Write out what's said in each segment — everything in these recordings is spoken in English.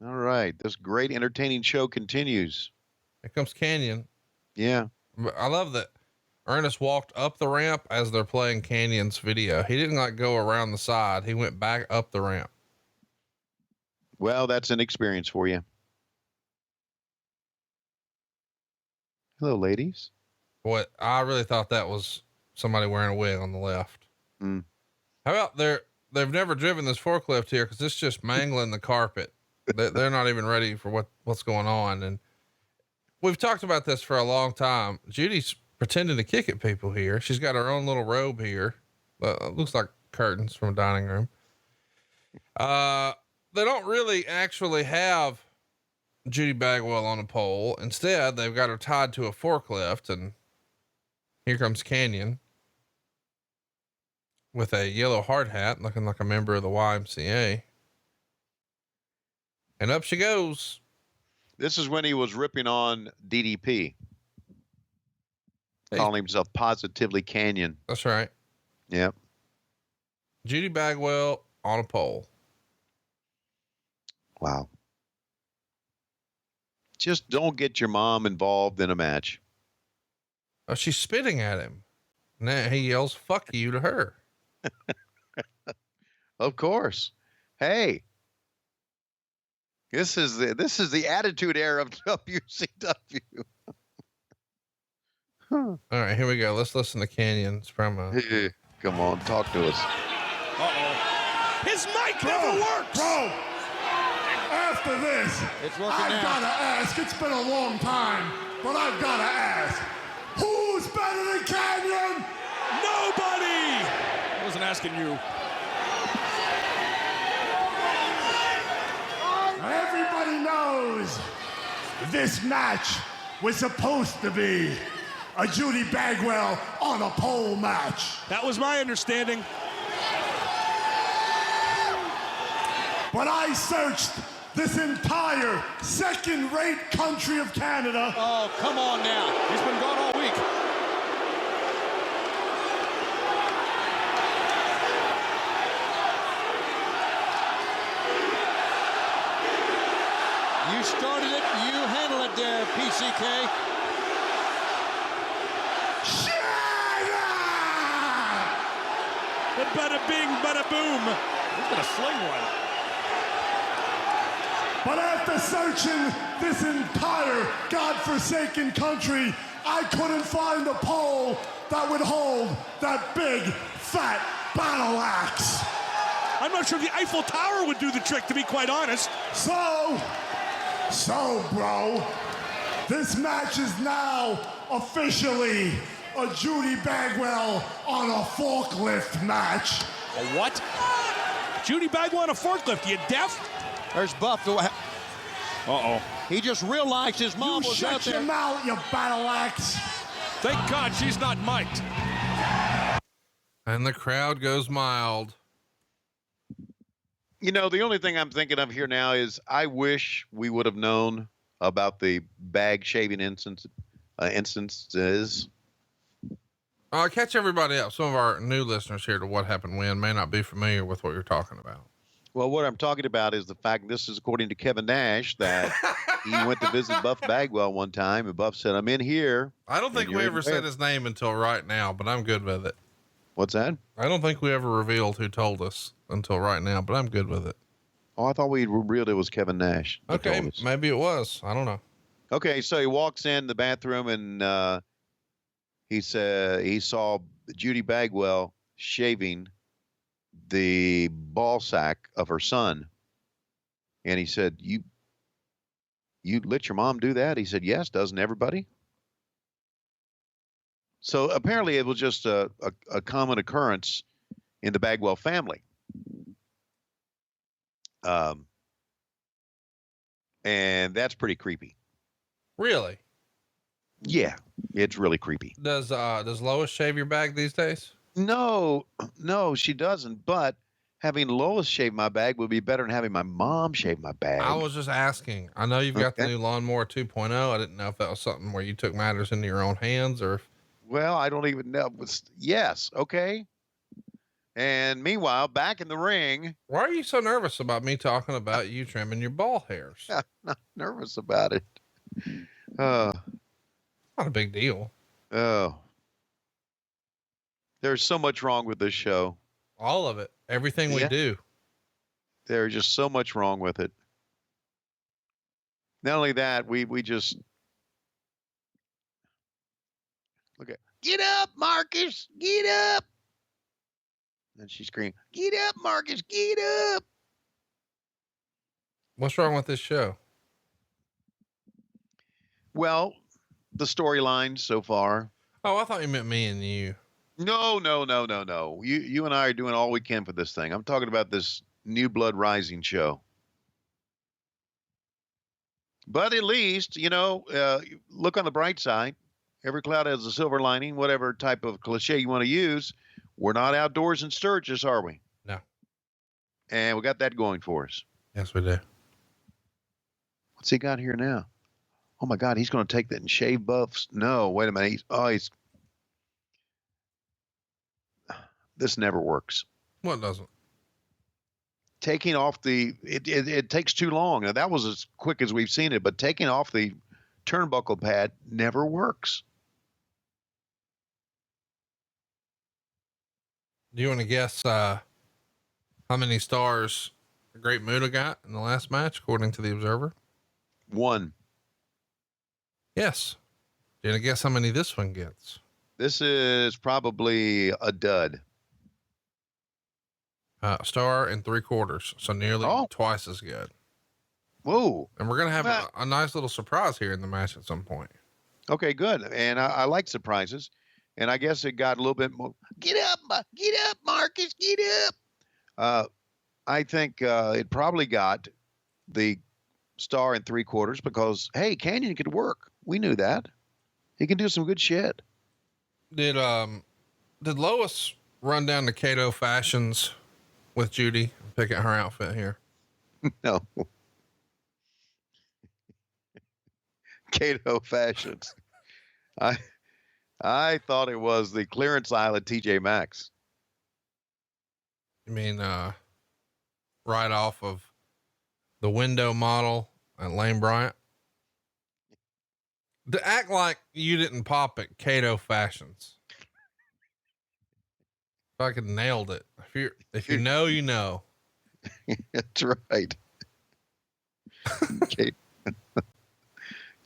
All right. This great entertaining show continues. Here comes Canyon. Yeah. I love that Ernest walked up the ramp as they're playing Canyon's video. He didn't like go around the side. He went back up the ramp. Well, that's an experience for you. Hello, ladies. Boy, I really thought that was somebody wearing a wig on the left. Mm. How about they've never driven this forklift here, 'cause it's just mangling the carpet. They're not even ready for what's going on. And we've talked about this for a long time. Judy's pretending to kick at people here. She's got her own little robe here. Looks like curtains from a dining room. They don't really actually have Judy Bagwell on a pole. Instead, they've got her tied to a forklift, and here comes Canyon with a yellow hard hat, looking like a member of the YMCA. And up she goes. This is when he was ripping on DDP. Calling himself positively Canyon. That's right. Yep. Judy Bagwell on a pole. Wow. Just don't get your mom involved in a match. Oh, she's spitting at him. Now he yells, "Fuck you" to her. Of course. Hey, this is the attitude era of WCW. All right, here we go. Let's listen to Canyon's promo. Come on, talk to us. His mic never works. Bro, after this, It's working I've now. gotta ask. It's been a long time, but I've gotta ask. Who's better than Canyon? Nobody. I wasn't asking you. Everybody knows this match was supposed to be a Judy Bagwell on a pole match. That was my understanding. But I searched this entire second-rate country of Canada. Oh, come on now. He's been gone all week. You started it. You handle it there, PCK. But bada bing, bada boom. He's gonna sling one. But after searching this entire godforsaken country, I couldn't find a pole that would hold that big, fat battle axe. I'm not sure the Eiffel Tower would do the trick, to be quite honest. So, bro, this match is now officially a Judy Bagwell on a forklift match. A what? Judy Bagwell on a forklift. You deaf? There's Buff. Uh-oh. He just realized his mom You was out shut your there. mouth, you battle axe. Thank God she's not mic'd. And the crowd goes mild. You know, the only thing I'm thinking of here now is I wish we would have known about the bag shaving instances. I'll catch everybody up. Some of our new listeners here to What Happened When may not be familiar with what you're talking about. Well, what I'm talking about is the fact this is according to Kevin Nash that he went to visit Buff Bagwell one time and Buff said, "I'm in here." I don't think we ever said his name until right now, but I'm good with it. What's that? I don't think we ever revealed who told us until right now, but I'm good with it. Oh, I thought we revealed it was Kevin Nash. that Okay. told us. Maybe it was. I don't know. Okay, so he walks in the bathroom and he said he saw Judy Bagwell shaving the ball sack of her son. And he said, You let your mom do that? He said, yes, doesn't everybody? So apparently it was just a common occurrence in the Bagwell family. And that's pretty creepy. Really? Yeah, it's really creepy. Does Lois shave your bag these days? No, she doesn't. But having Lois shave my bag would be better than having my mom shave my bag. I was just asking. I know you've got the new lawnmower 2.0. I didn't know if that was something where you took matters into your own hands or. Well, I don't even know. Yes. Okay. And meanwhile, back in the ring, Why are you so nervous about me talking about you trimming your ball hairs? I'm not nervous about it. Oh, Not a big deal. oh. There's so much wrong with this show. All of it. Everything we Yeah. do. There's just so much wrong with it. Not only that, we just look at, get up, Marcus, get up. And she screamed, get up, Marcus, get up. What's wrong with this show? Well, the storyline so far. Oh, I thought you meant me and you. No. You and I are doing all we can for this thing. I'm talking about this New Blood Rising show. But at least, look on the bright side. Every cloud has a silver lining, whatever type of cliche you want to use. We're not outdoors in Sturgis, are we? No. And we got that going for us. Yes, we do. What's he got here now? Oh my God, he's going to take that and shave buffs. No, wait a minute. This never works. What doesn't? Taking off it takes too long. Now that was as quick as we've seen it, but taking off the turnbuckle pad never works. Do you want to guess, how many stars Great Muta got in the last match, according to the Observer? 1. Yes. Do you want to guess how many this one gets? This is probably a dud. Star and 3/4. So nearly twice as good. Whoa. And we're going to have a nice little surprise here in the match at some point. Okay, good. And I like surprises. And I guess it got a little bit more. Get up, Marcus, get up. I think it probably got the star and 3/4 because, hey, Canyon could work. We knew that. He can do some good shit. Did Lois run down to Kato Fashions with Judy and pick at her outfit here? No. Kato Fashions. I thought it was the clearance aisle at TJ Maxx. You mean, right off of the window model at Lane Bryant? To act like you didn't pop at Kato Fashions. Fucking nailed it. If you know, you know. That's right.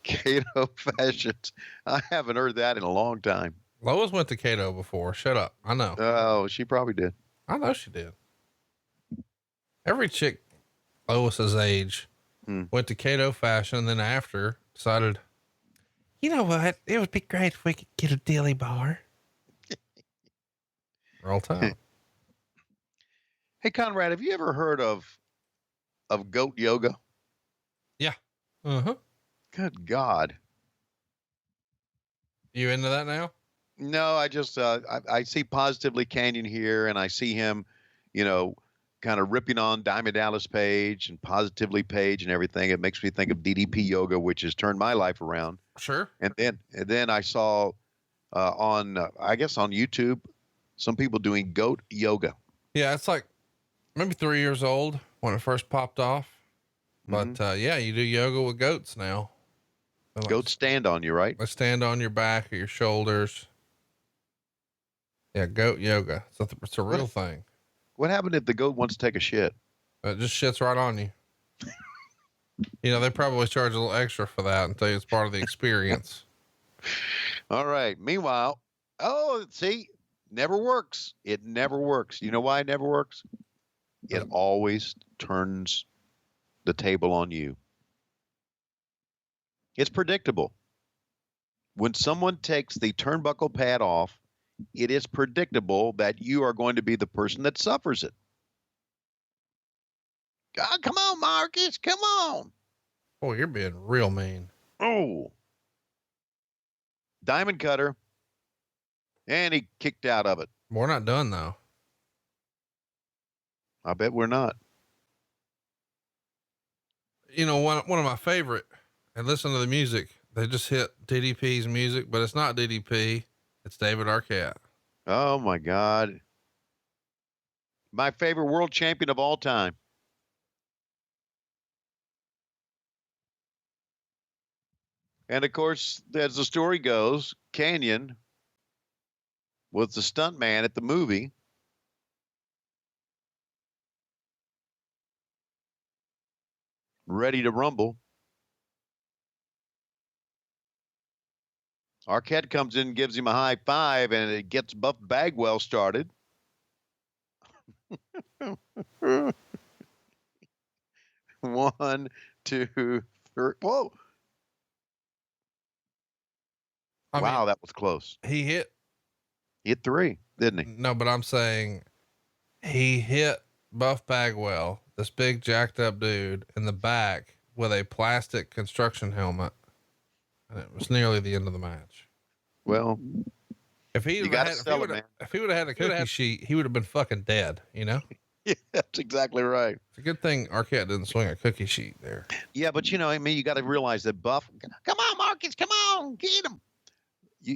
Kato Fashions. I haven't heard that in a long time. Lois went to Kato before. Shut up. I know. Oh, she probably did. I know she did. Every chick Lois's age went to Kato Fashion, and then after decided, you know what? It would be great if we could get a dilly bar. Roll time. Hey, Conrad, have you ever heard of goat yoga? Yeah. Uh-huh. Good God. You into that now? No, I just, I see Positively Canyon here, and I see him, kind of ripping on Diamond Dallas Page and Positively Page and everything. It makes me think of DDP yoga, which has turned my life around. Sure. And then I saw on YouTube, some people doing goat yoga. Yeah, it's like maybe 3 years old when it first popped off. But yeah, you do yoga with goats now. Goats stand on you, right? They stand on your back or your shoulders. Yeah, goat yoga. It's a real thing. What happened if the goat wants to take a shit? It just shits right on you. They probably charge a little extra for that and tell you it's part of the experience. All right. Meanwhile, see, never works. It never works. You know why it never works? It always turns the table on you. It's predictable. When someone takes the turnbuckle pad off, it is predictable that you are going to be the person that suffers it. God, come on, Marcus, come on. Oh, you're being real mean. Oh. Diamond cutter. And he kicked out of it. We're not done though. I bet we're not. One of my favorite, and listen to the music. They just hit DDP's music, but it's not DDP. It's David Arquette. Oh my God. My favorite world champion of all time. And of course, as the story goes, Canyon was the stuntman at the movie. Ready to Rumble. Arquette comes in and gives him a high five, and it gets Buff Bagwell started. One, two, three. Whoa. Wow, that was close. He hit 3, didn't he? No, but I'm saying he hit Buff Bagwell, this big jacked up dude, in the back with a plastic construction helmet. And it was nearly the end of the match. Well, if he would have had a cookie sheet, he would have been fucking dead, you know? Yeah, that's exactly right. It's a good thing Arquette didn't swing a cookie sheet there. Yeah, but I mean, you got to realize that Buff, come on, Marcus, come on, get him.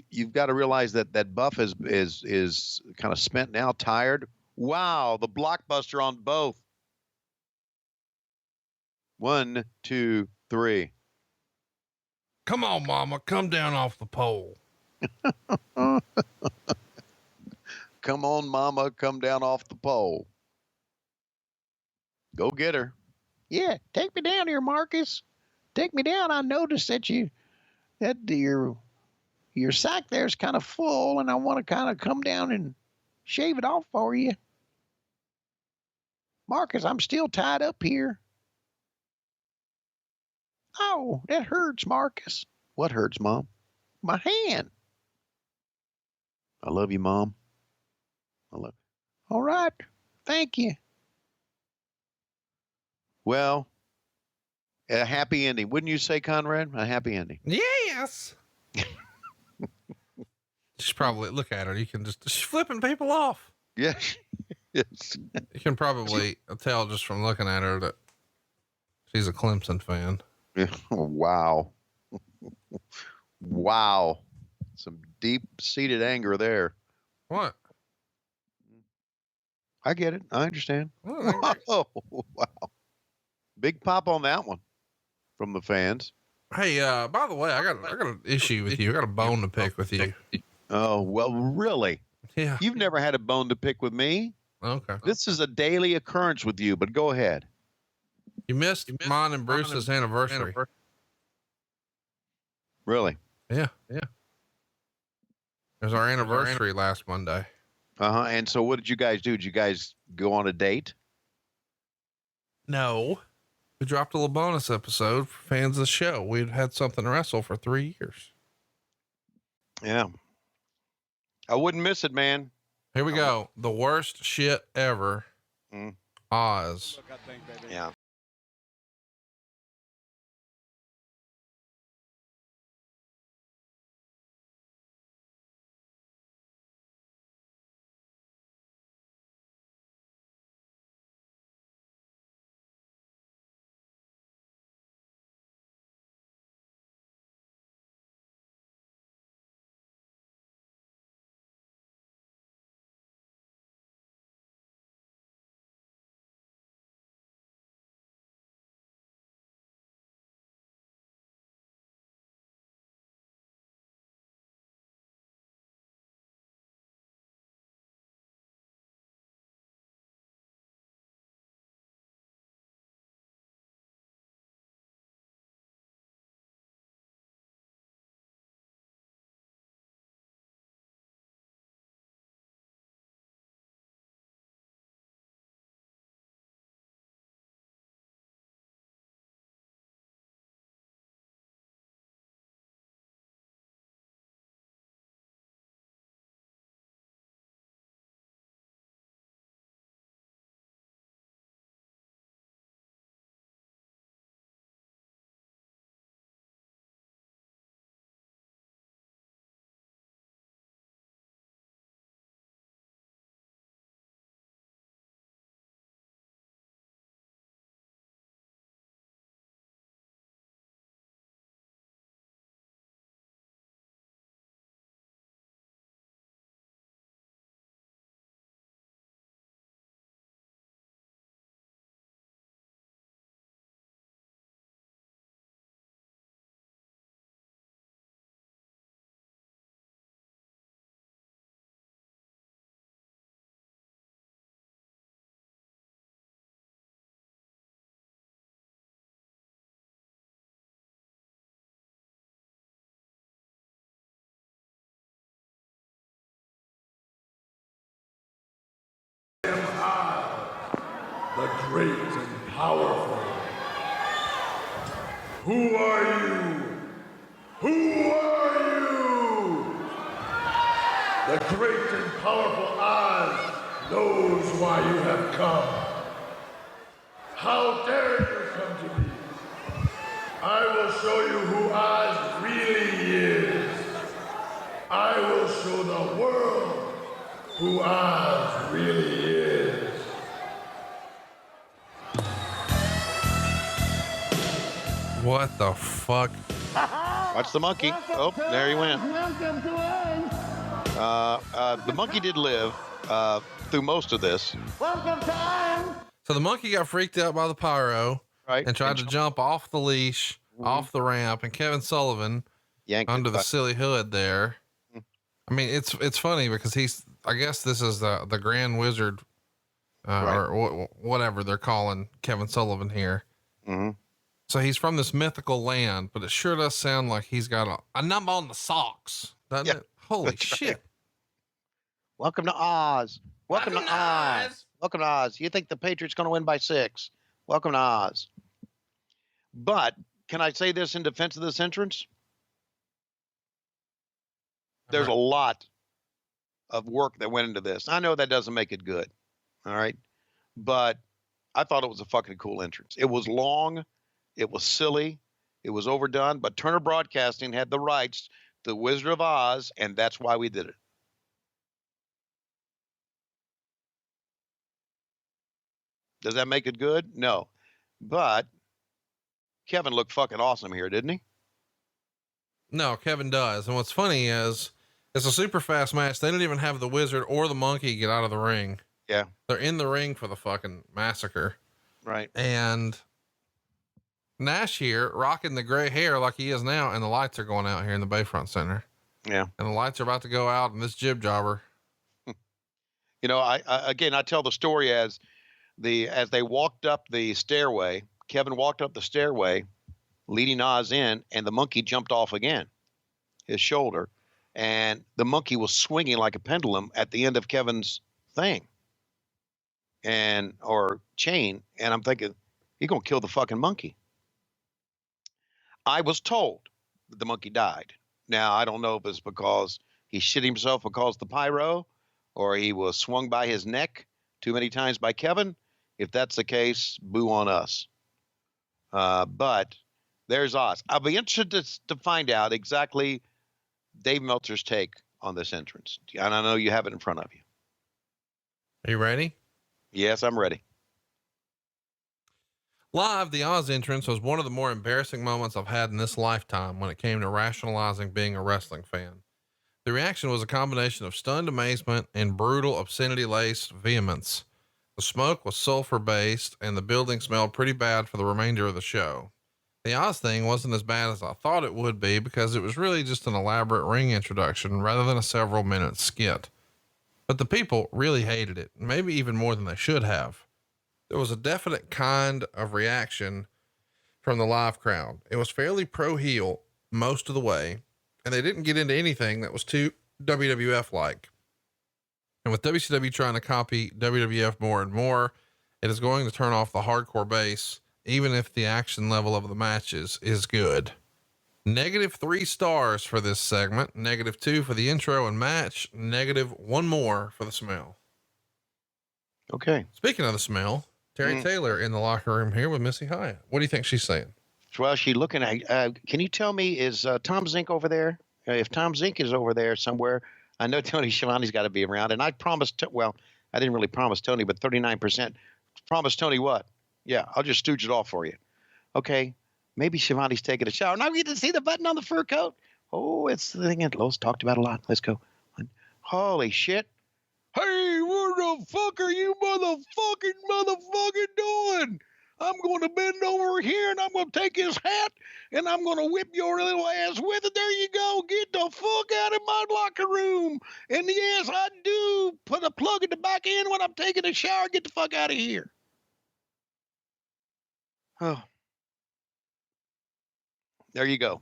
You've got to realize that Buff is kind of spent now, tired. Wow, the blockbuster on both. 1, 2, 3. Come on, mama, come down off the pole. Come on, mama, come down off the pole. Go get her. Yeah, take me down here, Marcus. Take me down. I noticed that your sack there's kind of full, and I want to kind of come down and shave it off for you. Marcus, I'm still tied up here. Oh, that hurts, Marcus. What hurts, Mom? My hand. I love you, Mom. I love you. All right. Thank you. Well, a happy ending. Wouldn't you say, Conrad? A happy ending. Yes. She's probably, look at her. You can she's flipping people off. Yes. Yes. You can probably tell just from looking at her that she's a Clemson fan. Wow. Wow. Some deep-seated anger there. What? I get it. I understand. Well, Oh, wow. Big pop on that one from the fans. Hey, by the way, I got an issue with you. I got a bone to pick with you. Oh, well, really? Yeah. You've never had a bone to pick with me. Okay. This is a daily occurrence with you, but go ahead. You missed mine and Bruce's anniversary. Really? Yeah. Yeah. It was our anniversary last Monday. Uh-huh. And so what did you guys do? Did you guys go on a date? No. We dropped a little bonus episode for fans of the show. We'd had something to wrestle for 3 years. Yeah. I wouldn't miss it, man. Here we go. The worst shit ever. Oz. Yeah. great and powerful. Who are you? Who are you? The great and powerful Oz knows why you have come. How dare you come to me? I will show you who Oz really is. I will show the world who Oz really is. What the fuck? Watch the monkey. Oh, there he went. The monkey did live through most of this. So the monkey got freaked out by the pyro, Right. and tried to jump off the leash, off the ramp, and Kevin Sullivan Yanked under it the back. silly hood there. I mean, it's funny because I guess this is the Grand Wizard, Right. or whatever they're calling Kevin Sullivan here. Mm-hmm. So he's from this mythical land, but it sure does sound like he's got a number on the socks, doesn't Yeah. it? Holy That's shit. right. Welcome to Oz. Welcome to Oz. Welcome to Oz. You think the Patriots going to win by 6? Welcome to Oz. But can I say this in defense of this entrance? There's a lot of work that went into this. I know that doesn't make it good. All right. But I thought it was a fucking cool entrance. It was long. It was silly. It was overdone. But Turner Broadcasting had the rights to the Wizard of Oz, and that's why we did it. Does that make it good? No. But Kevin looked fucking awesome here, didn't he? No, Kevin does. And what's funny is it's a super fast match. They didn't even have the wizard or the monkey get out of the ring. Yeah. They're in the ring for the fucking massacre. Right. And Nash here rocking the gray hair like he is now. And the lights are going out here in the Bayfront Center. Yeah. And the lights are about to go out and this jib jobber. You know, I tell the story as they walked up the stairway, Kevin walked up the stairway leading Oz in, and the monkey jumped off again, his shoulder. And the monkey was swinging like a pendulum at the end of Kevin's thing or chain. And I'm thinking, you're going to kill the fucking monkey. I was told that the monkey died. Now, I don't know if it's because he shit himself because of the pyro, or he was swung by his neck too many times by Kevin. If that's the case, boo on us. But there's Oz. I'll be interested to find out exactly Dave Meltzer's take on this entrance. And I know you have it in front of you. Are you ready? Yes, I'm ready. Live, the Oz entrance was one of the more embarrassing moments I've had in this lifetime when it came to rationalizing being a wrestling fan. The reaction was a combination of stunned amazement and brutal obscenity-laced vehemence. The smoke was sulfur-based, and the building smelled pretty bad for the remainder of the show. The Oz thing wasn't as bad as I thought it would be because it was really just an elaborate ring introduction rather than a several-minute skit. But the people really hated it, maybe even more than they should have. There was a definite kind of reaction from the live crowd. It was fairly pro-heel most of the way, and they didn't get into anything that was too WWF-like. And with WCW trying to copy WWF more and more, it is going to turn off the hardcore base, even if the action level of the matches is good. -3 stars for this segment, -2 for the intro and match, -1 more for the smell. Okay. Speaking of the smell, Terry Taylor in the locker room here with Missy Hyatt. What do you think she's saying? Well, she's looking at, can you tell me, is Tom Zink over there? If Tom Zink is over there somewhere, I know Tony Schiavone's got to be around. And I promised, I didn't really promise Tony, but 39%. Promised Tony what? Yeah, I'll just stooge it off for you. Okay, maybe Schiavone's taking a shower. Now we get to see the button on the fur coat. Oh, it's the thing that Lowe's talked about a lot. Let's go. Holy shit. Hey, what the fuck are you motherfucking doing? I'm going to bend over here and I'm going to take his hat and I'm going to whip your little ass with it. There you go. Get the fuck out of my locker room. And yes, I do put a plug in the back end when I'm taking a shower. Get the fuck out of here. Oh. There you go.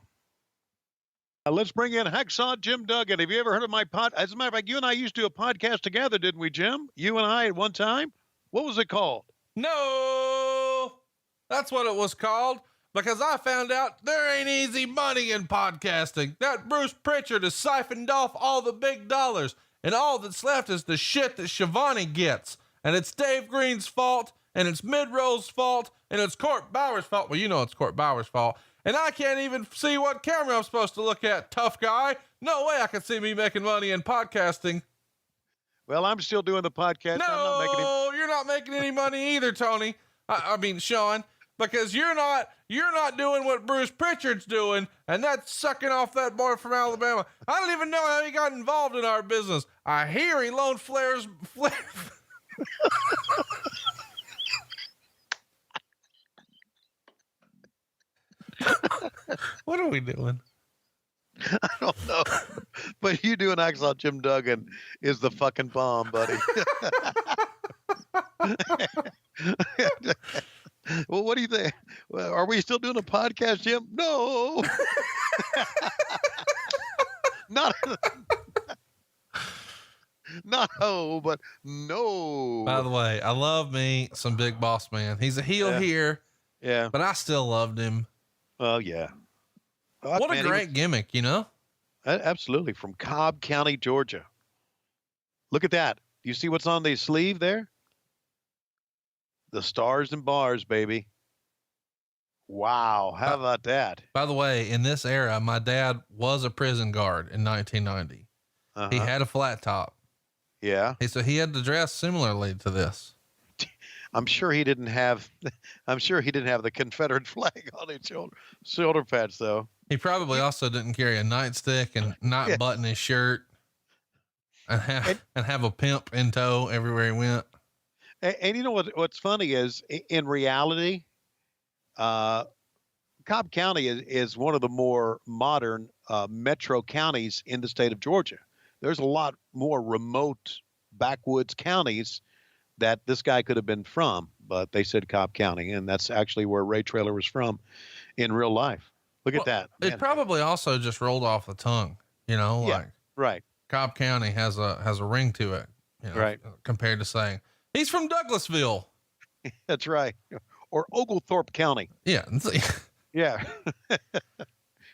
Let's bring in Hacksaw Jim Duggan. Have you ever heard of my pod? As a matter of fact, you and I used to do a podcast together, didn't we, Jim? You and I at one time? What was it called? No, that's what it was called, because I found out there ain't easy money in podcasting. That Bruce Pritchard has siphoned off all the big dollars, and all that's left is the shit that Schiavone gets. And it's Dave Green's fault, and it's Mid-Roll's fault, and it's Court Bauer's fault. Well, you know it's Court Bauer's fault. And I can't even see what camera I'm supposed to look at, tough guy. No way I can see me making money in podcasting. Well, I'm still doing the podcast. No, you're not making any money either, Tony. I mean, Sean, because you're not doing what Bruce Pritchard's doing, and that's sucking off that boy from Alabama. I don't even know how he got involved in our business. I hear he loaned Flair. What are we doing? I don't know, but you doing Axel Jim Duggan is the fucking bomb, buddy. Well, what do you think? Well, are we still doing a podcast, Jim? No. Not ho, but no. By the way, I love me some Big Boss Man. He's a heel here. Yeah. But I still loved him. Well, yeah. What a great gimmick, you know? Absolutely. From Cobb County, Georgia. Look at that. Do you see what's on the sleeve there? The stars and bars, baby. Wow. How about that? By the way, in this era, my dad was a prison guard in 1990. He had a flat top. Yeah. So he had to dress similarly to this. I'm sure he didn't have the Confederate flag on his shoulder pads, though. He probably also didn't carry a nightstick and not button his shirt and have a pimp in tow everywhere he went. And you know what's funny is, in reality, Cobb County is one of the more modern metro counties in the state of Georgia. There's a lot more remote backwoods counties that this guy could have been from, but they said Cobb County, and that's actually where Ray Traylor was from in real life. Look at that. It probably also just rolled off the tongue, you know, like right. Cobb County has a ring to it, you know, right. Compared to saying he's from Douglasville. That's right. Or Oglethorpe County. Yeah. Yeah.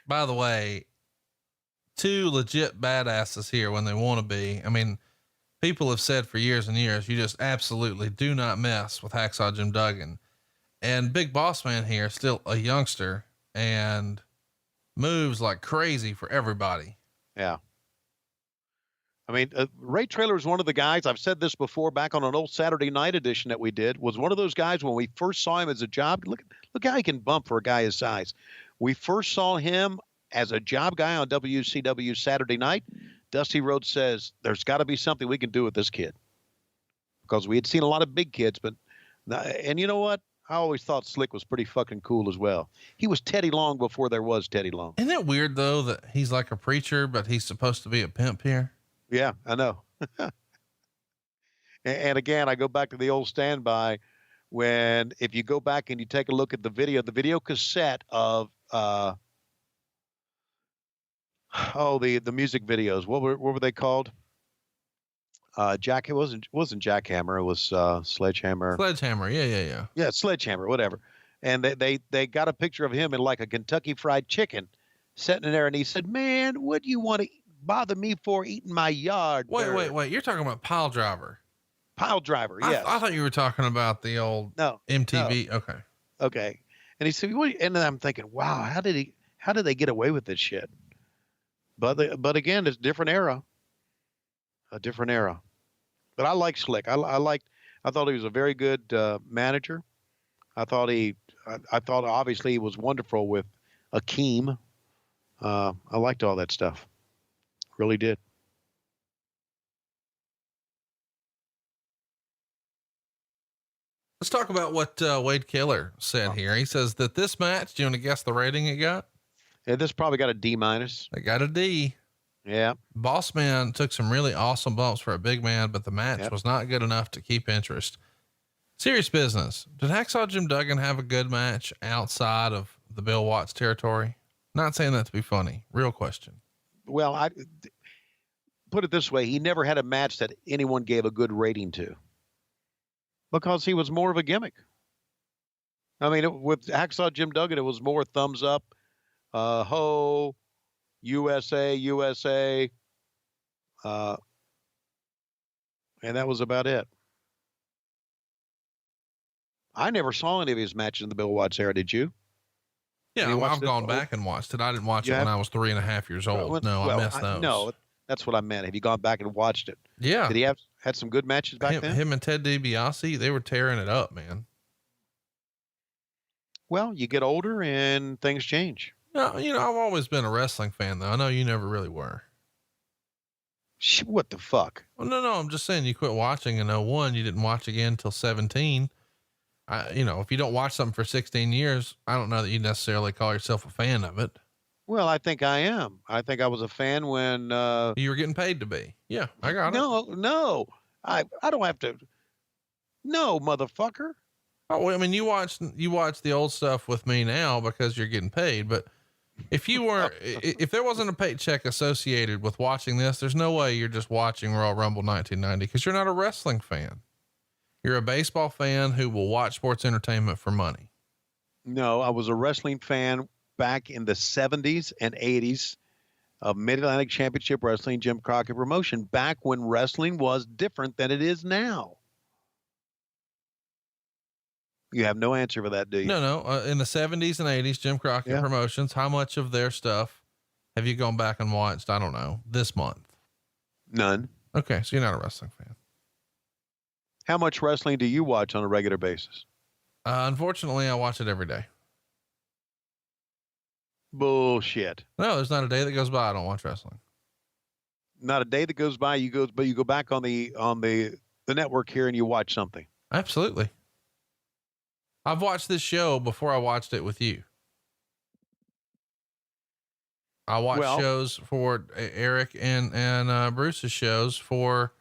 By the way, two legit badasses here when they want to be. I mean, people have said for years and years, you just absolutely do not mess with Hacksaw Jim Duggan. And Big Boss Man here is still a youngster and moves like crazy for everybody. Yeah. I mean, Ray Traylor is one of the guys, I've said this before, back on an old Saturday night edition that we did, was one of those guys when we first saw him as a job. Look how he can bump for a guy his size. We first saw him as a job guy on WCW Saturday night. Dusty Rhodes says, there's got to be something we can do with this kid. Because we had seen a lot of big kids, and you know what? I always thought Slick was pretty fucking cool as well. He was Teddy Long before there was Teddy Long. Isn't it weird though, that he's like a preacher, but he's supposed to be a pimp here? Yeah, I know. And again, I go back to the old standby when, if you go back and you take a look at the video cassette of, the music videos, what were they called? It wasn't Jackhammer. It was, Sledgehammer. Yeah. Yeah. Sledgehammer, whatever. And they got a picture of him in like a Kentucky Fried Chicken sitting in there. And he said, man, what do you want to bother me for eating my yard? Wait. You're talking about Pile Driver. Pile Driver. Yes. I thought you were talking about the old MTV. No. Okay. And he said, and then I'm thinking, wow, how did they get away with this shit? But again, it's a different era. But I like Slick. I thought he was a very good manager. I thought obviously he was wonderful with Akeem. I liked all that stuff. Really did. Let's talk about what Wade Keller said here. He says that this match, do you want to guess the rating it got? Yeah, this probably got a D-. It got a D. Yeah. Boss Man took some really awesome bumps for a big man, but the match was not good enough to keep interest. Serious business. Did Hacksaw Jim Duggan have a good match outside of the Bill Watts territory? Not saying that to be funny. Real question. Well, I put it this way. He never had a match that anyone gave a good rating to. Because he was more of a gimmick. I mean, with Hacksaw Jim Duggan, it was more thumbs up, ho, USA, USA, and that was about it. I never saw any of his matches in the Bill Watts era. Did you? Yeah, I've gone back and watched it. I didn't watch it when I was 3.5 years old. I missed those. No, that's what I meant. Have you gone back and watched it? Yeah. Did he had some good matches back then? Him and Ted DiBiase, they were tearing it up, man. Well, you get older and things change. No, I've always been a wrestling fan, though. I know you never really were. What the fuck? Well, no, I'm just saying you quit watching in 01. You didn't watch again until 17. If you don't watch something for 16 years, I don't know that you necessarily call yourself a fan of it. Well, I think I am. I think I was a fan when, you were getting paid to be. Yeah, I got it. No, I don't have to. No, motherfucker. Oh, well, I mean, you watch the old stuff with me now because you're getting paid, but if you weren't, if there wasn't a paycheck associated with watching this, there's no way you're just watching Royal Rumble 1990 because you're not a wrestling fan. You're a baseball fan who will watch sports entertainment for money. No, I was a wrestling fan back in the 70s and 80s of Mid-Atlantic Championship Wrestling, Jim Crockett promotion, back when wrestling was different than it is now. You have no answer for that, do you? No. In the 70s and 80s, Jim Crockett Promotions, how much of their stuff have you gone back and watched? I don't know, this month? None. Okay. So you're not a wrestling fan. How much wrestling do you watch on a regular basis? Unfortunately, I watch it every day. Bullshit. No, there's not a day that goes by I don't watch wrestling. Not a day that goes by you go back on the network here and you watch something. Absolutely. I've watched this show before I watched it with you. I watch shows for Eric and Bruce's shows for,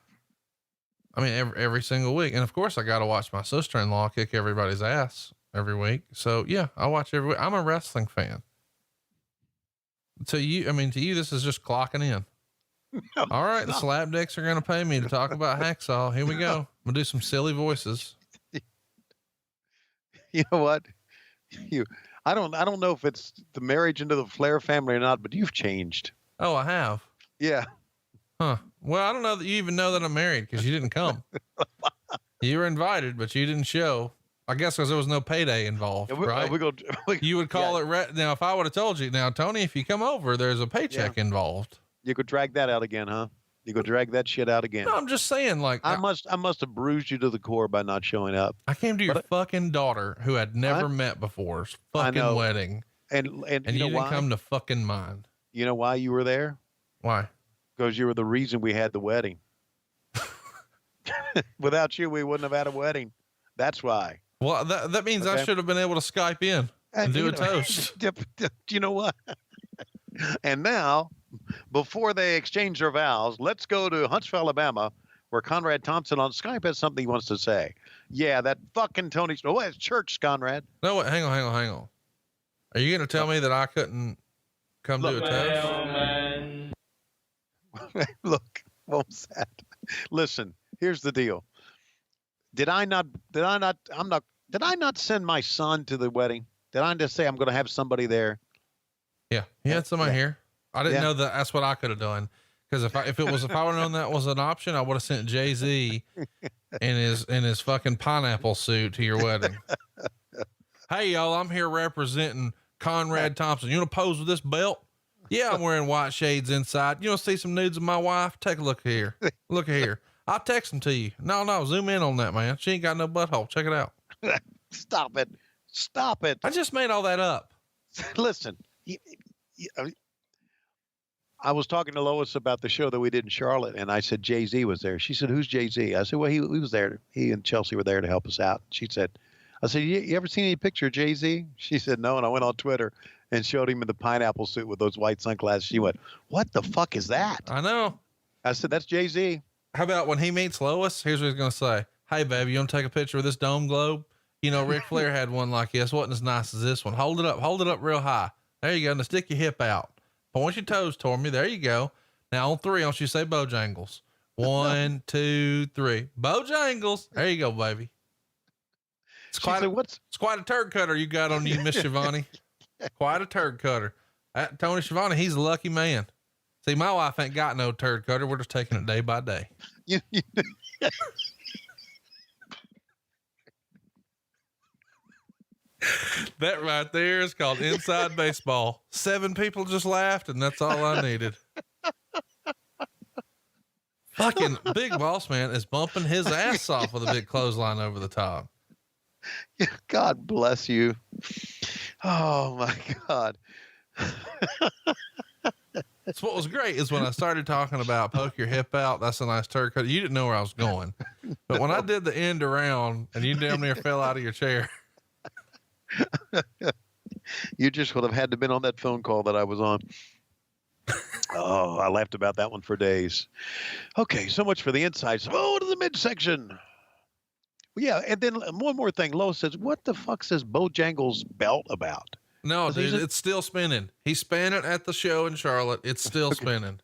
every single week. And of course I got to watch my sister-in-law kick everybody's ass every week. So yeah, I watch every week. I'm a wrestling fan. To you, this is just clocking in. No, all right. The slapdicks are going to pay me to talk about Hacksaw. Here we go. I'm gonna do some silly voices. You know what? I don't know if it's the marriage into the Flair family or not, but you've changed. Oh, I have. Yeah. Huh. Well, I don't know that you even know that I'm married because you didn't come. You were invited, but you didn't show. I guess because there was no payday involved, right? You would call it now. If I would have told you now, Tony, if you come over, there's a paycheck involved. You could drag that out again, huh? You could drag that shit out again. No, I'm just saying, like, I must have bruised you to the core by not showing up. I came to your fucking daughter who had never met before's fucking wedding. And you didn't come to fucking mine. You know why you were there? Why? Because you were the reason we had the wedding. Without you, we wouldn't have had a wedding. That's why. Well, that means I should have been able to Skype in and do a toast. Do you know what? And now, before they exchange their vows, let's go to Huntsville, Alabama, where Conrad Thompson on Skype has something he wants to say. Yeah, that fucking Tony. Oh, it's church, Conrad. No, wait, hang on. Are you going to tell me that I couldn't come do a toast? Look, what was that? Listen, here's the deal. Did I not send my son to the wedding? Did I just say I'm going to have somebody there? Yeah. He had somebody here. I didn't know that that's what I could have done. Cause if I would have known that was an option, I would have sent Jay-Z in his fucking pineapple suit to your wedding. Hey y'all, I'm here representing Conrad Thompson. You want to pose with this belt? Yeah, I'm wearing white shades inside. You want to see some nudes of my wife? Take a look here. Look here. I'll text them to you. No, zoom in on that, man. She ain't got no butthole. Check it out. Stop it. I just made all that up. Listen, I was talking to Lois about the show that we did in Charlotte, and I said Jay-Z was there. She said, "Who's Jay-Z?" I said, "Well, he was there. He and Chelsea were there to help us out." I said, you ever seen any picture of Jay-Z? She said, no. And I went on Twitter and showed him in the pineapple suit with those white sunglasses. She went, "What the fuck is that?" I know. I said, "That's Jay-Z." How about when he meets Lois? Here's what he's going to say. "Hey, baby, you want to take a picture of this dome globe? You know, Ric Flair had one like this. Wasn't as nice as this one. Hold it up real high. There you go. Now stick your hip out. Point your toes toward me. There you go. Now on three, I want you to say Bojangles. 1, 2, 3. Bojangles. There you go, baby." It's quite a turd cutter you got on you, Miss Schiavone. Quite a turd cutter. Tony Schiavone, he's a lucky man. See, my wife ain't got no turd cutter. We're just taking it day by day. That right there is called inside baseball. 7 people just laughed, and that's all I needed. Fucking Big Boss Man is bumping his ass off with a big clothesline over the top. God bless you. Oh my God. That's what was great is when I started talking about poke your hip out. That's a nice turd cut. You didn't know where I was going, but when I did the end around and you damn near fell out of your chair. You just would have had to been on that phone call that I was on. Oh, I laughed about that one for days. Okay, so much for the insights. Oh, to the midsection. Yeah, and then one more thing. Lois says, what the fuck says Bojangles' belt about? No, dude, it's still spinning. He span it at the show in Charlotte. It's still spinning.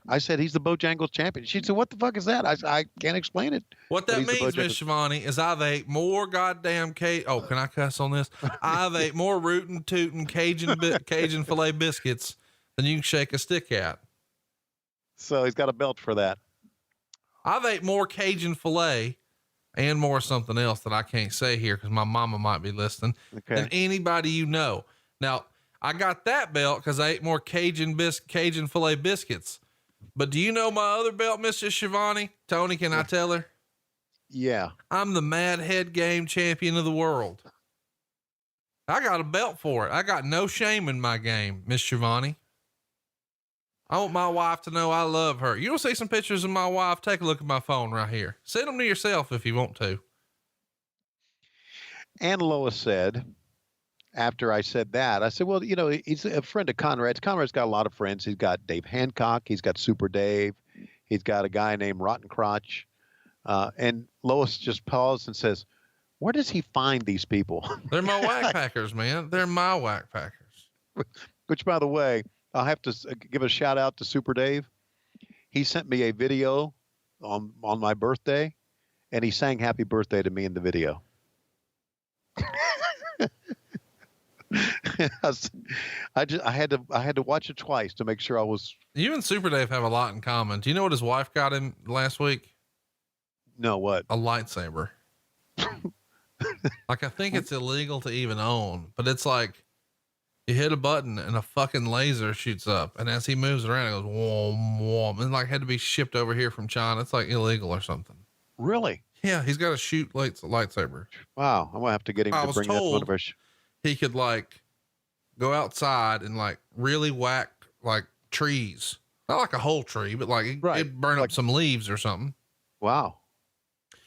I said, he's the Bojangles champion. She said, what the fuck is that? I can't explain it. What that means, Miss Schiavone, is I've ate more goddamn oh, can I cuss on this? I've ate more rootin' tootin' Cajun filet biscuits than you can shake a stick at. So he's got a belt for that. I've ate more Cajun filet and more something else that I can't say here because my mama might be listening than anybody you know. Now, I got that belt because I ate more Cajun filet biscuits. But do you know my other belt, Mr. Schiavone? Tony, can I tell her? Yeah. I'm the Mad Head Game champion of the world. I got a belt for it. I got no shame in my game, Miss Schiavone. I want my wife to know I love her. You want to see some pictures of my wife? Take a look at my phone right here. Send them to yourself if you want to. And Lois said, after I said that, I said, well, you know, he's a friend of Conrad's. Conrad's got a lot of friends. He's got Dave Hancock. He's got Super Dave. He's got a guy named Rotten Crotch. And Lois just paused and says, where does he find these people? They're my whack packers, man. They're my whack packers. Which, by the way, I'll have to give a shout out to Super Dave. He sent me a video on my birthday, and he sang happy birthday to me in the video. I had to watch it twice to make sure I was. You and Super Dave have a lot in common. Do you know what his wife got him last week? No, what? A lightsaber. Like, I think it's illegal to even own, but it's like you hit a button and a fucking laser shoots up. And as he moves around, it goes, whoom, whoom. And like had to be shipped over here from China. It's like illegal or something. Really? Yeah. He's got to shoot lightsaber. Wow. I'm gonna have to get him to bring that one of our. He could like go outside and like really whack like trees, not like a whole tree, but like it'd burn up some leaves or something. Wow.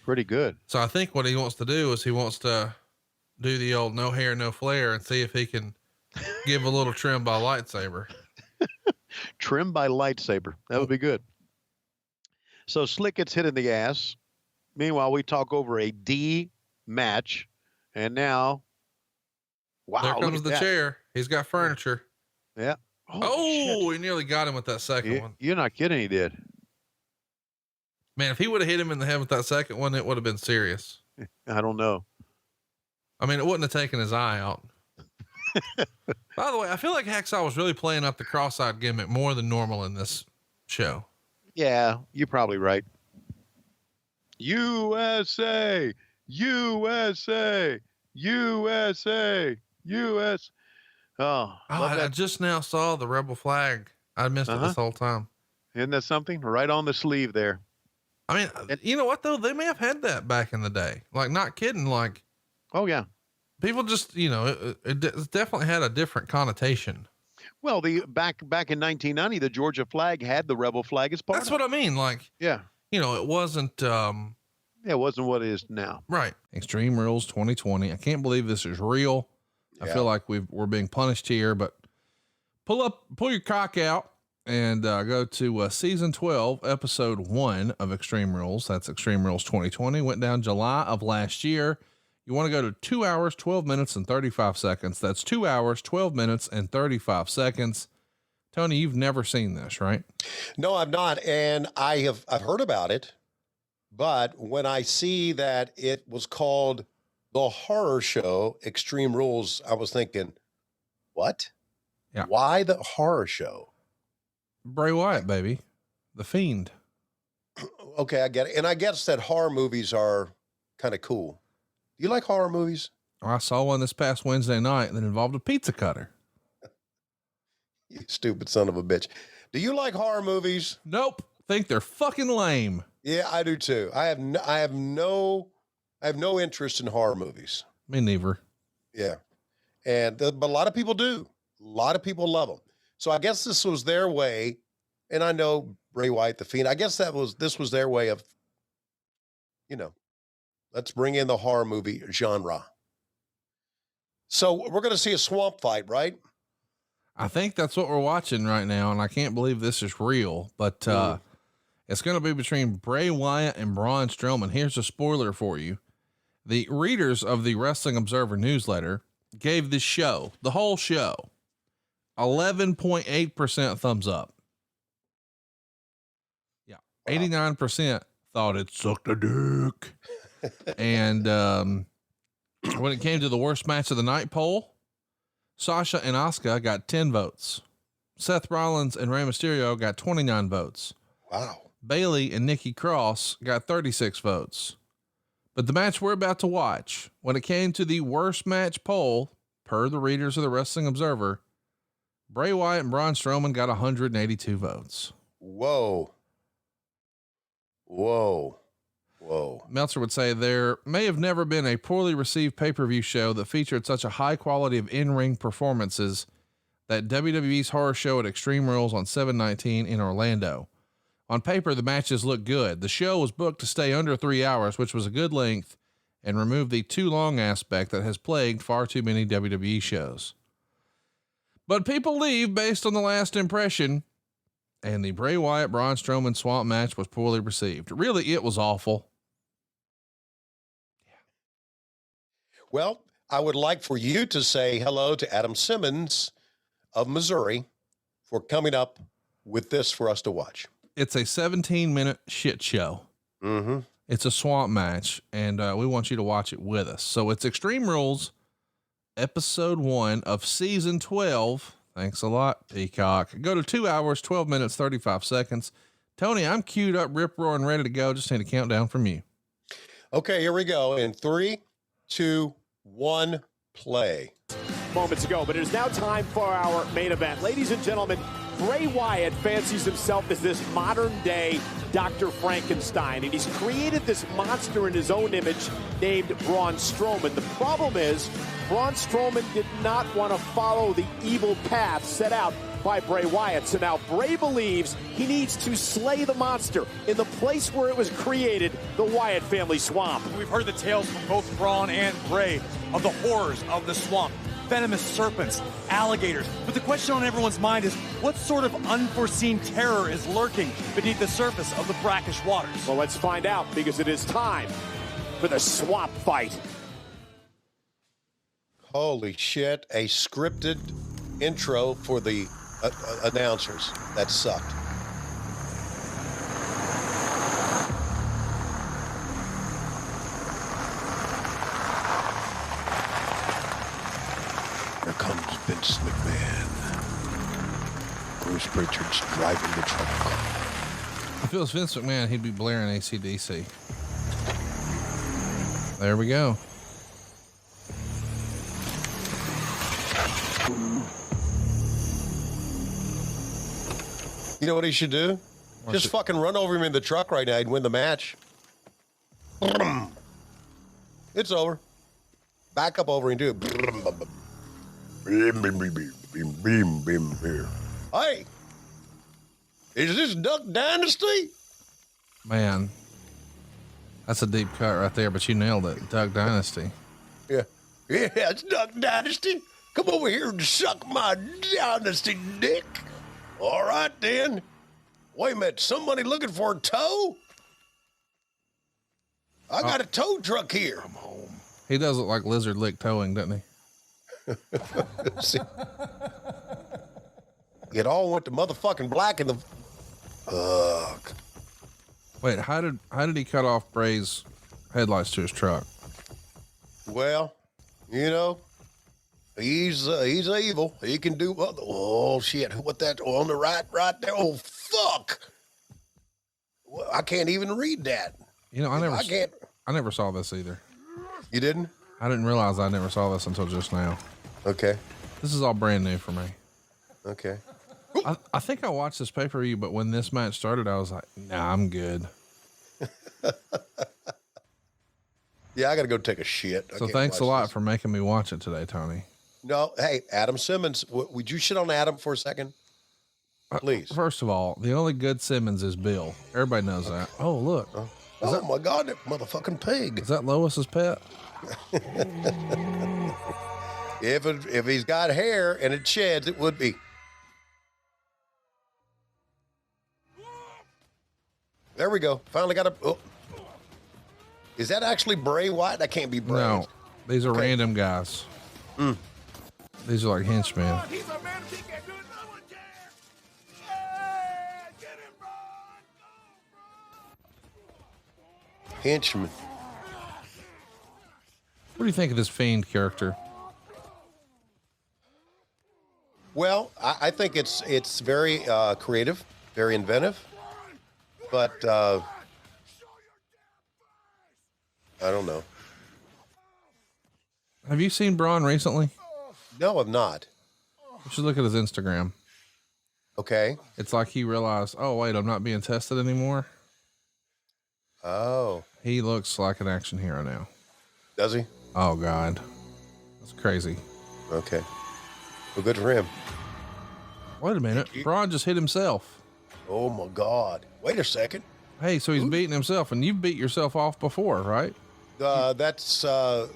Pretty good. So I think what he wants to do is he wants to do the old no hair, no flare and see if he can give a little trim by lightsaber. Trim by lightsaber. That would be good. So Slick gets hit in the ass. Meanwhile, we talk over a D match. And now, wow. There comes the chair. He's got furniture. Yeah. Oh, he nearly got him with that second one. You're not kidding. He did. Man, if he would have hit him in the head with that second one, it would have been serious. I don't know. I mean, it wouldn't have taken his eye out. By the way, I feel like Hacksaw was really playing up the cross-eyed gimmick more than normal in this show. Yeah, you're probably right. USA, USA, USA, US. Oh, I just now saw the rebel flag. I missed it this whole time. Isn't that something? Right on the sleeve there. I mean, you know what though? They may have had that back in the day. Like, not kidding. Like, oh yeah. People just, you know, it definitely had a different connotation. Well, the back in 1990, the Georgia flag had the rebel flag as part. That's what I mean. Like, yeah, you know, it wasn't, it wasn't what it is now. Right. Extreme Rules 2020. I can't believe this is real. Yeah. I feel like we're being punished here, but pull your cock out and go to season 12, episode 1 of Extreme Rules. That's Extreme Rules 2020. Went down July of last year. You want to go to 2 hours, 12 minutes and 35 seconds. That's 2 hours, 12 minutes and 35 seconds. Tony, you've never seen this, right? No, I've not. And I've heard about it, but when I see that it was called the horror show, Extreme Rules, I was thinking, what? Yeah. Why the horror show? Bray Wyatt, baby. The Fiend. Okay, I get it. And I guess that horror movies are kind of cool. Do you like horror movies? I saw one this past Wednesday night that involved a pizza cutter. You stupid son of a bitch. Do you like horror movies? Nope. Think they're fucking lame. Yeah, I do too. I have no interest in horror movies. Me neither. Yeah. But a lot of people do. A lot of people love them. So I guess this was their way. And I know Bray Wyatt, the Fiend, I guess this was their way of, let's bring in the horror movie genre. So we're going to see a swamp fight, right? I think that's what we're watching right now. And I can't believe this is real, but, it's going to be between Bray Wyatt and Braun Strowman. Here's a spoiler for you. The readers of the Wrestling Observer newsletter gave this show, the whole show, 11.8% thumbs up. Yeah. Wow. 89% thought it sucked a dick. And, when it came to the worst match of the night poll, Sasha and Asuka got 10 votes. Seth Rollins and Rey Mysterio got 29 votes. Wow. Bailey and Nikki Cross got 36 votes. But the match we're about to watch, when it came to the worst match poll, per the readers of the Wrestling Observer, Bray Wyatt and Braun Strowman got 182 votes. Whoa. Meltzer would say there may have never been a poorly received pay-per-view show that featured such a high quality of in-ring performances that WWE's horror show at Extreme Rules on 7/19 in Orlando. On paper, the matches look good. The show was booked to stay under 3 hours, which was a good length, and remove the too long aspect that has plagued far too many WWE shows. But people leave based on the last impression, and the Bray Wyatt Braun Strowman swamp match was poorly received. Really, it was awful. Well, I would like for you to say hello to Adam Simmons of Missouri for coming up with this for us to watch. It's a 17-minute shit show. Mm-hmm. It's a swamp match, and we want you to watch it with us. So it's Extreme Rules, episode 1 of season 12. Thanks a lot, Peacock. Go to 2 hours, 12 minutes, 35 seconds. Tony, I'm queued up, rip roaring, ready to go. Just need a countdown from you. Okay, here we go. In 3, 2, 1, play. Moments ago, but it is now time for our main event. Ladies and gentlemen, Bray Wyatt fancies himself as this modern day Dr. Frankenstein, and he's created this monster in his own image named Braun Strowman. The problem is, Braun Strowman did not want to follow the evil path set out by Bray Wyatt. So now Bray believes he needs to slay the monster in the place where it was created, the Wyatt family swamp. We've heard the tales from both Braun and Bray of the horrors of the swamp. Venomous serpents, alligators. But the question on everyone's mind is, what sort of unforeseen terror is lurking beneath the surface of the brackish waters? Well, let's find out, because it is time for the swamp fight. Holy shit, a scripted intro for the announcers. That sucked. Here comes Vince McMahon. Bruce Pritchard's driving the truck. If it was Vince McMahon, he'd be blaring AC/DC. There we go. You know what he should do? Just fucking run over him in the truck right now. He'd win the match. It's over. Back up over and do it. Hey, is this Duck Dynasty? Man, that's a deep cut right there, but you nailed it. Duck Dynasty. Yeah, it's Duck Dynasty. Come over here and suck my dynasty dick. All right, then. Wait a minute. Somebody looking for a tow? I got a tow truck here. I'm home. He does look like Lizard Lick Towing, doesn't he? It all went to motherfucking black in the... Fuck. Wait, how did he cut off Bray's headlights to his truck? Well, you know, he's evil. He can do oh shit! What that on the right there? Oh fuck! Well, I can't even read that. You know, I never saw this either. You didn't? I didn't realize I never saw this until just now. Okay. This is all brand new for me. Okay. I think I watched this pay-per-view, but when this match started, I was like, nah, I'm good. Yeah, I got to go take a shit. So thanks a lot for making me watch it today, Tony. No, hey, Adam Simmons, would you shit on Adam for a second? Please. First of all, the only good Simmons is Bill. Everybody knows that. Oh, look. Oh my God, that motherfucking pig. Is that Lois's pet? If he's got hair and it sheds, it would be. There we go. Finally got a. Oh. Is that actually Bray Wyatt? That can't be Bray. No, these are random guys. These are like henchmen. Henchman. What do you think of this Fiend character? Well, I think it's very creative, very inventive, but I don't know. Have you seen Braun recently? No, I'm not. You should look at his Instagram. Okay. It's like he realized, oh wait, I'm not being tested anymore. Oh. He looks like an action hero now. Does he? Oh God. That's crazy. Okay. Well, good for him. Wait a minute. Braun just hit himself. Oh my God. Wait a second. Hey, so he's beating himself, and you've beat yourself off before, right? That's, well,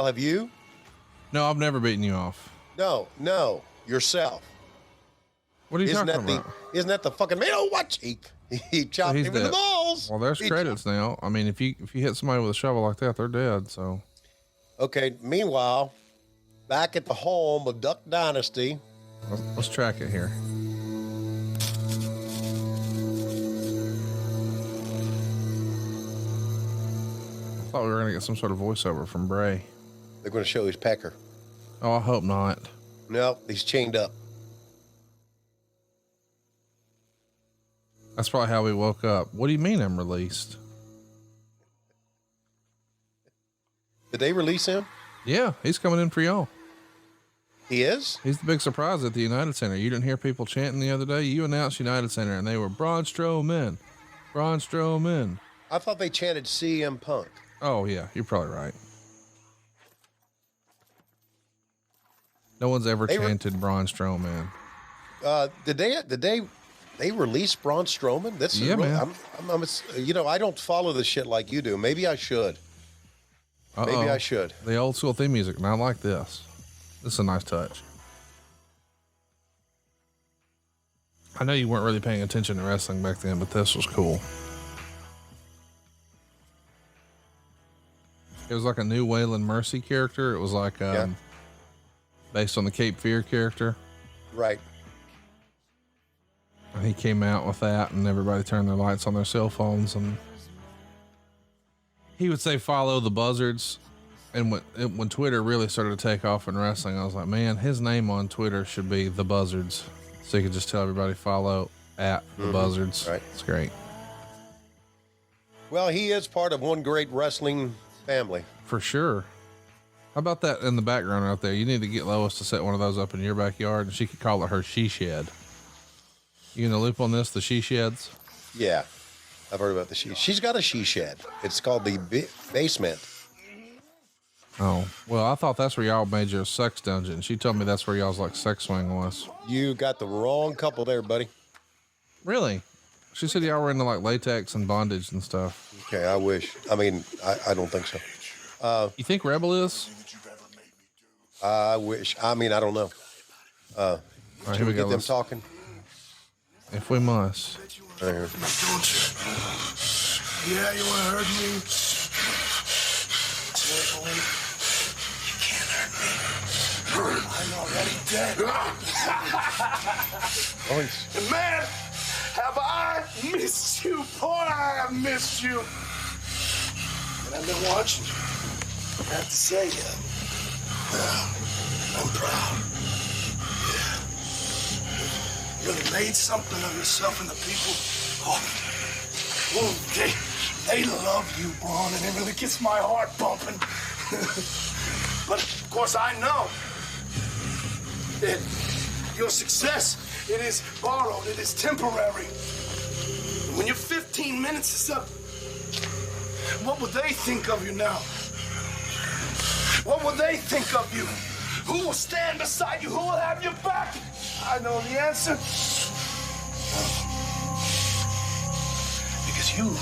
have you? No, I've never beaten you off. No, yourself. What are you talking about? Isn't that the fucking man? Oh, watch. He chopped him in the balls. Well, there's credits now. I mean, if you hit somebody with a shovel like that, they're dead, so. Okay, meanwhile, back at the home of Duck Dynasty. Let's track it here. I thought we were going to get some sort of voiceover from Bray. They're going to show his pecker. Oh, I hope not. No, he's chained up. That's probably how we woke up. What do you mean I'm released? Did they release him? Yeah, he's coming in for y'all. He is? He's the big surprise at the United Center. You didn't hear people chanting the other day? You announced United Center, and they were Braun Strowman. Braun Strowman. I thought they chanted CM Punk. Oh, yeah, you're probably right. No one's ever chanted Braun Strowman. Did they release Braun Strowman? That's man. I don't follow this shit like you do. Maybe I should. Maybe I should. The old school theme music. And I like this. This is a nice touch. I know you weren't really paying attention to wrestling back then, but this was cool. It was like a new Waylon Mercy character. It was like, based on the Cape Fear character. Right. And he came out with that, and everybody turned their lights on their cell phones, and he would say, follow the buzzards. And when Twitter really started to take off in wrestling, I was like, man, his name on Twitter should be the buzzards. So you could just tell everybody follow at the buzzards. Right. It's great. Well, he is part of one great wrestling family. For sure. How about that in the background out there? You need to get Lois to set one of those up in your backyard, and she could call it her she shed. You in the loop on this, the she sheds? Yeah. I've heard about the she. She's got a she shed. It's called the basement. Oh, well, I thought that's where y'all made your sex dungeon. She told me that's where y'all's like sex swing was. You got the wrong couple there, buddy. Really? She said y'all were into like latex and bondage and stuff. Okay, I wish. I mean, I don't think so. You think Rebel is? I wish. I mean, I don't know. All right, here we get go. them talking. If we must. Right here. Yeah, you want to hurt me? You can't hurt me. I'm already dead. Oh, Man, have I missed you? Boy, I have missed you. And I've been watching you. have to say, I'm proud. Yeah. You really made something of yourself and the people. They love you, Braun, and it really gets my heart bumping. But of course, I know that your success, it is borrowed, it is temporary. When your 15 minutes is up, what will they think of you now? What will they think of you? Who will stand beside you? Who will have your back? I know the answer. Because you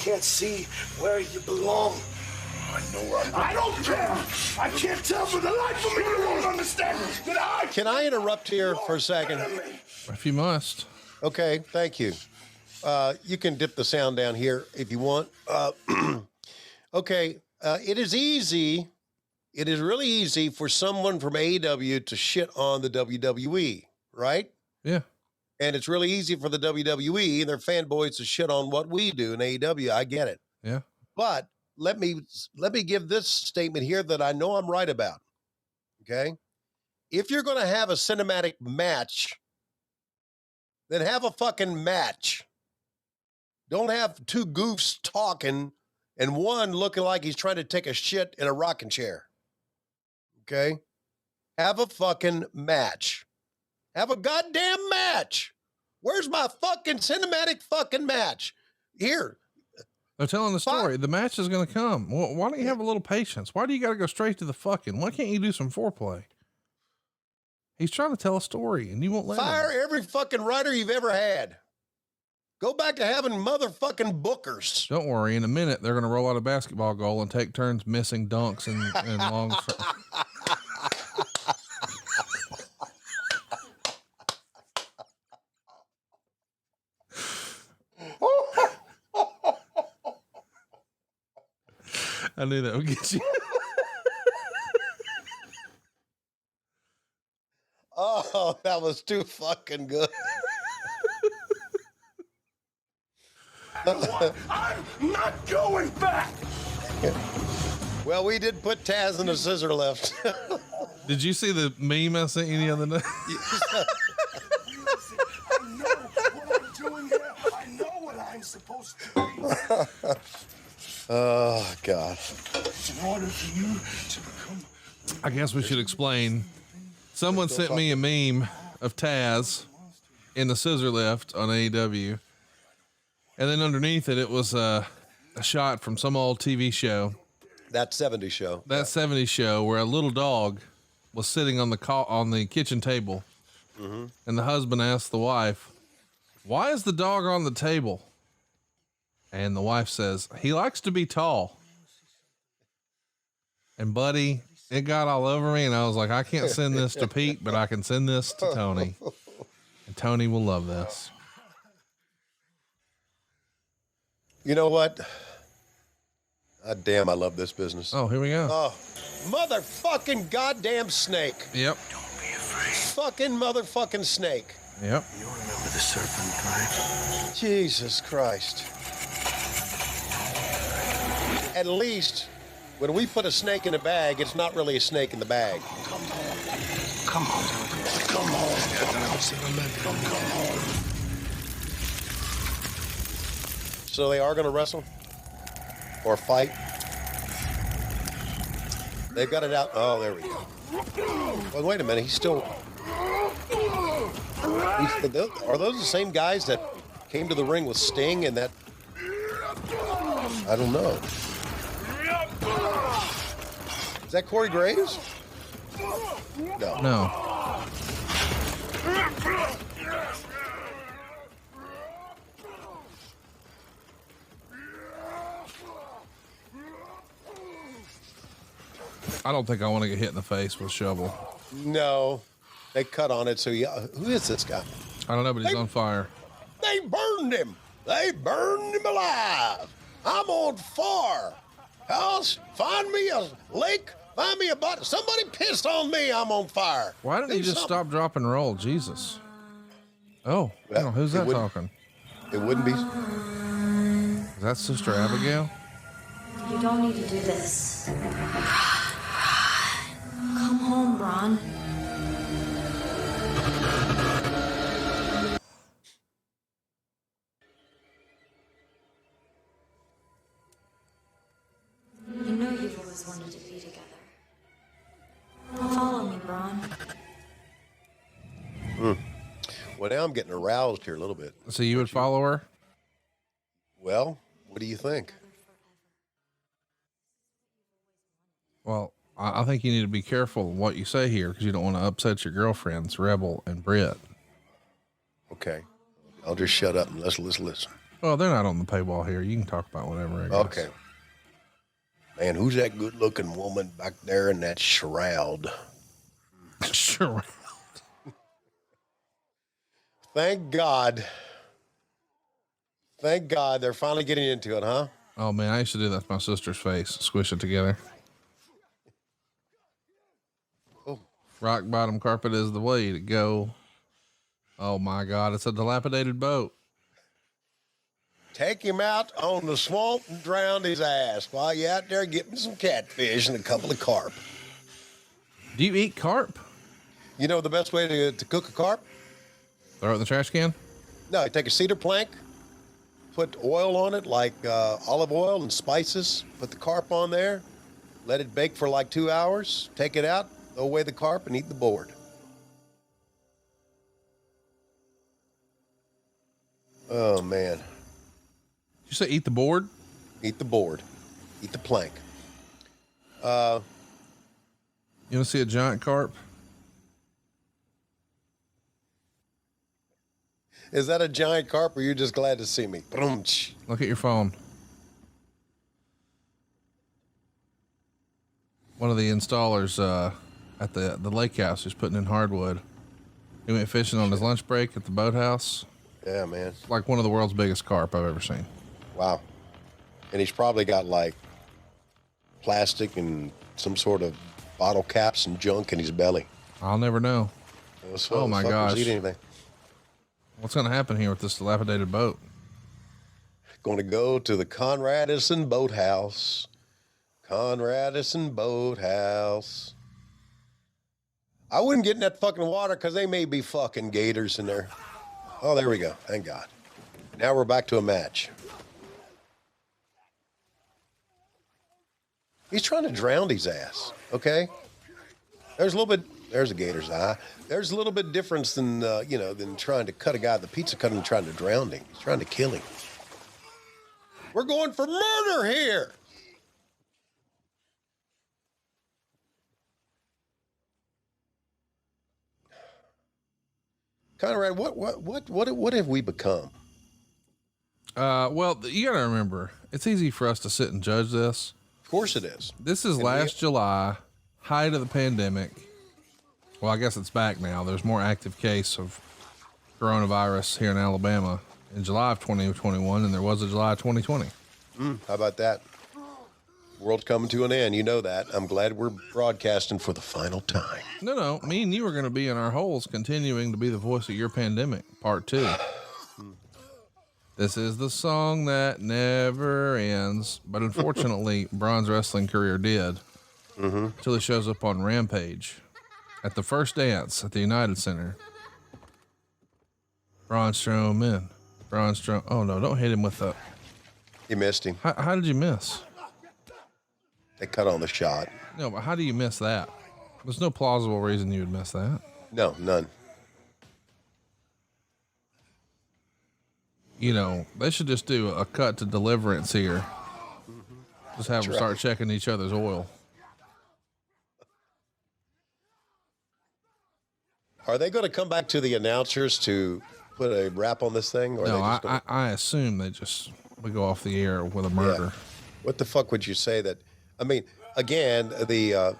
can't see where you belong. I know where I don't care. I can't tell for the life of me. You won't understand that I... Can I interrupt here for a second? If you must. Okay, thank you. You can dip the sound down here if you want. Okay, it is easy. It is really easy for someone from AEW to shit on the WWE, right? Yeah. And it's really easy for the WWE and their fanboys to shit on what we do in AEW. I get it. Yeah. But let me give this statement here that I know I'm right about. Okay? If you're going to have a cinematic match, then have a fucking match. Don't have two goofs talking and one looking like he's trying to take a shit in a rocking chair. Okay? Have a fucking match. Have a goddamn match. Where's my fucking cinematic fucking match? Here. They're telling the story. The match is going to come. Well, why don't you have a little patience? Why do you got to go straight to the fucking? Why can't you do some foreplay? He's trying to tell a story and you won't let him. Fire every fucking writer you've ever had. Go back to having motherfucking bookers. Don't worry. In a minute, they're going to roll out a basketball goal and take turns missing dunks and long. I knew that would get you. Oh, that was too fucking good. I'm not going back. Well, we did put Taz in the scissor lift. Did you see the meme I sent you the other day? I know what I'm doing here. I know what I'm supposed to be. Oh, God. In order for you to become... I guess we should explain. Someone sent me a meme of Taz in the scissor lift on AEW. And then underneath it, it was a shot from some old TV show. That 70s show. That 70s show where a little dog was sitting on the kitchen table. Mm-hmm. And the husband asked the wife, "Why is the dog on the table?" And the wife says, "He likes to be tall." And buddy, it got all over me. And I was like, I can't send this to Pete, but I can send this to Tony. And Tony will love this. You know what? God damn, I love this business. Oh, here we go. Oh, motherfucking goddamn snake. Yep. Don't be afraid. Fucking motherfucking snake. Yep. You remember the serpent, right? Jesus Christ. At least when we put a snake in a bag, it's not really a snake in the bag. Come home. Come home. Come home. Come home. So they are going to wrestle or fight. They've got it out. Oh, there we go. Well, wait a minute. He's still. Are those the same guys that came to the ring with Sting and that? I don't know. Is that Corey Graves? No. No. I don't think I want to get hit in the face with a shovel. No. They cut on it, so yeah. Who is this guy? I don't know, but he's on fire. They burned him. They burned him alive. I'm on fire. House, find me a lake, find me a bottle. Somebody pissed on me, I'm on fire. Why didn't he just stop, drop, and roll? Jesus. Oh, well, who's that talking? It wouldn't be. Is that Sister Abigail? You don't need to do this. Come home, Braun. You know you've always wanted to be together. Follow me, Braun. Well, now I'm getting aroused here a little bit. So you would follow her? Well, what do you think? Well, I think you need to be careful what you say here because you don't want to upset your girlfriends, Rebel and Britt. Okay. I'll just shut up and let's listen. Well, they're not on the paywall here. You can talk about whatever. I guess. Okay. Man, who's that good-looking woman back there in that shroud? Sure. Thank God. Thank God they're finally getting into it, huh? Oh man, I used to do that to my sister's face, squish it together. Oh. Rock bottom carpet is the way to go. Oh my God, it's a dilapidated boat. Take him out on the swamp and drown his ass while you're out there getting some catfish and a couple of carp. Do you eat carp? You know the best way to cook a carp? Throw it in the trash can? No, you take a cedar plank, put oil on it like olive oil and spices, put the carp on there, let it bake for like 2 hours, take it out, throw away the carp, and eat the board. Oh, man. You say eat the board? Eat the board. Eat the plank. You want to see a giant carp? Is that a giant carp or are you just glad to see me? Look at your phone. One of the installers at the lake house who's putting in hardwood. He went fishing on his lunch break at the boathouse. Yeah, man. It's like one of the world's biggest carp I've ever seen. Wow. And he's probably got like plastic and some sort of bottle caps and junk in his belly. I'll never know. Oh my gosh. Eat anything. What's going to happen here with this dilapidated boat? Going to go to the Conrad Edison Boathouse. Conrad Edison Boathouse. I wouldn't get in that fucking water because they may be fucking gators in there. Oh, there we go. Thank God. Now we're back to a match. He's trying to drown his ass, okay? There's a little bit... There's a gator's eye. There's a little bit difference than, than trying to cut a guy with the pizza cutter and trying to drown him. He's trying to kill him. We're going for murder here. Conrad, what have we become? Well, you gotta remember, it's easy for us to sit and judge this. Of course it is. This is last July, height of the pandemic. Well, I guess it's back now. There's more active case of coronavirus here in Alabama in July of 2021 than there was in July of 2020. How about that? World's coming to an end. You know that. I'm glad we're broadcasting for the final time. No. Me and you are going to be in our holes continuing to be the voice of your pandemic, part 2. This is the song that never ends. But unfortunately, Braun's wrestling career did. Until he shows up on Rampage. At the first dance at the United Center. Braun Strowman. Oh no, don't hit him with that. You missed him. How did you miss? They cut on the shot. No, but how do you miss that? There's no plausible reason you would miss that. No, none. You know, they should just do a cut to Deliverance here. Just have them start checking each other's oil. Are they going to come back to the announcers to put a wrap on this thing? Or No, are they just I assume we go off the air with a murder. Yeah. What the fuck would you say that? I mean, again, the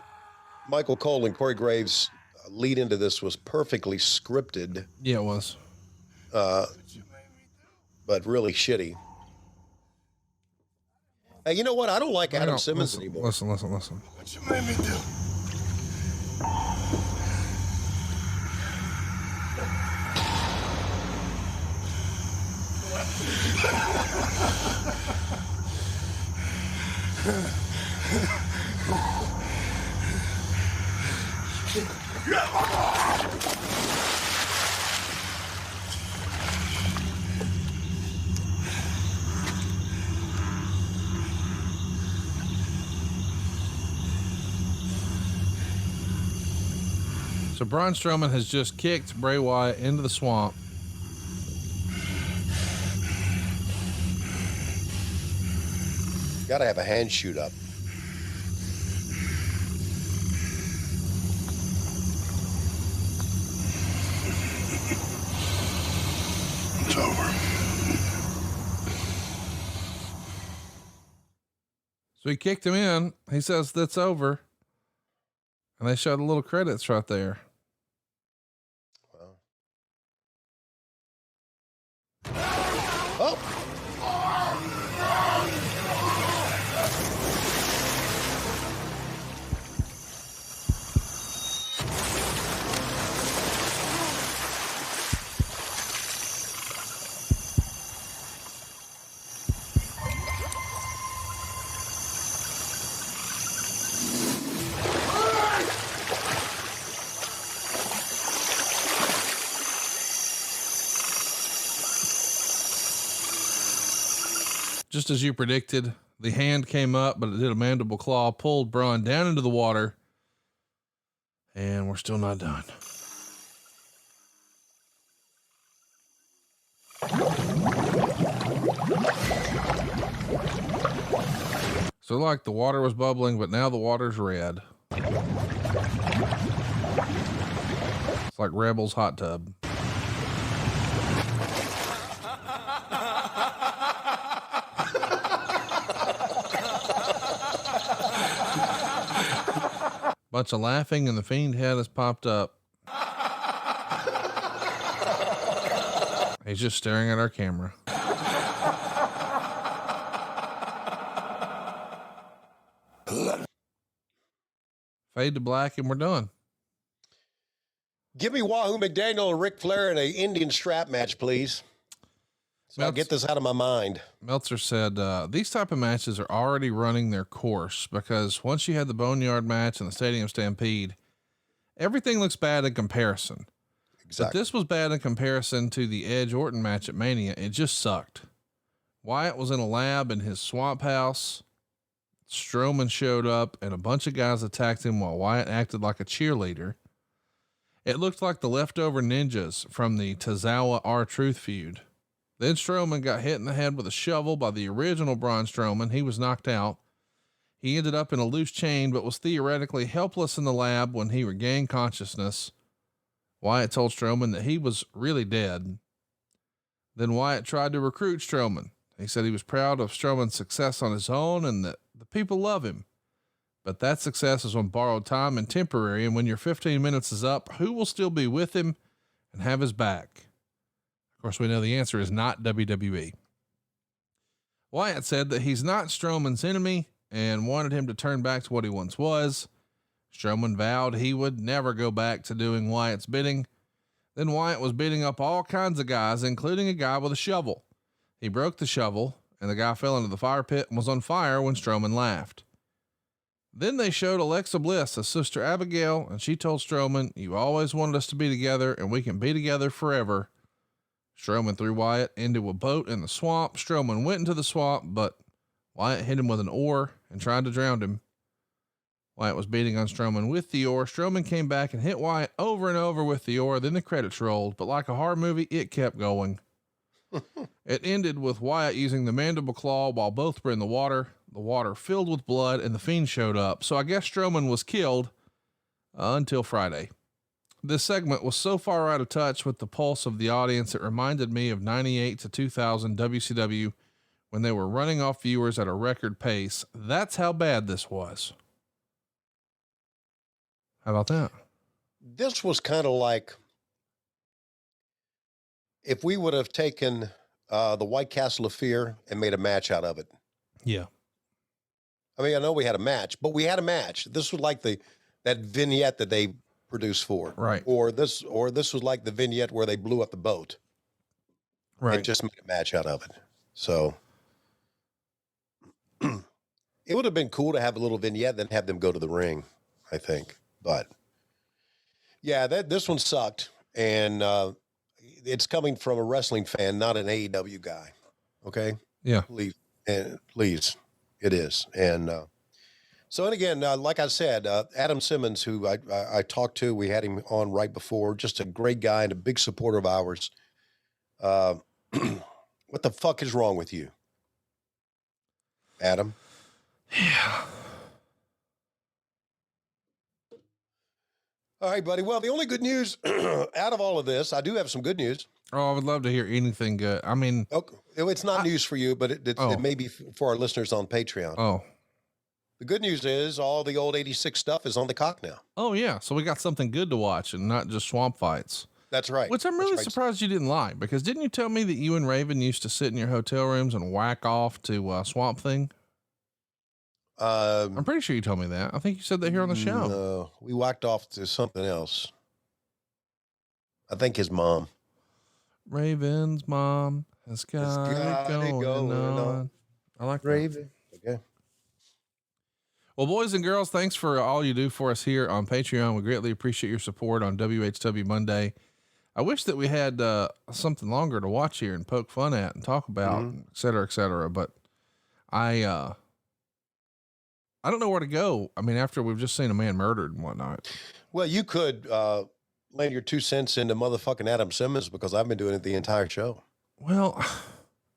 Michael Cole and Corey Graves lead into this was perfectly scripted. Yeah, it was. But really shitty. Hey, you know what? I don't like Adam Simmons anymore. Listen. What you made me do? So Braun Strowman has just kicked Bray Wyatt into the swamp. Gotta have a hand shoot up. It's over. So he kicked him in. He says that's over. And they showed the little credits right there. Oh. Just as you predicted, the hand came up, but it did a mandible claw, pulled Braun down into the water, and we're still not done. So like the water was bubbling, but now the water's red. It's like Rebel's hot tub. Bunch of laughing, and the Fiend head has popped up. He's just staring at our camera. Fade to black, and we're done. Give me Wahoo McDaniel and Ric Flair in an Indian strap match, please. So I'll get this out of my mind. Meltzer said, these type of matches are already running their course, because once you had the Boneyard match and the Stadium Stampede, everything looks bad in comparison. Exactly. But this was bad in comparison to the Edge Orton match at Mania. It just sucked. Wyatt was in a lab in his swamp house. Strowman showed up and a bunch of guys attacked him while Wyatt acted like a cheerleader. It looked like the leftover ninjas from the Tozawa R-Truth feud. Then Strowman got hit in the head with a shovel by the original Braun Strowman. He was knocked out. He ended up in a loose chain, but was theoretically helpless in the lab when he regained consciousness. Wyatt told Strowman that he was really dead. Then Wyatt tried to recruit Strowman. He said he was proud of Strowman's success on his own and that the people love him. But that success is on borrowed time and temporary. And when your 15 minutes is up, who will still be with him and have his back? Of course, we know the answer is not WWE. Wyatt said that he's not Strowman's enemy and wanted him to turn back to what he once was. Strowman vowed he would never go back to doing Wyatt's bidding. Then Wyatt was beating up all kinds of guys, including a guy with a shovel. He broke the shovel and the guy fell into the fire pit and was on fire when Strowman laughed. Then they showed Alexa Bliss as Sister Abigail, and she told Strowman, "You always wanted us to be together and we can be together forever." Strowman threw Wyatt into a boat in the swamp. Strowman went into the swamp, but Wyatt hit him with an oar and tried to drown him. Wyatt was beating on Strowman with the oar. Strowman came back and hit Wyatt over and over with the oar. Then the credits rolled, but like a horror movie, it kept going. It ended with Wyatt using the mandible claw while both were in the water filled with blood, and the Fiend showed up. So I guess Strowman was killed until Friday. This segment was so far out of touch with the pulse of the audience, it reminded me of 98 to 2000 WCW when they were running off viewers at a record pace. That's how bad this was. How about that? This was kind of like if we would have taken the White Castle of Fear and made a match out of it. Yeah. I mean, I know we had a match, but we had a match. This was like that vignette that they produced for. Right. Or this was like the vignette where they blew up the boat. Right. It just made a match out of it. So it would have been cool to have a little vignette, then have them go to the ring, I think. But yeah, this one sucked. And it's coming from a wrestling fan, not an AEW guy. Okay. Yeah. Please. It is. And so, and again, like I said, Adam Simmons, who I talked to, we had him on right before, just a great guy and a big supporter of ours. What the fuck is wrong with you, Adam? Yeah. All right, buddy. Well, the only good news out of all of this, I do have some good news. Oh, I would love to hear anything good. I mean, okay. It's not news for you, but it may be for our listeners on Patreon. Oh, the good news is all the old 86 stuff is on the cock now. Oh yeah. So we got something good to watch and not just swamp fights. That's right. Which I'm really surprised you didn't like, because didn't you tell me that you and Raven used to sit in your hotel rooms and whack off to Swamp Thing? I'm pretty sure you told me that. I think you said that here on the show. No, we whacked off to something else. I think his mom. Raven's mom has got it going on. I like Raven. That. Okay. Well, boys and girls, thanks for all you do for us here on Patreon. We greatly appreciate your support on WHW Monday. I wish that we had something longer to watch here and poke fun at and talk about, et cetera, et cetera. But I don't know where to go. I mean, after we've just seen a man murdered and whatnot. Well, you could lend your 2 cents into motherfucking Adam Simmons, because I've been doing it the entire show. Well,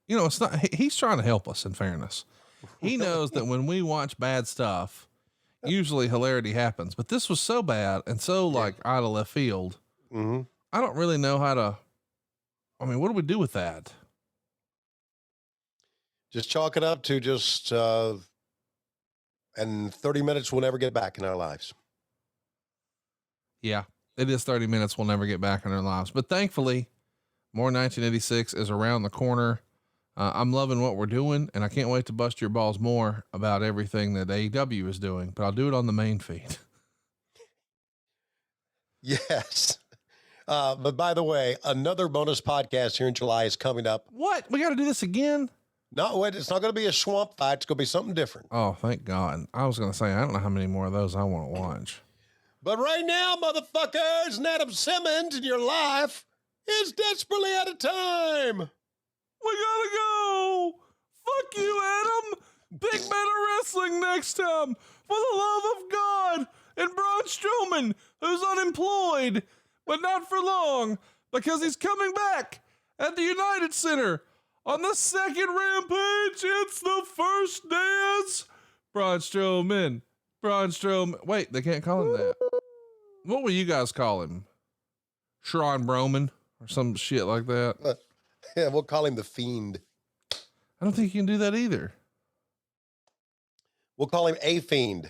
you know, it's not, he's trying to help us, in fairness. He knows that when we watch bad stuff, usually hilarity happens, but this was so bad and so like out of left field. Mm-hmm. I don't really know how to, I mean, what do we do with that? Just chalk it up to just, and 30 minutes we'll never get back in our lives. Yeah, it is 30 minutes we'll never get back in our lives. But thankfully, more 1986 is around the corner. I'm loving what we're doing, and I can't wait to bust your balls more about everything that AEW is doing, but I'll do it on the main feed. Yes. But by the way, another bonus podcast here in July is coming up. What? We got to do this again? No, wait, it's not going to be a swamp fight. It's going to be something different. Oh, thank God. I was going to say, I don't know how many more of those I want to watch. But right now, motherfuckers, Adam Simmons in your life is desperately out of time. We gotta go. Fuck you, Adam. Big Better Wrestling next time. For the love of God. And Braun Strowman, who's unemployed, but not for long, because he's coming back at the United Center on the second Rampage. It's the first dance. Braun Strowman. Wait, they can't call him that. What will you guys call him? Sharon Broman or some shit like that? Yeah, we'll call him the Fiend. I don't think you can do that either. We'll call him a Fiend.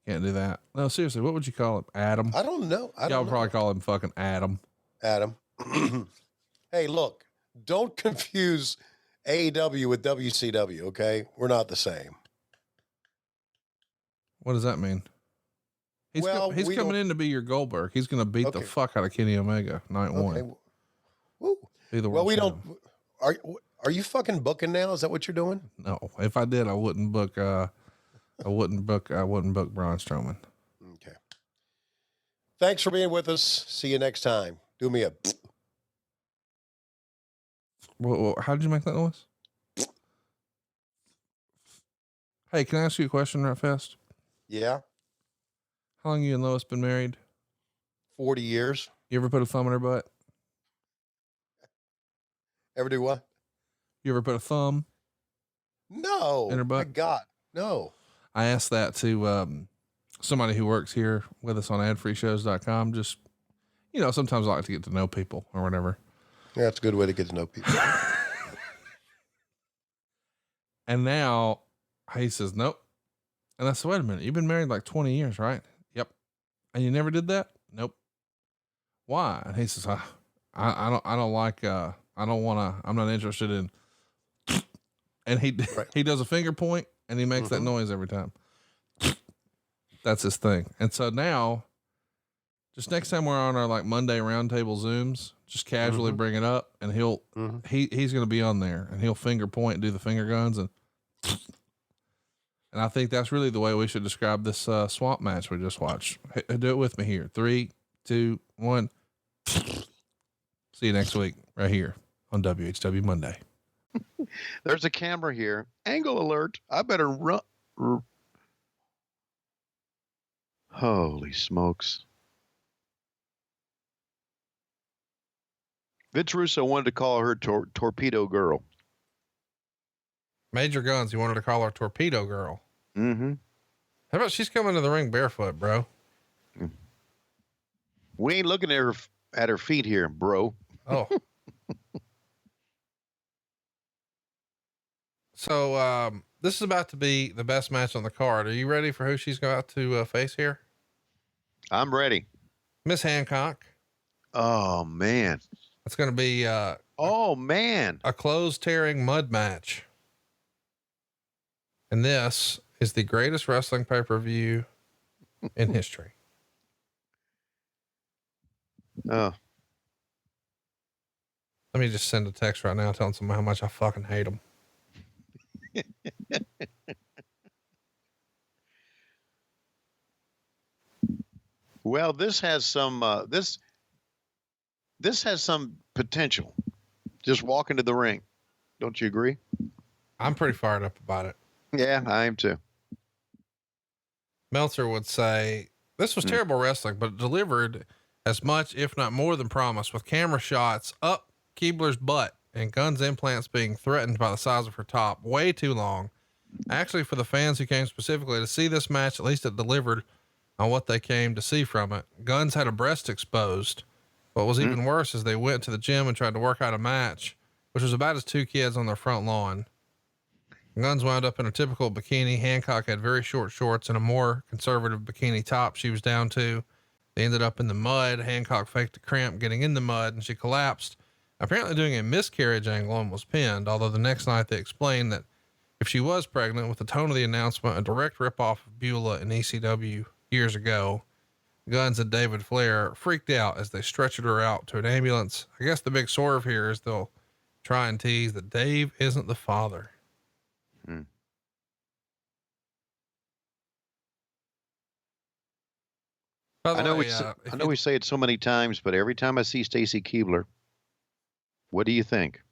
Can't do that. No, seriously, what would you call him? Adam? I don't know. Y'all would probably call him fucking Adam. Adam. Hey, look, don't confuse AEW with WCW, okay? We're not the same. What does that mean? He's coming in to be your Goldberg. He's going to beat the fuck out of Kenny Omega night one. Woo. Be the well, we champion. don't. Are you fucking booking now? Is that what you're doing? No. If I did, I wouldn't book. I wouldn't book Braun Strowman. Okay. Thanks for being with us. See you next time. Do me a. Well, how did you make that noise? Hey, can I ask you a question right fast? Yeah. How long you and Lois been married? 40 years. You ever put a thumb in her butt? Ever do what? You ever put a thumb? No. In her butt? My God, no. I asked that to somebody who works here with us on adfreeshows.com. Just, you know, sometimes I like to get to know people or whatever. Yeah, that's a good way to get to know people. And now he says, nope. And I said, wait a minute, you've been married like 20 years, right? Yep. And you never did that? Nope. Why? And he says, I don't like, I don't want to, I'm not interested in, and he does a finger point and he makes that noise every time. That's his thing. And so now, just next time we're on our like Monday roundtable Zooms, just casually bring it up, and he's going to be on there, and he'll finger point and do the finger guns, and And I think that's really the way we should describe this swamp match we just watched. Do it with me here. 3, 2, 1. See you next week right here on WHW Monday. There's a camera here. Angle alert. I better run. Holy smokes. Vince Russo wanted to call her Torpedo Girl. Major Guns, you wanted to call her Torpedo Girl. Mm-hmm. How about she's coming to the ring barefoot, bro? We ain't looking at her feet here, bro. Oh. So, this is about to be the best match on the card. Are you ready for who she's about to face here? I'm ready. Miss Hancock. Oh man. It's going to be, oh man, a clothes tearing mud match. And this is the greatest wrestling pay-per-view in history. Oh, let me just send a text right now telling someone how much I fucking hate them. Well, this has some, this has some potential. Just walk into the ring. Don't you agree? I'm pretty fired up about it. Yeah, I am too. Meltzer would say this was terrible wrestling, but it delivered as much, if not more than promised, with camera shots up Keebler's butt and Gunn's implants being threatened by the size of her top way too long. Actually, for the fans who came specifically to see this match, at least it delivered on what they came to see from it. Guns had a breast exposed. What was even worse is they went to the gym and tried to work out a match, which was about as two kids on their front lawn. Guns wound up in a typical bikini. Hancock had very short shorts and a more conservative bikini top she was down to. They ended up in the mud. Hancock faked a cramp getting in the mud and she collapsed, apparently doing a miscarriage angle, and was pinned. Although the next night they explained that if she was pregnant, with the tone of the announcement, a direct ripoff of Beulah in ECW years ago, Guns and David Flair freaked out as they stretchered her out to an ambulance. I guess the big swerve here is they'll try and tease that Dave isn't the father. I know we say it so many times, but every time I see Stacy Keibler, what do you think?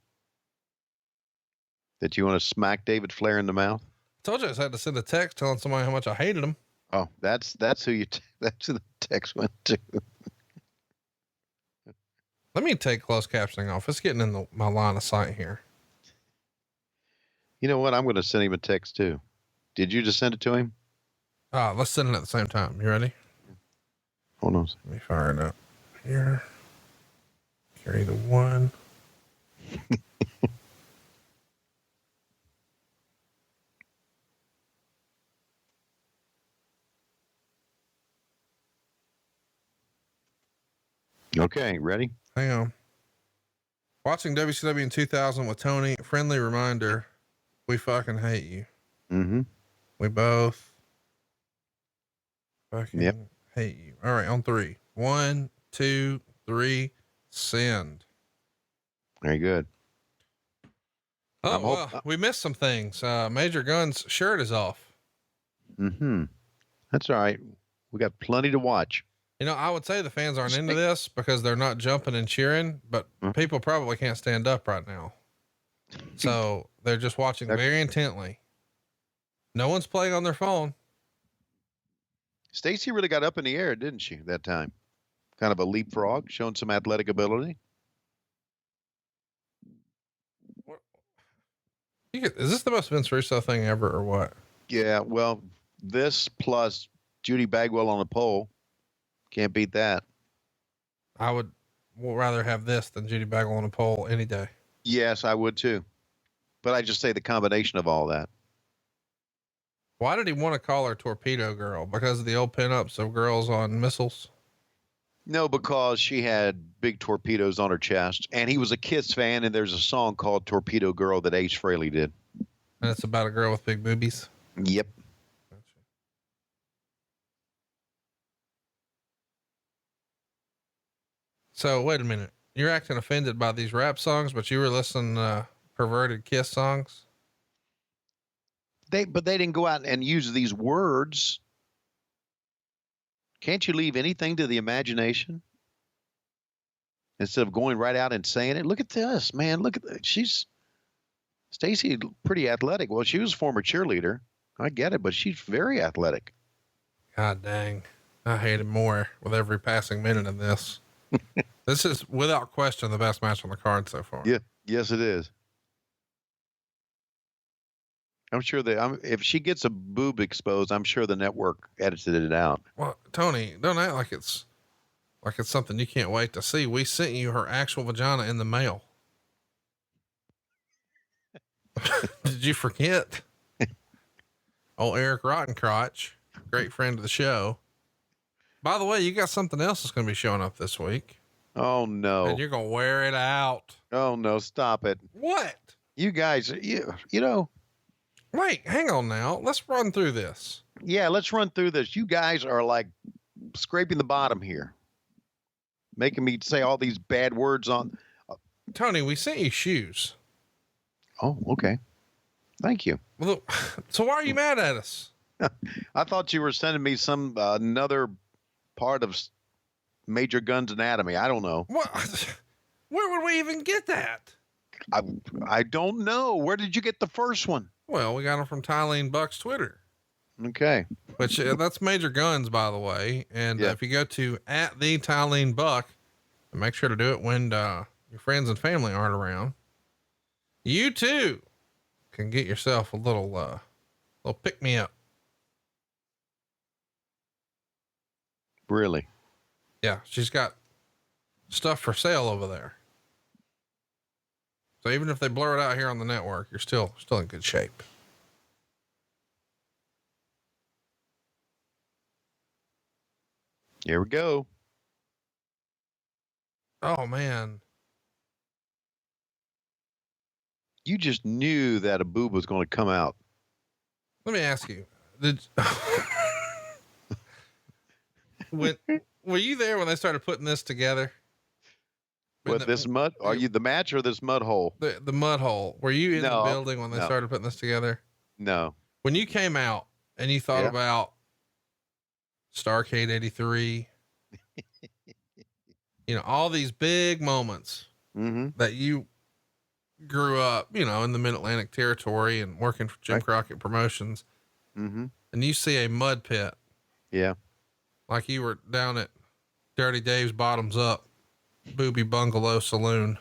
That you want to smack David Flair in the mouth? I told you I just had to send a text telling somebody how much I hated him. Oh, that's who that's who the text went to. Let me take closed captioning off. It's getting in my line of sight here. You know what? I'm going to send him a text too. Did you just send it to him? Let's send it at the same time. You ready? Hold on. Let me fire it up here. Carry the one. Okay, ready? Hang on. Watching WCW in 2000 with Tony, friendly reminder, we fucking hate you. Mm-hmm. We both fucking hate you. All right, on 3. 1, 2, 3, send. Very good. Oh, well, we missed some things. Major Gunn's shirt is off. Mm-hmm. That's all right. We got plenty to watch. You know, I would say the fans aren't into this because they're not jumping and cheering, but people probably can't stand up right now. So they're just watching very intently. No one's playing on their phone. Stacy really got up in the air, didn't she, that time? Kind of a leapfrog, showing some athletic ability. Is this the most Vince Russo thing ever or what? Yeah, well, this plus Judy Bagwell on a pole. Can't beat that. I would rather have this than Judy Bagwell on a pole any day. Yes, I would too. But I just say the combination of all that. Why did he want to call her Torpedo Girl? Because of the old pinups of girls on missiles? No, because she had big torpedoes on her chest, and he was a Kiss fan, and there's a song called Torpedo Girl that Ace Frehley did. And it's about a girl with big boobies? Yep. So wait a minute. You're acting offended by these rap songs, but you were listening to perverted Kiss songs? But they didn't go out and use these words. Can't you leave anything to the imagination? Instead of going right out and saying it. Look at this, man. Look at that. Stacy, pretty athletic. Well, she was a former cheerleader. I get it, but she's very athletic. God dang. I hate it more with every passing minute of this. This is without question the best match on the card so far. Yeah. Yes, it is. I'm sure if she gets a boob exposed, I'm sure the network edited it out. Well, Tony, don't act like it's something you can't wait to see. We sent you her actual vagina in the mail. Did you forget? Oh, Eric Rottencrotch, great friend of the show. By the way, you got something else that's going to be showing up this week. Oh no. And you're going to wear it out. Oh no, stop it. What? You guys, you know. Wait, hang on now. Let's run through this. Yeah, let's run through this. You guys are like scraping the bottom here. Making me say all these bad words on. Tony, we sent you shoes. Oh, okay. Thank you. Well, so why are you mad at us? I thought you were sending me some another part of Major Gun's anatomy. I don't know. What? Where would we even get that? I don't know. Where did you get the first one? Well, we got them from Tylene Buck's Twitter. Okay. Which that's Major Guns, by the way. And if you go to @the Tylene Buck, and make sure to do it when your friends and family aren't around, you too can get yourself a little pick me up. Really? Yeah. She's got stuff for sale over there. So even if they blur it out here on the network, you're still in good shape. Here we go. Oh man. You just knew that a boob was going to come out. Let me ask you, were you there when they started putting this together? This mud? Are you the match or this mud hole? The mud hole. Were you in the building when they started putting this together? No. When you came out and you thought about Starrcade 83, all these big moments that you grew up, in the Mid-Atlantic territory and working for Jim Crockett Promotions. And you see a mud pit. Yeah. Like you were down at Dirty Dave's Bottoms Up Booby Bungalow Saloon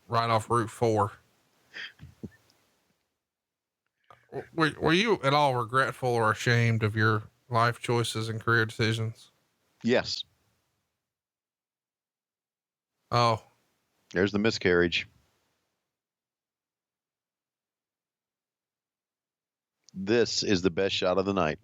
right off Route 4. Were you at all regretful or ashamed of your life choices and career decisions? Yes. Oh, there's the miscarriage. This is the best shot of the night.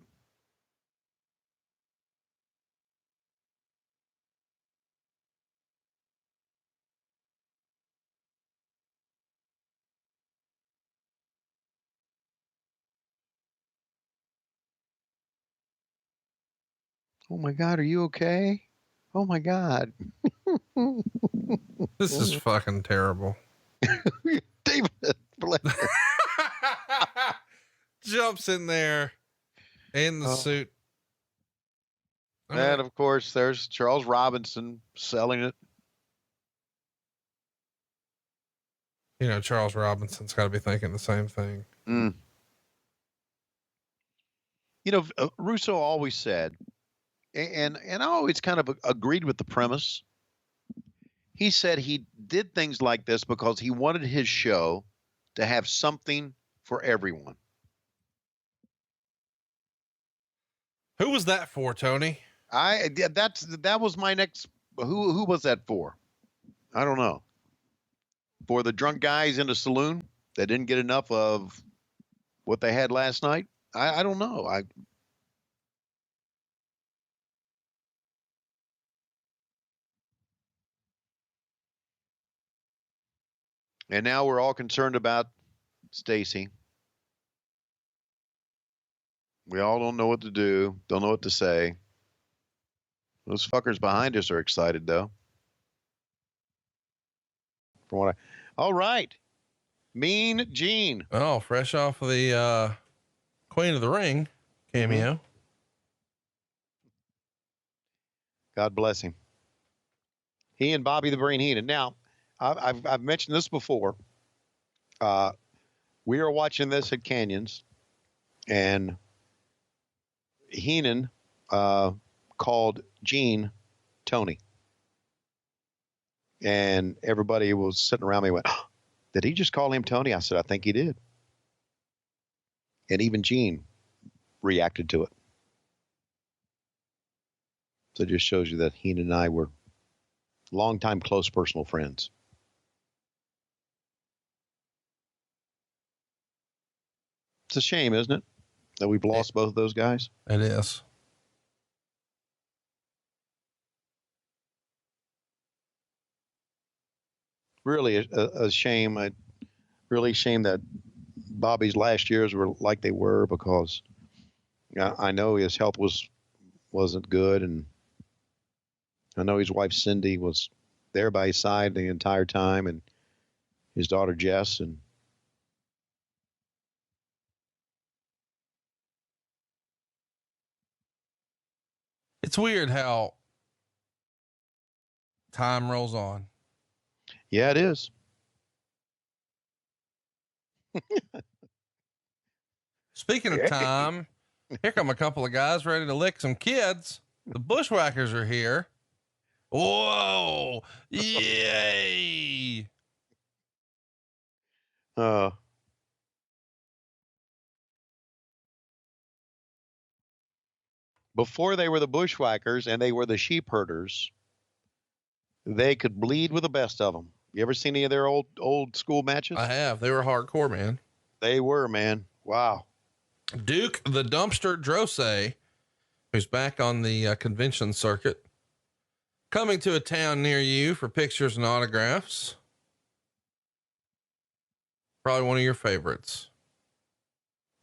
Oh my God, are you okay? Oh my God. This is fucking terrible. David Blair jumps in there in the suit. And of course there's Charles Robinson selling it. Charles Robinson's got to be thinking the same thing. Russo always said, and I always kind of agreed with the premise. He said he did things like this because he wanted his show to have something for everyone. Who was that for, Tony? That was my next. Who was that for? I don't know. For the drunk guys in the saloon that didn't get enough of what they had last night. I don't know. And now we're all concerned about Stacy. We all don't know what to do. Don't know what to say. Those fuckers behind us are excited though. All right. Mean Gene. Oh, fresh off of the Queen of the Ring cameo. God bless him. He and Bobby the Brain Heenan. Now, I've mentioned this before. We are watching this at Canyons, and Heenan called Gene Tony. And everybody was sitting around me and went, oh, did he just call him Tony? I said, I think he did. And even Gene reacted to it. So it just shows you that Heenan and I were longtime close personal friends. It's a shame, isn't it, that we've lost both of those guys? It is. Really a shame. Really shame that Bobby's last years were like they were, because I know his health wasn't good, and I know his wife Cindy was there by his side the entire time, and his daughter Jess, and it's weird how time rolls on. Yeah, it is. Speaking of time, here come a couple of guys ready to lick some kids. The Bushwhackers are here. Whoa. Yay. Before they were the Bushwhackers and they were the sheep herders, they could bleed with the best of them. You ever seen any of their old school matches? I have. They were hardcore, man. They were, man. Wow. Duke the Dumpster Drosay, who's back on the convention circuit, coming to a town near you for pictures and autographs. Probably one of your favorites.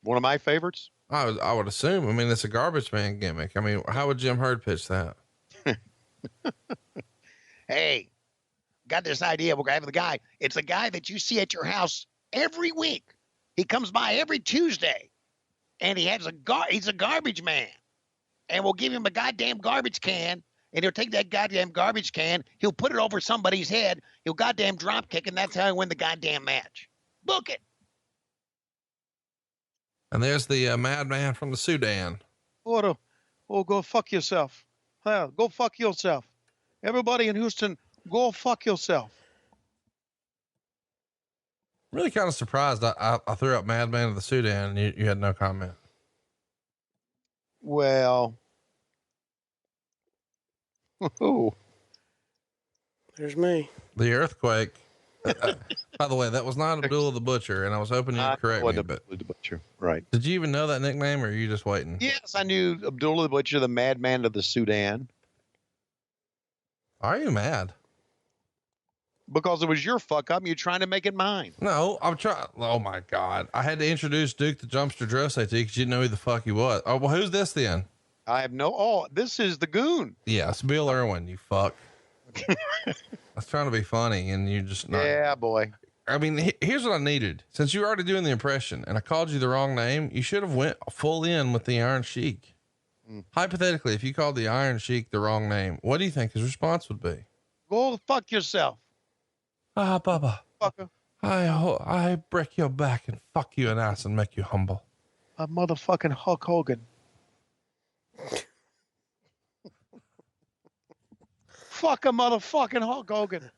One of my favorites? I would assume. I mean, it's a garbage man gimmick. I mean, how would Jim Herd pitch that? Hey, got this idea. We're having the guy. It's a guy that you see at your house every week. He comes by every Tuesday, and he has he's a garbage man, and we'll give him a goddamn garbage can, and he'll take that goddamn garbage can. He'll put it over somebody's head. He'll goddamn drop kick, and that's how he win the goddamn match. Book it. And there's the madman from the Sudan. Oh, go fuck yourself. Go fuck yourself. Everybody in Houston, go fuck yourself. Really kind of surprised. I threw up Madman of the Sudan and you had no comment. Well, There's me. The earthquake. By the way, that was not Abdullah the Butcher, and I was hoping you'd correct me, but the Butcher, right? Did you even know that nickname, or are you just waiting? Yes, I knew Abdullah the Butcher, the Madman of the Sudan. Are you mad? Because it was your fuck up and you're trying to make it mine. No, I'm trying. Oh my God. I had to introduce Duke the Jumpster Drosay to you because you didn't know who the fuck he was. Oh, well, who's this then? I have this is the Goon. Yeah, it's Bill Irwin, you fuck. I was trying to be funny and you just not. Yeah, boy. I mean, here's what I needed. Since you were already doing the impression and I called you the wrong name, you should have went full in with the Iron Sheik. Hypothetically, if you called the Iron Sheik the wrong name, what do you think his response would be? Go fuck yourself. Ah, Baba. Fucker. I break your back and fuck you an ass and make you humble. A motherfucking Hulk Hogan. Fuck a motherfucking Hulk Hogan.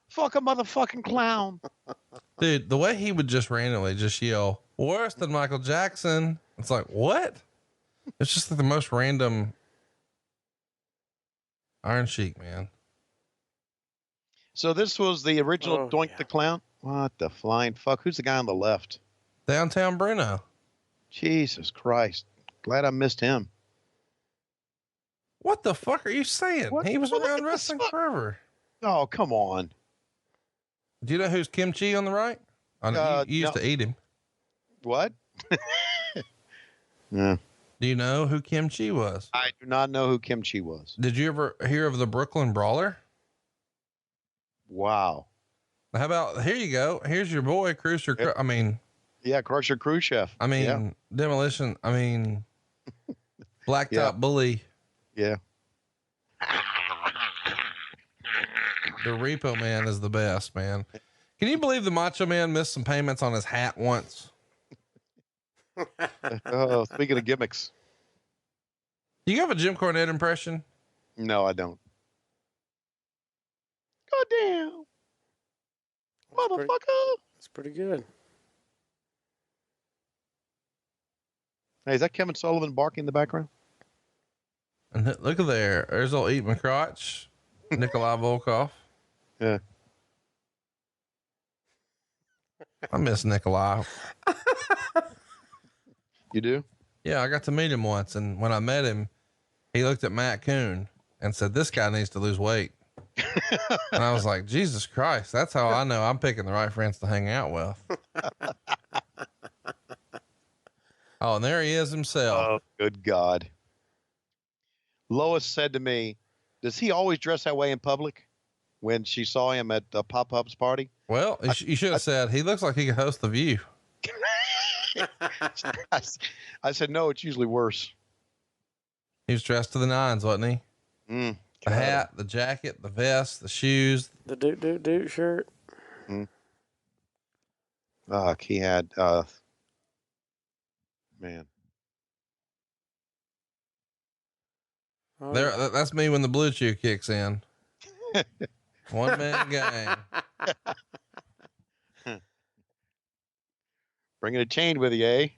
Fuck a motherfucking clown. Dude, the way he would just randomly just yell, worse than Michael Jackson. It's like, what? It's just like the most random Iron Sheik, man. So this was the original Doink the Clown? What the flying fuck? Who's the guy on the left? Downtown Bruno. Jesus Christ. Glad I missed him. What the fuck are you saying? What? He was Well, around wrestling forever. Oh, come on. Do you know who's Kimchi on the right? I know you used to eat him. What? Yeah. Do you know who Kimchi was? I do not know who Kimchi was. Did you ever hear of the Brooklyn Brawler? Wow. How about, here you go. Here's your boy, Cruiser. Yep. I mean, Yeah, Crusher Khrushchev. I mean, yeah. Demolition. I mean, Blacktop Yeah. Bully. Yeah. The Repo Man is the best, man. Can you believe the Macho Man missed some payments on his hat once? Oh, speaking of gimmicks. You have a Jim Cornette impression? No, I don't. God damn. Motherfucker. That's pretty good. Hey, is that Kevin Sullivan barking in the background? And look at there. There's old Eat My Crotch, Nikolai Volkov. Yeah. I miss Nikolai. You do? Yeah, I got to meet him once. And when I met him, he looked at Matt Coon and said, this guy needs to lose weight. And I was like, Jesus Christ, that's how I know I'm picking the right friends to hang out with. Oh, and there he is himself. Oh, good God. Lois said to me, does he always dress that way in public? When she saw him at Pop-Up's party? Well, you should have said, he looks like he could host The View. I said, no, it's usually worse. He was dressed to the nines, wasn't he? Mm, The hat, the jacket, the vest, the shoes. The doot shirt. He had, man. Oh, There, that's me when the Blue Chew kicks in. One man gang. Bringing a chain with you, eh?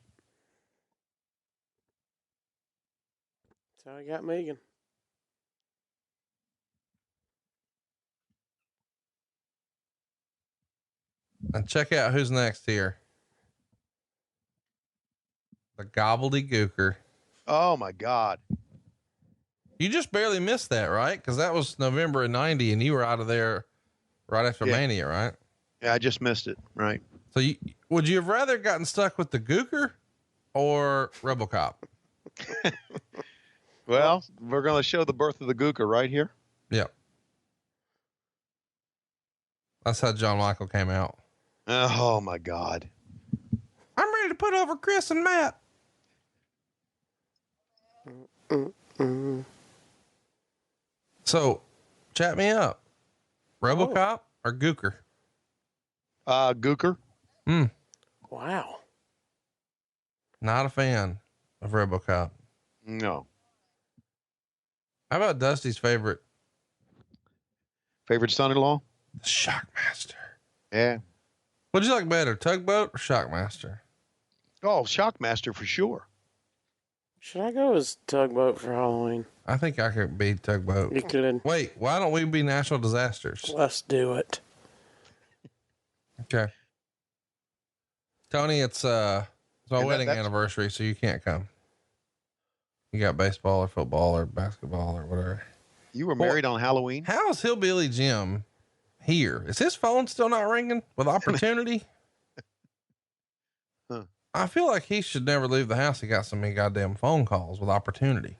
That's how I got Megan. And check out who's next here. The Gobbledygooker. Oh my God. You just barely missed that, right? Cause that was November of 90 and you were out of there right after Mania, right? Yeah, I just missed it. Right. So would you have rather gotten stuck with the Gooker or Rebel Cop? Well, we're going to show the birth of the Gooker right here. Yep. That's how John Michael came out. Oh my God. I'm ready to put over Chris and Matt. So chat me up. Rebel Cop or Gooker? Gooker. Wow. Not a fan of Rebel Cop. No. How about Dusty's favorite son-in-law? The Shockmaster? Yeah. What'd you like better, Tugboat or Shockmaster? Oh, Shockmaster for sure. Should I go as Tugboat for Halloween? I think I could be Tugboat. You could. Wait, why don't we be National Disasters? Let's do it. Okay. Tony, it's my wedding anniversary, so you can't come. You got baseball or football or basketball or whatever. You were married on Halloween? How is Hillbilly Jim here? Is his phone still not ringing with opportunity? Huh. I feel like he should never leave the house. He got so many goddamn phone calls with opportunity.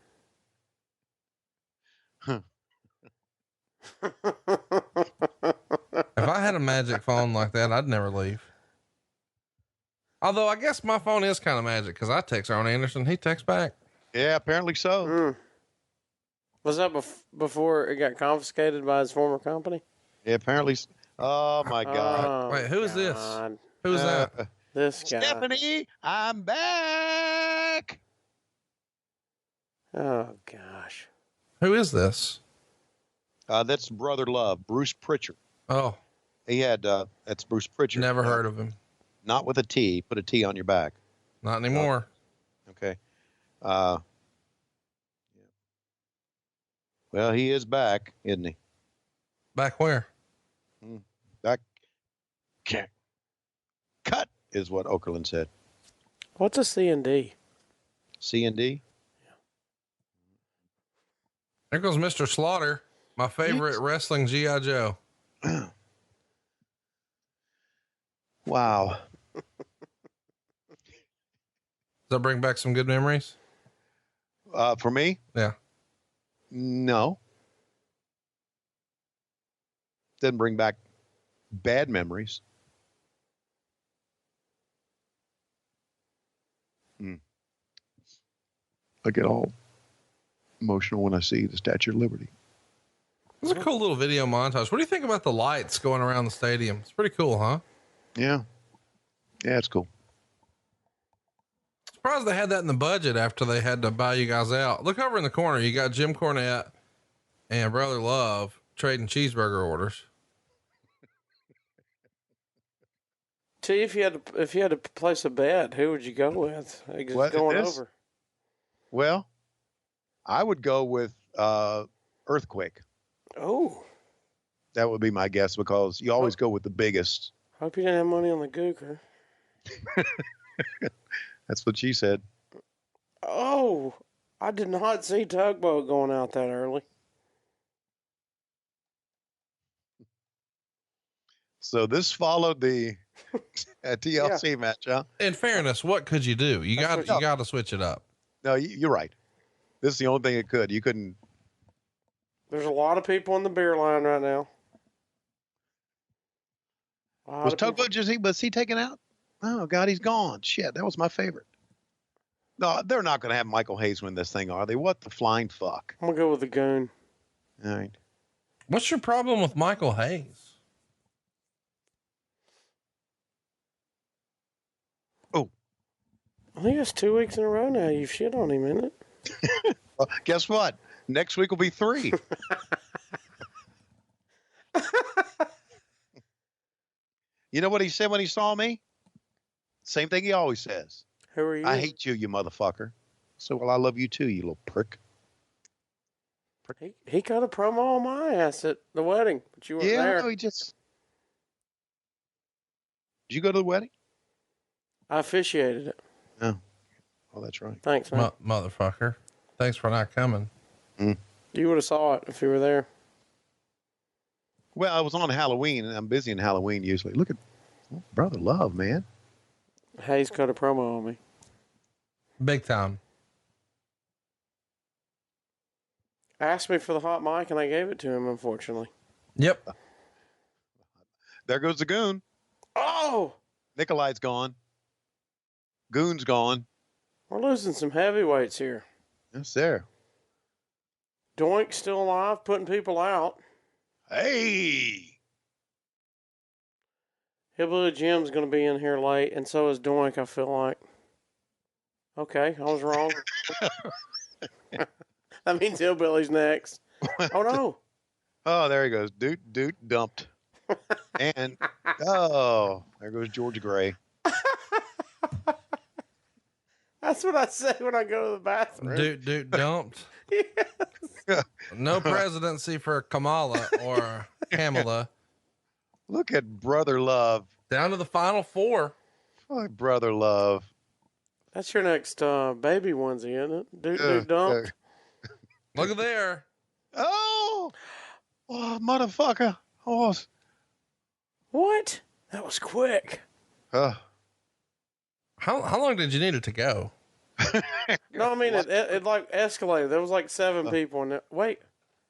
Huh. If I had a magic phone like that, I'd never leave. Although I guess my phone is kind of magic because I text Arn Anderson. He texts back. Yeah, apparently so. Was that before it got confiscated by his former company? Yeah, apparently. Oh my God. Oh, wait, who is this? Who's that? This guy. Stephanie, I'm back. Oh gosh. Who is this? That's Brother Love, Bruce Pritchard. Oh, He had, that's Bruce Pritchard. never heard of him. Not with a T. Put a T on your back. Not anymore. Okay. Well, he is back, isn't he? Back where? Back. Cut is what Okerlund said. What's a C&D? C&D? There goes Mr. Slaughter, my favorite wrestling G.I. Joe. Wow. Does that bring back some good memories? For me? Yeah. No. Didn't bring back bad memories. I get all emotional when I see the Statue of Liberty. It's a cool little video montage. What do you think about the lights going around the stadium? It's pretty cool, huh? Yeah. Yeah, it's cool. Surprised they had that in the budget after they had to buy you guys out. Look over in the corner. You got Jim Cornette and Brother Love trading cheeseburger orders. T, if you had to place a bet, who would you go with? What, going this? over. Well, I would go with Earthquake. Oh. That would be my guess because you always go with the biggest. Hope you didn't have money on the Gooker. That's what she said. Oh, I did not see Tugboat going out that early. So this followed the TLC match, huh? In fairness, what could you do? You got to switch it up. No, you're right. This is the only thing it could. You couldn't. There's a lot of people in the beer line right now. Was Tugboat was he taken out? Oh God, he's gone. Shit, that was my favorite. No, they're not going to have Michael Hayes win this thing, are they? What the flying fuck? I'm gonna go with the Goon. All right. What's your problem with Michael Hayes? Oh, I think it's 2 weeks in a row now. You've shit on him, isn't it? Well, guess what? Next week will be 3. You know what he said when he saw me? Same thing he always says. Who are you? I hate you, you motherfucker. So, well, I love you too, you little prick. He cut a promo on my ass at the wedding, but you weren't there. No, he just. Did you go to the wedding? I officiated it. Oh, oh, that's right. Thanks, man. Motherfucker. Thanks for not coming. Mm. You would have saw it if you were there. Well, I was on Halloween, and I'm busy in Halloween usually. Look at Brother Love, man. Hayes cut a promo on me. Big time. Asked me for the hot mic, and I gave it to him, unfortunately. Yep. There goes the Goon. Oh! Nikolai's gone. Goon's gone. We're losing some heavyweights here. Yes, there. Doink's still alive, putting people out. Hey! Hillbilly Jim's going to be in here late, and so is Doink, I feel like. Okay, I was wrong. That means Hillbilly's next. Oh, no. Oh, there he goes. Doot, dumped. And, oh, there goes George Gray. That's what I say when I go to the bathroom. Doot, dumped. Yes. No presidency for Kamala or Kamala. Look at Brother Love. Down to the final 4. Oh, Brother Love. That's your next baby onesie, isn't it? Doot, dumped. Look at there. Oh, motherfucker. Oh. What? That was quick. How long did you need it to go? No, I mean, it like escalated. There was like 7 people in it. Wait.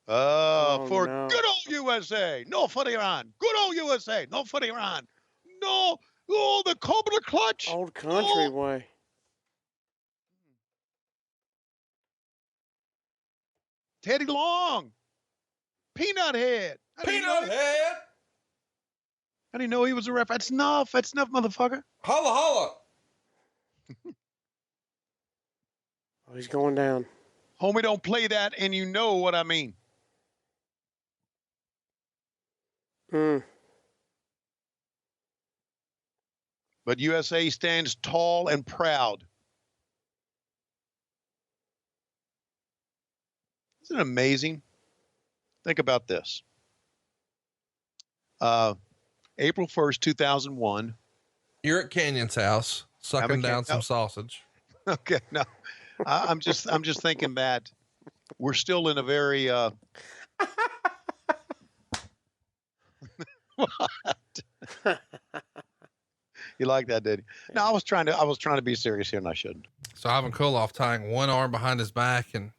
For no. good old USA. No for Iran. Good old USA. No for Iran. No. Oh, the Cobra Clutch. Old country way. Teddy Long. Peanut Head. Peanut Head. How do you know he was a ref? That's enough. That's enough, motherfucker. Holla, holla. Oh, he's going down. Homie, don't play that, and you know what I mean. Hmm. But USA stands tall and proud. Isn't it amazing? Think about this. April 1st, 2001. You're at Canyon's house, sucking down some sausage. Okay, no. I'm just thinking that we're still in a very what? You like that, did you? No, I was trying to be serious here, and I shouldn't. So Ivan Koloff tying one arm behind his back, and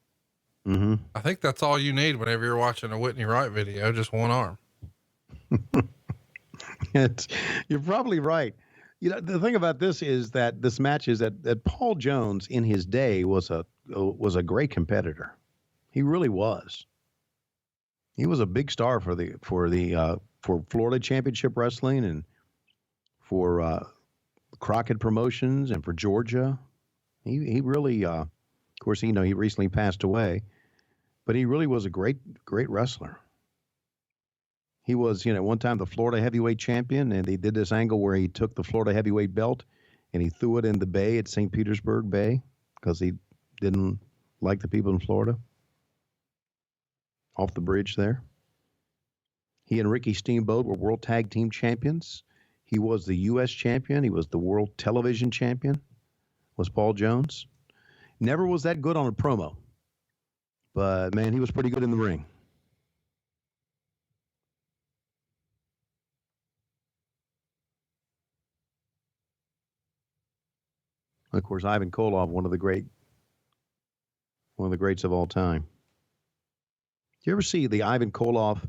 I think that's all you need whenever you're watching a Whitney Wright video, just one arm. You're probably right. You know, the thing about this is that this match is that Paul Jones in his day was a great competitor. He really was. He was a big star for Florida Championship Wrestling and for Crockett Promotions and for Georgia. He really, of course, he recently passed away, but he really was a great wrestler. He was, one time the Florida heavyweight champion, and they did this angle where he took the Florida heavyweight belt and he threw it in the bay at St. Petersburg Bay because he didn't like the people in Florida. Off the bridge there. He and Ricky Steamboat were world tag team champions. He was the U.S. champion. He was the world television champion, was Paul Jones. Never was that good on a promo. But, man, he was pretty good in the ring. Of course, Ivan Koloff, one of the greats of all time. Did you ever see the Ivan Koloff,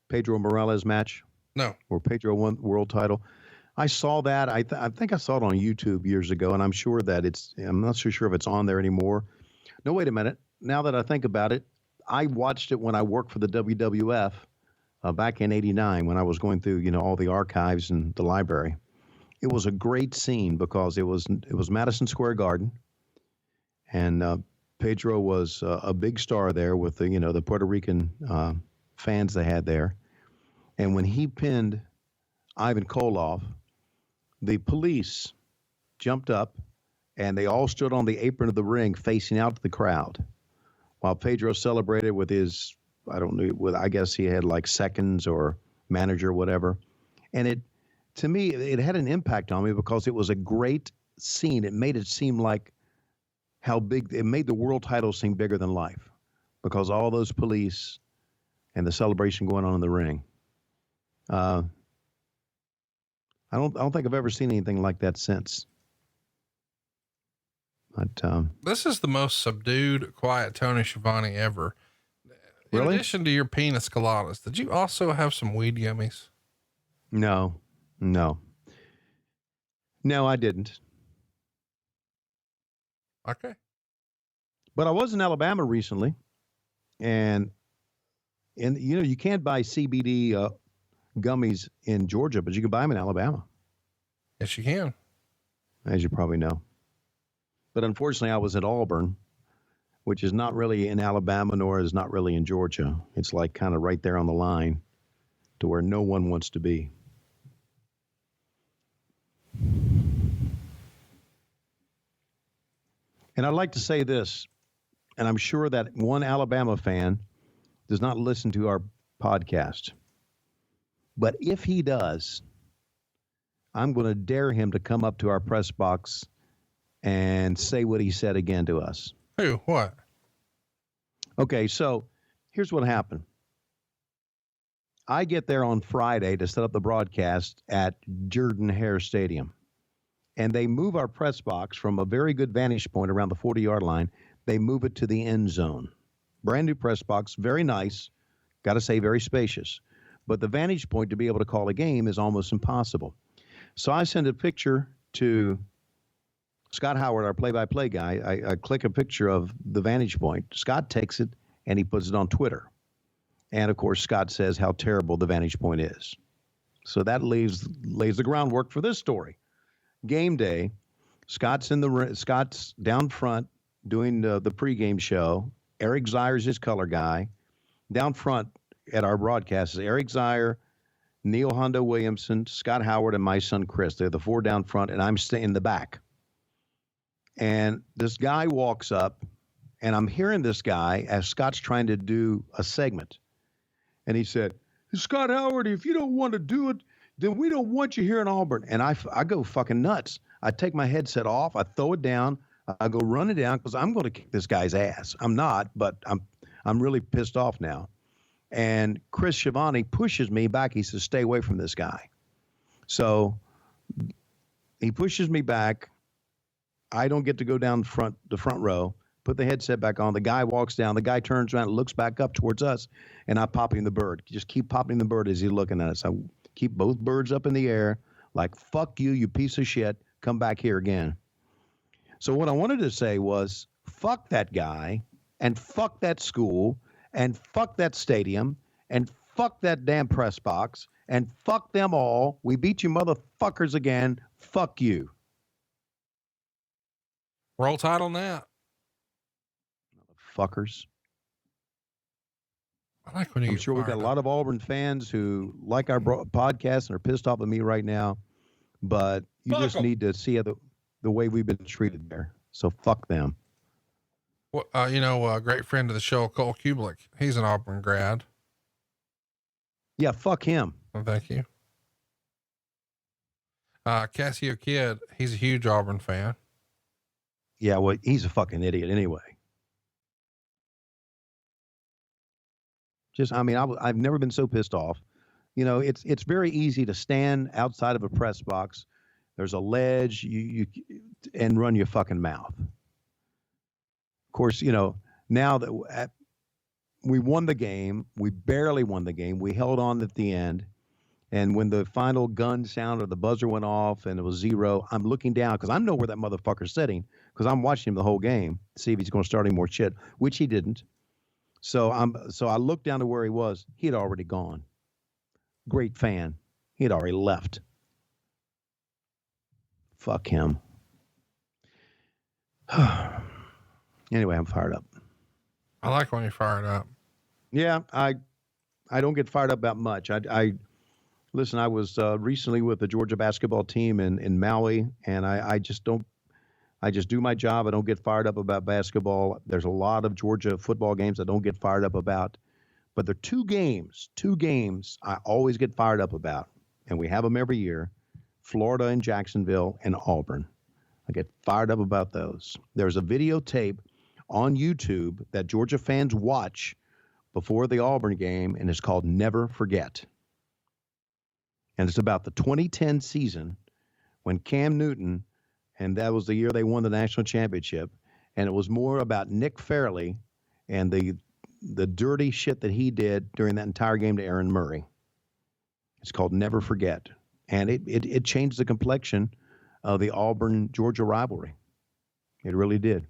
Pedro Morales match? No. Where Pedro won the world title? I saw that. I think I saw it on YouTube years ago, and I'm sure that I'm not so sure if it's on there anymore. No, wait a minute. Now that I think about it, I watched it when I worked for the WWF back in '89 when I was going through, all the archives and the library. It was a great scene because it was Madison Square Garden, and Pedro was a big star there with the Puerto Rican fans they had there. And when he pinned Ivan Koloff, the police jumped up and they all stood on the apron of the ring facing out to the crowd while Pedro celebrated with his, I guess he had like seconds or manager or whatever. And to me, it had an impact on me because it was a great scene. It made it seem like it made the world title seem bigger than life because all those police and the celebration going on in the ring. I don't think I've ever seen anything like that since. But this is the most subdued, quiet Tony Schiavone ever. In addition to your penis coladas, did you also have some weed gummies? No, I didn't. Okay. But I was in Alabama recently, and you can't buy CBD gummies in Georgia, but you can buy them in Alabama. Yes, you can. As you probably know. But unfortunately, I was at Auburn, which is not really in Alabama, nor is not really in Georgia. It's like kind of right there on the line to where no one wants to be. And I'd like to say this, and I'm sure that one Alabama fan does not listen to our podcast. But if he does, I'm going to dare him to come up to our press box and say what he said again to us. Who? What? Okay, so here's what happened. I get there on Friday to set up the broadcast at Jordan-Hare Stadium. And they move our press box from a very good vantage point around the 40-yard line. They move it to the end zone. Brand new press box, very nice. Got to say, very spacious. But the vantage point to be able to call a game is almost impossible. So I send a picture to Scott Howard, our play-by-play guy. I click a picture of the vantage point. Scott takes it, and he puts it on Twitter. And, of course, Scott says how terrible the vantage point is. So that lays the groundwork for this story. Game day, Scott's down front doing the pregame show. Eric Zier's his color guy. Down front at our broadcast is Eric Zier, Neil Hondo Williamson, Scott Howard, and my son Chris. They're the four down front, and I'm staying in the back. And this guy walks up, and I'm hearing this guy as Scott's trying to do a segment. And he said, Scott Howard, if you don't want to do it, then we don't want you here in Auburn. And I go fucking nuts. I take my headset off. I throw it down. I go run it down because I'm going to kick this guy's ass. I'm not, but I'm really pissed off now. And Chris Schiavone pushes me back. He says, stay away from this guy. So he pushes me back. I don't get to go down the front row, put the headset back on. The guy walks down. The guy turns around and looks back up towards us, and I pop him the bird. Just keep popping the bird as he's looking at us. Keep both birds up in the air. Like, fuck you, you piece of shit. Come back here again. So what I wanted to say was, fuck that guy, and fuck that school, and fuck that stadium, and fuck that damn press box, and fuck them all. We beat you motherfuckers again. Fuck you. Roll Tide on that. Fuckers. I like when you I'm sure we've got a lot of Auburn fans who like our podcast and are pissed off at me right now, but you Fuck just 'em. need to see the way we've been treated there. So fuck them. Well, a great friend of the show, Cole Kublik. He's an Auburn grad. Yeah, fuck him. Well, thank you. Cassio Kid, he's a huge Auburn fan. Yeah, well, he's a fucking idiot anyway. I've never been so pissed off. It's very easy to stand outside of a press box. There's a ledge, and run your fucking mouth. Of course, now that we won the game, we barely won the game. We held on at the end. And when the final gun sound or the buzzer went off and it was 0, I'm looking down because I know where that motherfucker's sitting because I'm watching him the whole game to see if he's going to start any more shit, which he didn't. So I looked down to where he was. He had already gone. Great fan. He had already left. Fuck him. Anyway, I'm fired up. I like when you're fired up. Yeah, I don't get fired up about much. Listen, I was recently with the Georgia basketball team in Maui, and I just do my job. I don't get fired up about basketball. There's a lot of Georgia football games I don't get fired up about, but there are two games I always get fired up about, and we have them every year: Florida and Jacksonville and Auburn. I get fired up about those. There's a videotape on YouTube that Georgia fans watch before the Auburn game, and it's called Never Forget. And it's about the 2010 season when Cam Newton, and that was the year they won the national championship, and it was more about Nick Fairley and the dirty shit that he did during that entire game to Aaron Murray. It's called Never Forget. And it changed the complexion of the Auburn-Georgia rivalry. It really did.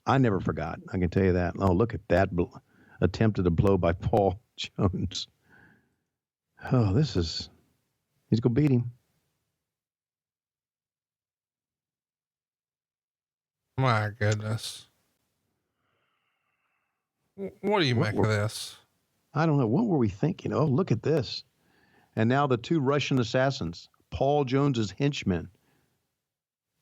I never forgot. I can tell you that. Oh, look at that attempted a blow by Paul Jones. Oh, he's going to beat him. My goodness. What do you make of this? I don't know. What were we thinking? Oh, look at this. And now the two Russian assassins, Paul Jones's henchmen,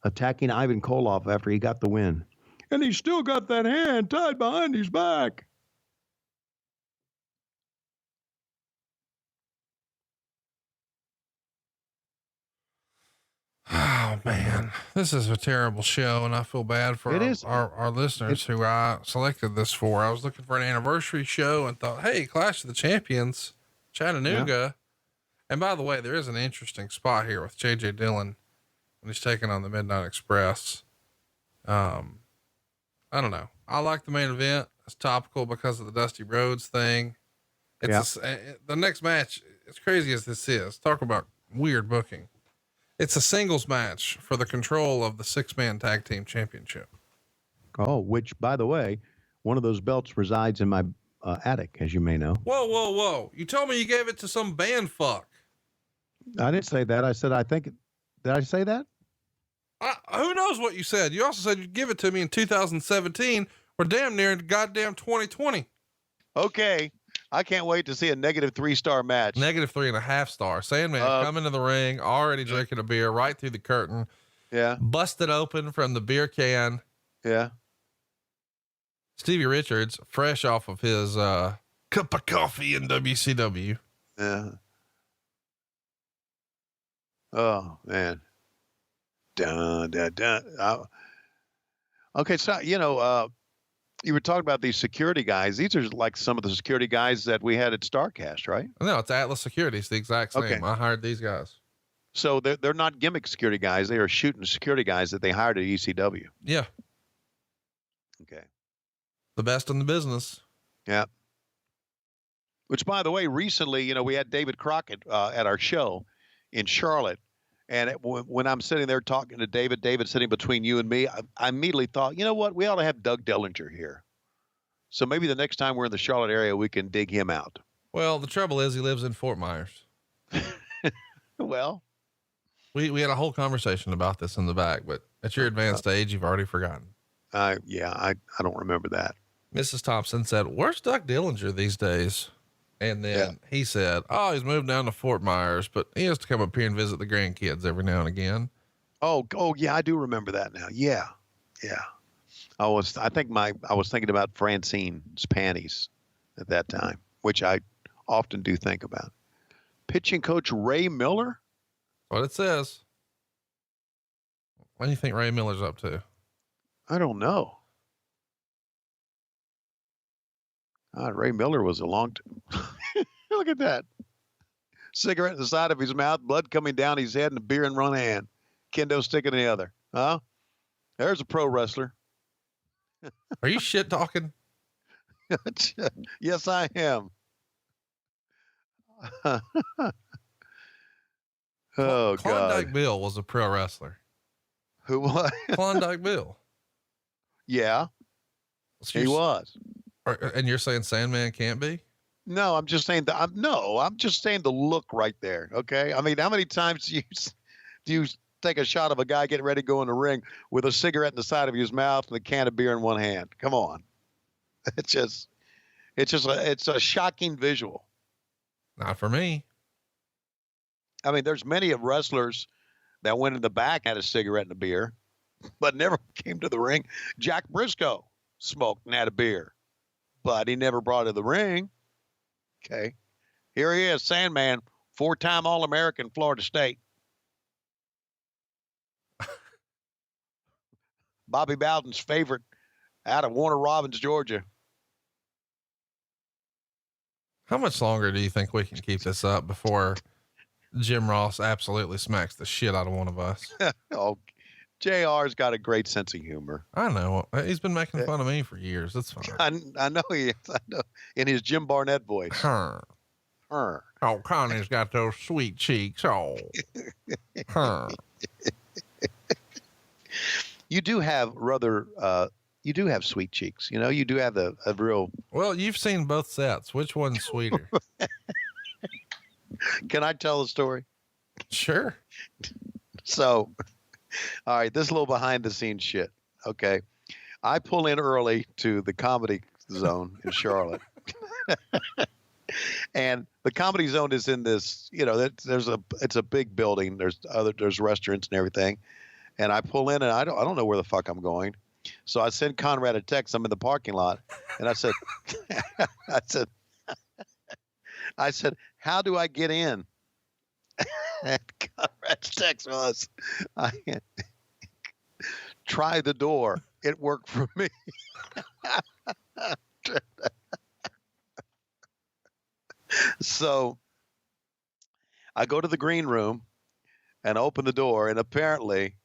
attacking Ivan Koloff after he got the win. And he's still got that hand tied behind his back. Oh man, this is a terrible show, and I feel bad for our listeners who I selected this for. I was looking for an anniversary show and thought, hey, Clash of the Champions, Chattanooga. Yeah. And by the way, there is an interesting spot here with JJ Dillon when he's taking on the Midnight Express. I don't know. I like the main event. It's topical because of the Dusty Rhodes thing. It's the next match, as crazy as this is, talk about weird booking. It's a singles match for the control of the 6-man tag team championship. Oh, which, by the way, one of those belts resides in my attic, as you may know. Whoa. You told me you gave it to some band fuck. I didn't say that. I said, did I say that? Who knows what you said? You also said you'd give it to me in 2017. We're damn near goddamn 2020. Okay. I can't wait to see a -3-star match. -3.5 star. Sandman coming to the ring, already drinking a beer right through the curtain. Yeah. Busted open from the beer can. Yeah. Stevie Richards, fresh off of his cup of coffee in WCW. Yeah. Oh man. Dun. Okay, so you were talking about these security guys. These are like some of the security guys that we had at StarCast, right? No, it's Atlas Security. It's the exact same. Okay. I hired these guys. So they're not gimmick security guys. They are shooting security guys that they hired at ECW. Yeah. Okay. The best in the business. Yeah. Which, by the way, recently, we had David Crockett at our show in Charlotte. And when I'm sitting there talking to David sitting between you and me, I immediately thought, you know what? We ought to have Doug Dellinger here. So maybe the next time we're in the Charlotte area, we can dig him out. Well, the trouble is he lives in Fort Myers. Well, we had a whole conversation about this in the back, but at your advanced age, you've already forgotten. I don't remember that. Mrs. Thompson said, "Where's Doug Dillinger these days?" And then he said, "Oh, he's moved down to Fort Myers, but he has to come up here and visit the grandkids every now and again." Oh yeah, I do remember that now. Yeah. I was thinking about Francine's panties at that time, which I often do think about. Pitching coach Ray Miller? What it says. What do you think Ray Miller's up to? I don't know. Ray Miller was a long time. Look at that. Cigarette in the side of his mouth, blood coming down his head, and a beer in one hand. Kendo stick in the other. Huh? There's a pro wrestler. Are you shit talking? Yes, I am. Oh, Klondike God. Bill was a pro wrestler. Who was? Klondike Bill. Yeah, So he was. And you're saying Sandman can't be? No, I'm just saying I'm just saying the look right there. Okay. I mean, how many times do you take a shot of a guy getting ready to go in the ring with a cigarette in the side of his mouth and a can of beer in one hand? Come on. It's a shocking visual. Not for me. I mean, there's many of wrestlers that went in the back, had a cigarette and a beer, but never came to the ring. Jack Briscoe smoked and had a beer, but he never brought it to the ring. Okay. Here he is, Sandman, 4-time All-American, Florida State. Bobby Bowden's favorite out of Warner Robins, Georgia. How much longer do you think we can keep this up before Jim Ross absolutely smacks the shit out of one of us? Oh, JR's got a great sense of humor. I know. He's been making fun of me for years. That's fine. I know he is. I know. In his Jim Barnett voice. Her. Her. Oh, Connie's got those sweet cheeks. Oh. Her. You do have you do have sweet cheeks. You do have a real. Well, you've seen both sets. Which one's sweeter? Can I tell the story? Sure. So, all right, this is a little behind the scenes shit. Okay. I pull in early to the Comedy Zone in Charlotte. And the Comedy Zone is in this, it's a big building. There's restaurants and everything. And I pull in and I don't know where the fuck I'm going. So I send Conrad a text. I'm in the parking lot. And I said, I said, how do I get in? And Conrad's text was, try the door. It worked for me. So I go to the green room and open the door, and apparently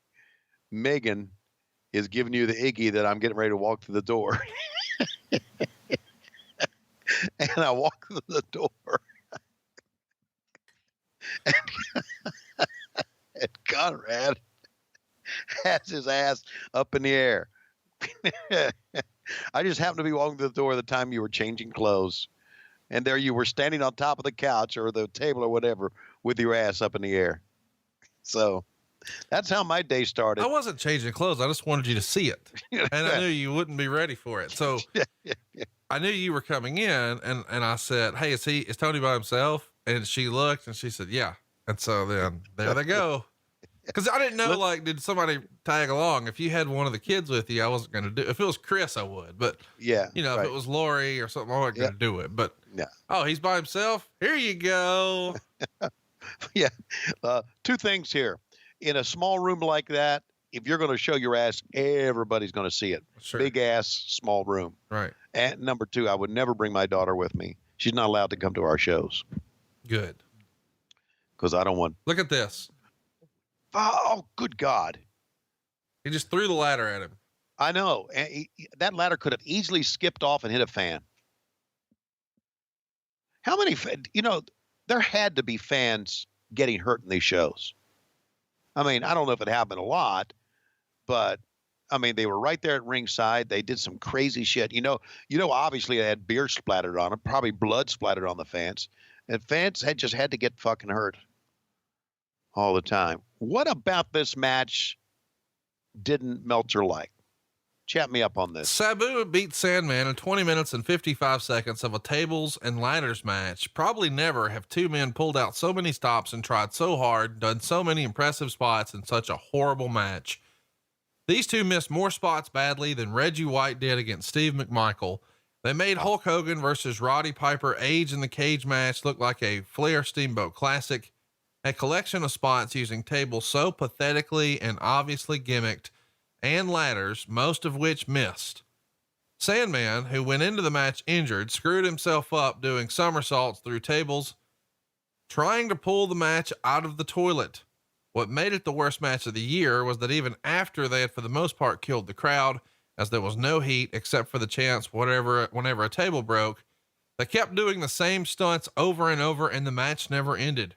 Megan is giving you the Iggy that I'm getting ready to walk through the door. And I walk through the door. And Conrad has his ass up in the air. I just happened to be walking through the door at the time you were changing clothes. And there you were standing on top of the couch or the table or whatever with your ass up in the air. So that's how my day started. I wasn't changing clothes. I just wanted you to see it. And I knew you wouldn't be ready for it. So I knew you were coming in and I said, hey, is Tony by himself? And she looked and she said, yeah. And so then there they go. Cause I didn't know, did somebody tag along? If you had one of the kids with you, I wasn't going to do it. If it was Chris, I would, but yeah, if it was Lori or something, I wasn't going to do it, but he's by himself. Here you go. Yeah. Two things here. In a small room like that, if you're going to show your ass, everybody's going to see it. Sure. Big ass, small room. Right. And number two, I would never bring my daughter with me. She's not allowed to come to our shows. Good. Because I don't want. Look at this. Oh, good God. He just threw the ladder at him. I know. And that ladder could have easily skipped off and hit a fan. How many, there had to be fans getting hurt in these shows. I mean, I don't know if it happened a lot, but I mean, they were right there at ringside. They did some crazy shit. Obviously they had beer splattered on them, probably blood splattered on the fans, and fans had to get fucking hurt all the time. What about this match didn't Meltzer like? Chat me up on this. Sabu beat Sandman in 20 minutes and 55 seconds of a tables and ladders match. Probably never have two men pulled out so many stops and tried so hard, done so many impressive spots in such a horrible match. These two missed more spots badly than Reggie White did against Steve McMichael. They made Hulk Hogan versus Roddy Piper age in the cage match look like a Flair Steamboat classic, a collection of spots using tables so pathetically and obviously gimmicked, and ladders, most of which missed. Sandman, who went into the match injured, screwed himself up doing somersaults through tables, trying to pull the match out of the toilet. What made it the worst match of the year was that even after they had for the most part killed the crowd, as there was no heat except for the chance whenever a table broke, they kept doing the same stunts over and over and the match never ended.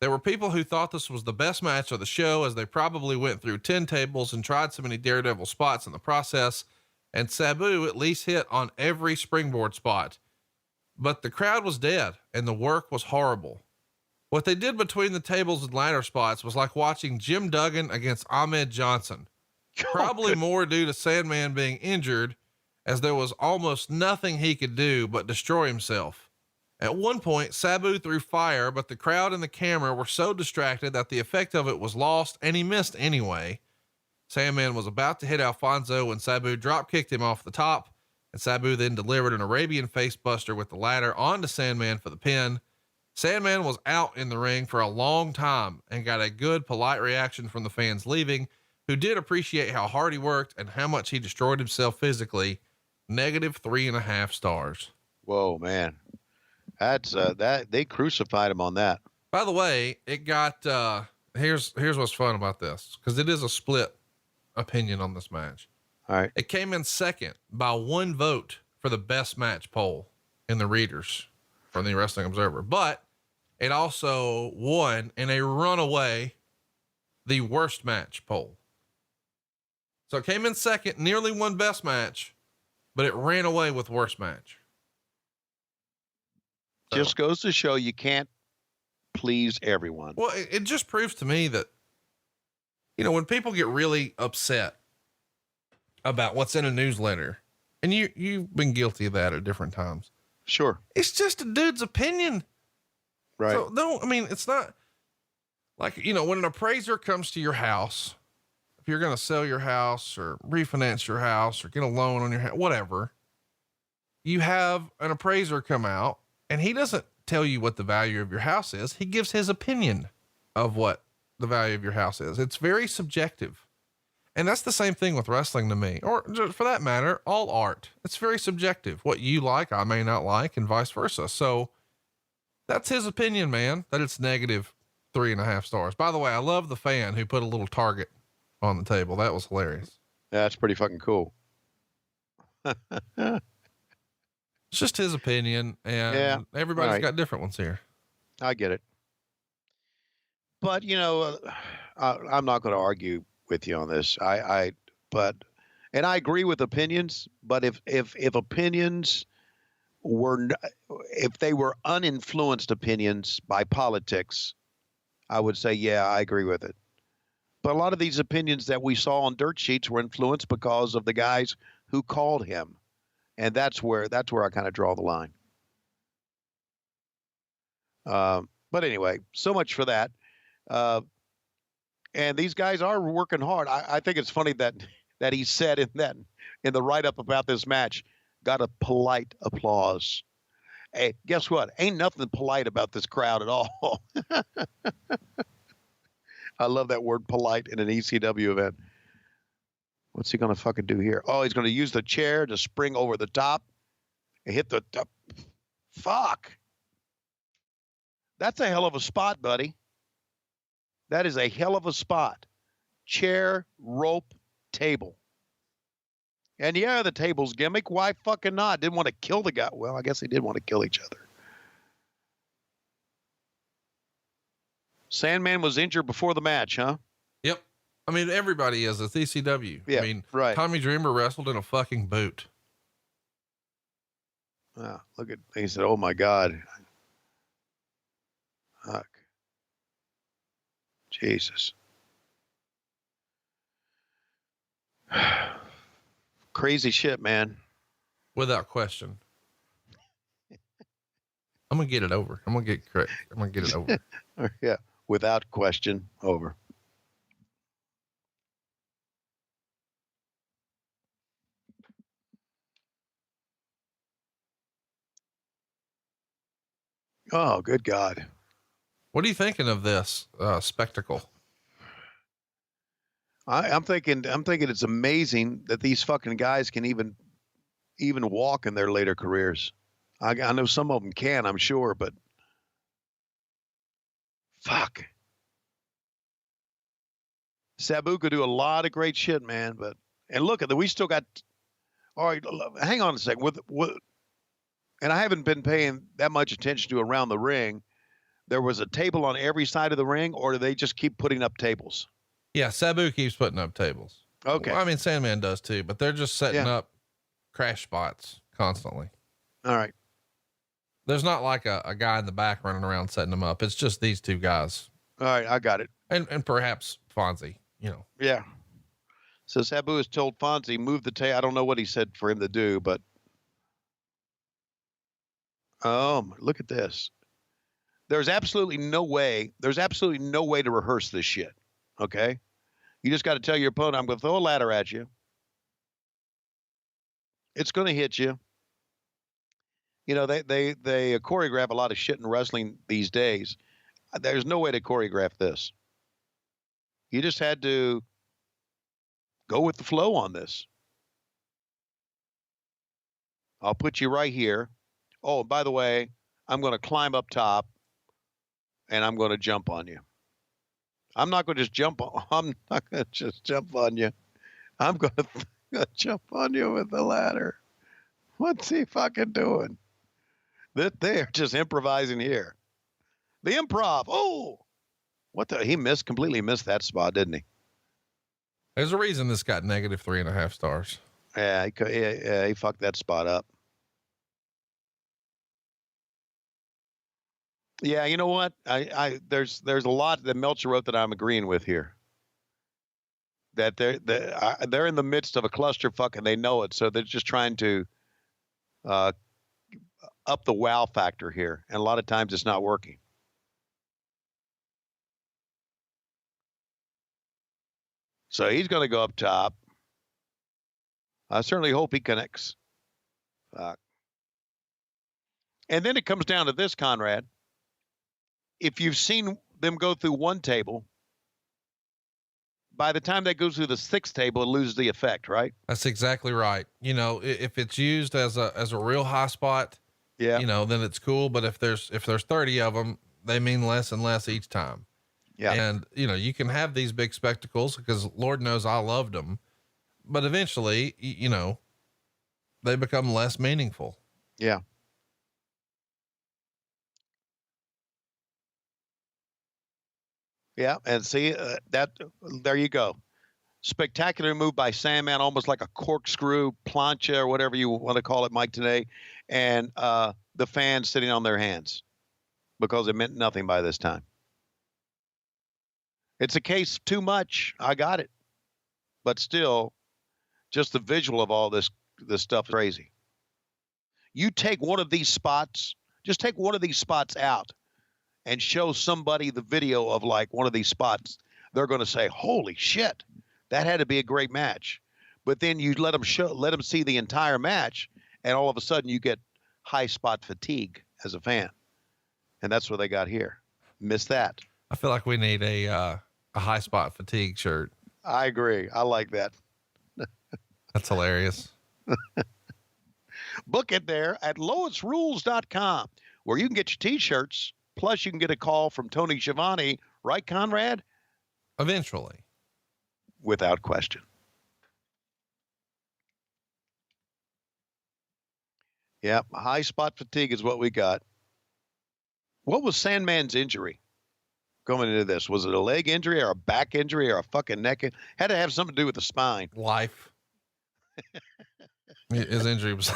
There were people who thought this was the best match of the show, as they probably went through 10 tables and tried so many daredevil spots in the process, and Sabu at least hit on every springboard spot. But the crowd was dead and the work was horrible. What they did between the tables and ladder spots was like watching Jim Duggan against Ahmed Johnson. Probably more due to Sandman being injured, as there was almost nothing he could do but destroy himself. At one point, Sabu threw fire, but the crowd and the camera were so distracted that the effect of it was lost, and he missed anyway. Sandman was about to hit Alfonso when Sabu drop kicked him off the top, and Sabu then delivered an Arabian facebuster with the ladder onto Sandman for the pin. Sandman was out in the ring for a long time and got a good, polite reaction from the fans leaving, who did appreciate how hard he worked and how much he destroyed himself physically. -3.5 stars. Whoa, man. That's that they crucified him on that. By the way, it got, here's what's fun about this, because it is a split opinion on this match. All right. It came in second by 1 vote for the best match poll in the readers from the Wrestling Observer, but it also won in a runaway the worst match poll. So it came in second, nearly won best match, but it ran away with worst match. So, just goes to show you can't please everyone. Well, it just proves to me that, when people get really upset about what's in a newsletter, and you've been guilty of that at different times. Sure. It's just a dude's opinion. Right. So it's not like, when an appraiser comes to your house, if you're going to sell your house or refinance your house or get a loan on your house, whatever, you have an appraiser come out and he doesn't tell you what the value of your house is. He gives his opinion of what the value of your house is. It's very subjective. And that's the same thing with wrestling to me, or just for that matter, all art. It's very subjective. What you like, I may not like, and vice versa. So that's his opinion, man, that it's -3.5 stars. By the way, I love the fan who put a little target on the table. That was hilarious. That's pretty fucking cool. It's just his opinion, and everybody's got different ones here. I get it. But, I'm not going to argue with you on this. And I agree with opinions, but if opinions if they were uninfluenced opinions by politics, I would say, yeah, I agree with it. But a lot of these opinions that we saw on dirt sheets were influenced because of the guys who called him. And that's where I kind of draw the line. But anyway, so much for that. And these guys are working hard. I think it's funny that he said in the write-up about this match, got a polite applause. Hey, guess what? Ain't nothing polite about this crowd at all. I love that word polite in an ECW event. What's he going to fucking do here? Oh, he's going to use the chair to spring over the top and hit the top. Fuck. That's a hell of a spot, buddy. That is a hell of a spot. Chair, rope, table. And yeah, the table's gimmick. Why fucking not? Didn't want to kill the guy. Well, I guess they did want to kill each other. Sandman was injured before the match, huh? Yep. I mean, everybody is. It's ECW. Yeah, I mean, right. Tommy Dreamer wrestled in a fucking boot. Look at, he said, oh my God. Fuck. Jesus. Crazy shit, man. Without question. I'm going to get it over. I'm going to get correct. I'm going to get it over. Yeah. Without question, over. Oh, good God. What are you thinking of this spectacle? I'm thinking it's amazing that these fucking guys can even walk in their later careers. I know some of them can, I'm sure, but fuck. Sabu could do a lot of great shit, man. And look at that, we still got. All right, hang on a second. And I haven't been paying that much attention to around the ring. There was a table on every side of the ring, or do they just keep putting up tables? Yeah, Sabu keeps putting up tables. Okay. Well, I mean, Sandman does too, but they're just setting up crash spots constantly. All right. There's not like a guy in the back running around setting them up. It's just these two guys. All right, I got it. And perhaps Fonzie, Yeah. So Sabu has told Fonzie, move the table. I don't know what he said for him to do, but. Look at this. There's absolutely no way to rehearse this shit. Okay. You just got to tell your opponent, I'm going to throw a ladder at you. It's going to hit you. You know, they choreograph a lot of shit in wrestling these days. There's no way to choreograph this. You just had to go with the flow on this. I'll put you right here. Oh, by the way, I'm going to climb up top and I'm going to jump on you. I'm not going to just jump on you. I'm going to jump on you with the ladder. What's he fucking doing? They're just improvising here. The improv. Oh, he completely missed that spot, didn't he? There's a reason this got negative 3.5 stars. Yeah, he fucked that spot up. Yeah, you know what? There's a lot that Melcher wrote that I'm agreeing with here. That they're in the midst of a clusterfuck and they know it, so they're just trying to up the wow factor here, and a lot of times it's not working. So he's going to go up top. I certainly hope he connects. And then it comes down to this, Conrad. If you've seen them go through one table, by the time they go through the 6th table, it loses the effect, right? That's exactly right. You know, if it's used as a real high spot, then it's cool. But if there's 30 of them, they mean less and less each time. Yeah. And you can have these big spectacles because Lord knows I loved them, but eventually, they become less meaningful. Yeah. Yeah, and see there you go. Spectacular move by Sandman, almost like a corkscrew plancha or whatever you want to call it, Mike, today. And the fans sitting on their hands because it meant nothing by this time. It's a case too much. I got it. But still, just the visual of all this stuff is crazy. You take one of these spots, just take one of these spots out and show somebody the video of like one of these spots, they're going to say, holy shit, that had to be a great match. But then you let them see the entire match, and all of a sudden you get high spot fatigue as a fan. And that's what they got here. Miss that. I feel like we need a high spot fatigue shirt. I agree. I like that. That's hilarious. Book it there at loisrules.com, where you can get your t-shirts. Plus, you can get a call from Tony Schiavone, right, Conrad? Eventually. Without question. Yep, high spot fatigue is what we got. What was Sandman's injury? coming into this? Was it a leg injury or a back injury or a fucking neck? Had to have something to do with the spine. Life. His injury was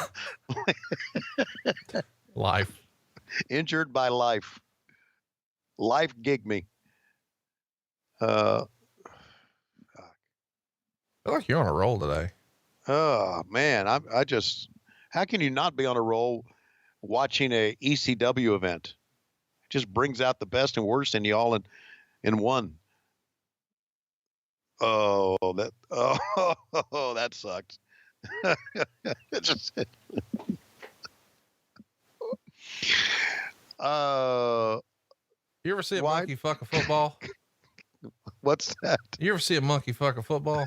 life. Injured by life. Life gig me. I feel like you're on a roll today. Oh man, I just, how can you not be on a roll watching a ECW event? It just brings out the best and worst in you all in one. Oh, that sucks. It just, you ever see a monkey fuck a football? What's that? You ever see a monkey fuck a football?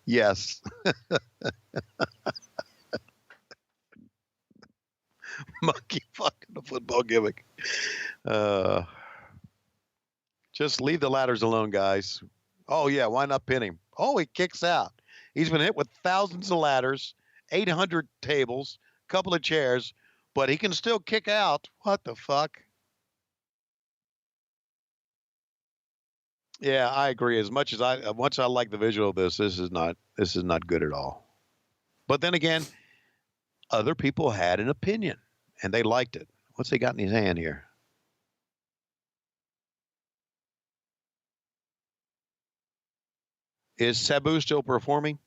Yes. Monkey fucking a football gimmick. Just leave the ladders alone, guys. Oh yeah, why not pin him? Oh, he kicks out. He's been hit with thousands of ladders, 800 tables, couple of chairs, but he can still kick out. What the fuck? Yeah, I agree. As much as I like the visual of this is not good at all. But then again, other people had an opinion and they liked it. What's he got in his hand here? Is Sabu still performing?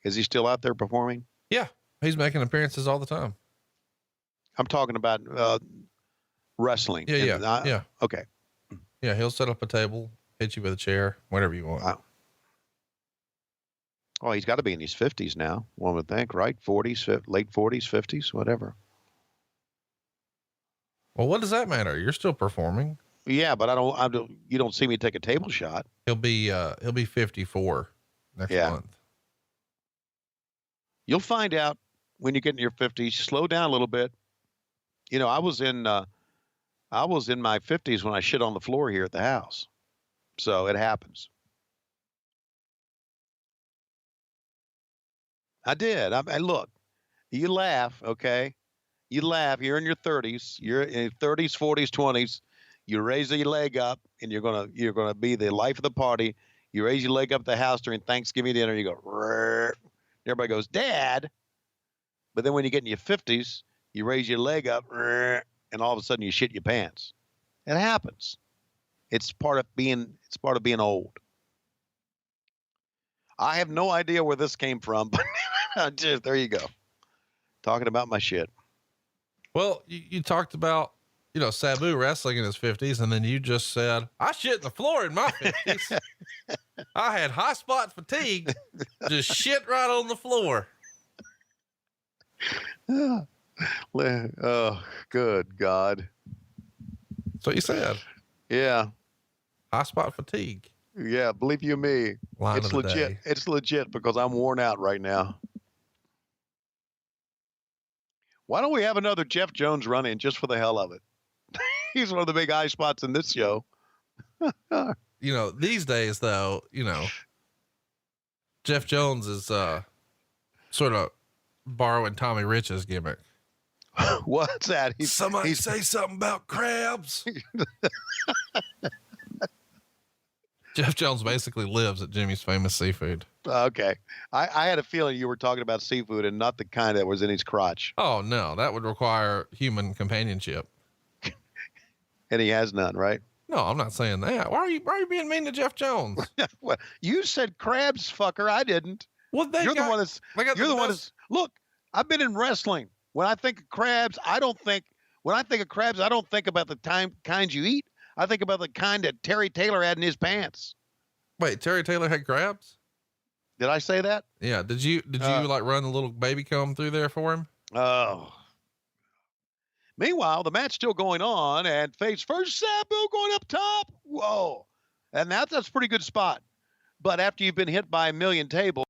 Is he still out there performing? Yeah, he's making appearances all the time. I'm talking about wrestling. Yeah. Okay. Yeah, he'll set up a table, hit you with a chair, whatever you want. Wow. Oh, he's got to be in his 50s now, one would think, right? 40s, late 40s, 50s, whatever. Well, what does that matter? You're still performing. Yeah, but you don't see me take a table shot. He'll be 54 next month. You'll find out when you get in your 50s. Slow down a little bit. You know, I was in my 50s when I shit on the floor here at the house. So it happens. I did. I look, you laugh, okay? You laugh. You're in your 30s. You're in your 30s, 40s, 20s. You raise your leg up, and you're gonna be the life of the party. You raise your leg up at the house during Thanksgiving dinner. You go, rrr. Everybody goes, Dad. But then when you get in your 50s, you raise your leg up, rrr, and all of a sudden you shit your pants. It happens. It's part of being old. I have no idea where this came from, but just, there you go. Talking about my shit. Well, you talked about, Sabu wrestling in his 50s, and then you just said, I shit in the floor in my 50s. I had hot spot fatigue, just shit right on the floor. Oh, good God. That's what you said. Yeah. Hot spot fatigue. Yeah, believe you me. Line it's of the legit. day. It's legit because I'm worn out right now. Why don't we have another Jeff Jones run in just for the hell of it? He's one of the big eye spots in this show. These days though, Jeff Jones is sort of borrowing Tommy Rich's gimmick. What's that? Somebody say something about crabs. Jeff Jones basically lives at Jimmy's Famous Seafood. Okay. I had a feeling you were talking about seafood and not the kind that was in his crotch. Oh no, that would require human companionship. And he has none, right? No, I'm not saying that. Why are you being mean to Jeff Jones? Well, you said crabs, fucker. I didn't. Well, you're the one that's look, I've been in wrestling. When I think of crabs, I don't think about the kinds you eat. I think about the kind that Terry Taylor had in his pants. Wait, Terry Taylor had crabs? Did I say that? Yeah. Did you like run the little baby comb through there for him? Oh. Meanwhile, the match still going on, and face first, Sabu going up top. Whoa. And that's a pretty good spot. But after you've been hit by a million tables,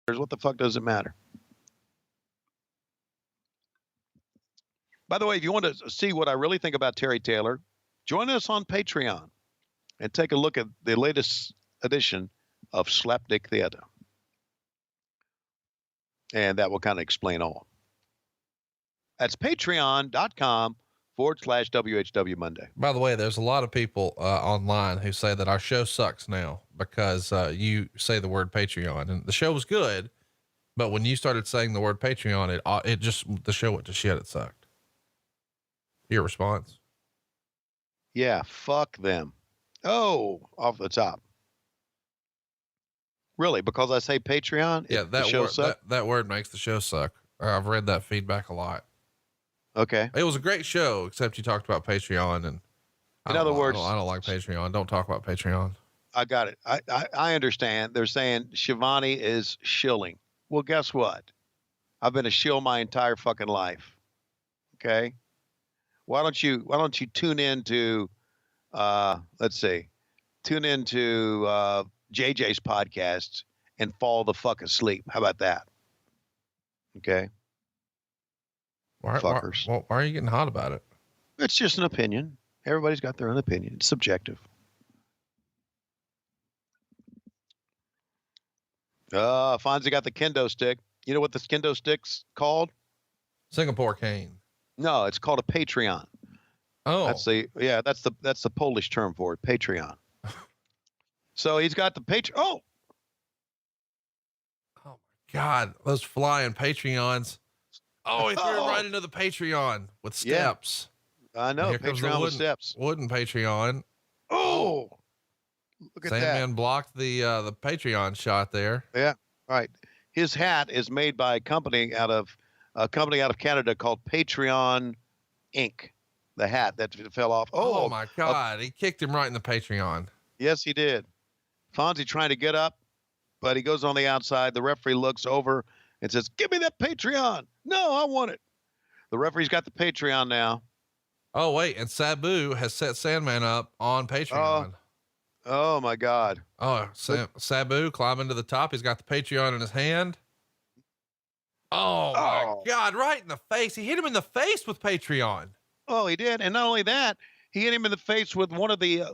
what the fuck does it matter? By the way, if you want to see what I really think about Terry Taylor, join us on Patreon and take a look at the latest edition of Slapdick Theater. And that will kind of explain all. That's patreon.com/ patreon.com/WHW Monday. By the way, there's a lot of people online who say that our show sucks now because you say the word Patreon, and the show was good, but when you started saying the word Patreon, it just, the show went to shit. It sucked. Your response? Yeah, fuck them. Oh, off the top. Really? Because I say Patreon? Yeah, that word makes the show suck. I've read that feedback a lot. Okay. It was a great show, except you talked about Patreon, and in other words, I don't like Patreon. Don't talk about Patreon. I got it. I understand. They're saying Schiavone is shilling. Well, guess what? I've been a shill my entire fucking life. Okay. Why don't you tune into, tune into, JJ's podcast and fall the fuck asleep. How about that? Okay. Fuckers. Why are you getting hot about it? It's just an opinion. Everybody's got their own opinion. It's subjective. Fonzie got the kendo stick. You know what the kendo stick's called? Singapore cane. No, it's called a Patreon. Oh, that's the Polish term for it. Patreon. So he's got the Oh my God, those flying Patreons. Oh, he threw it right into the Patreon with steps. Yeah, I know. Patreon with steps. Wooden Patreon. Oh, look at Sandman that. blocked the Patreon shot there. Yeah, right. His hat is made by a company out of Canada called Patreon Inc. The hat that fell off. Oh my God. He kicked him right in the Patreon. Yes, he did. Fonzie trying to get up, but he goes on the outside. The referee looks over and says, "Give me that Patreon." No, I want it. The referee's got the Patreon now. Oh, wait. And Sabu has set Sandman up on Patreon. Oh my God. Oh, Sabu climbing to the top. He's got the Patreon in his hand. Oh my God. Right in the face. He hit him in the face with Patreon. Oh, he did. And not only that, he hit him in the face with one of the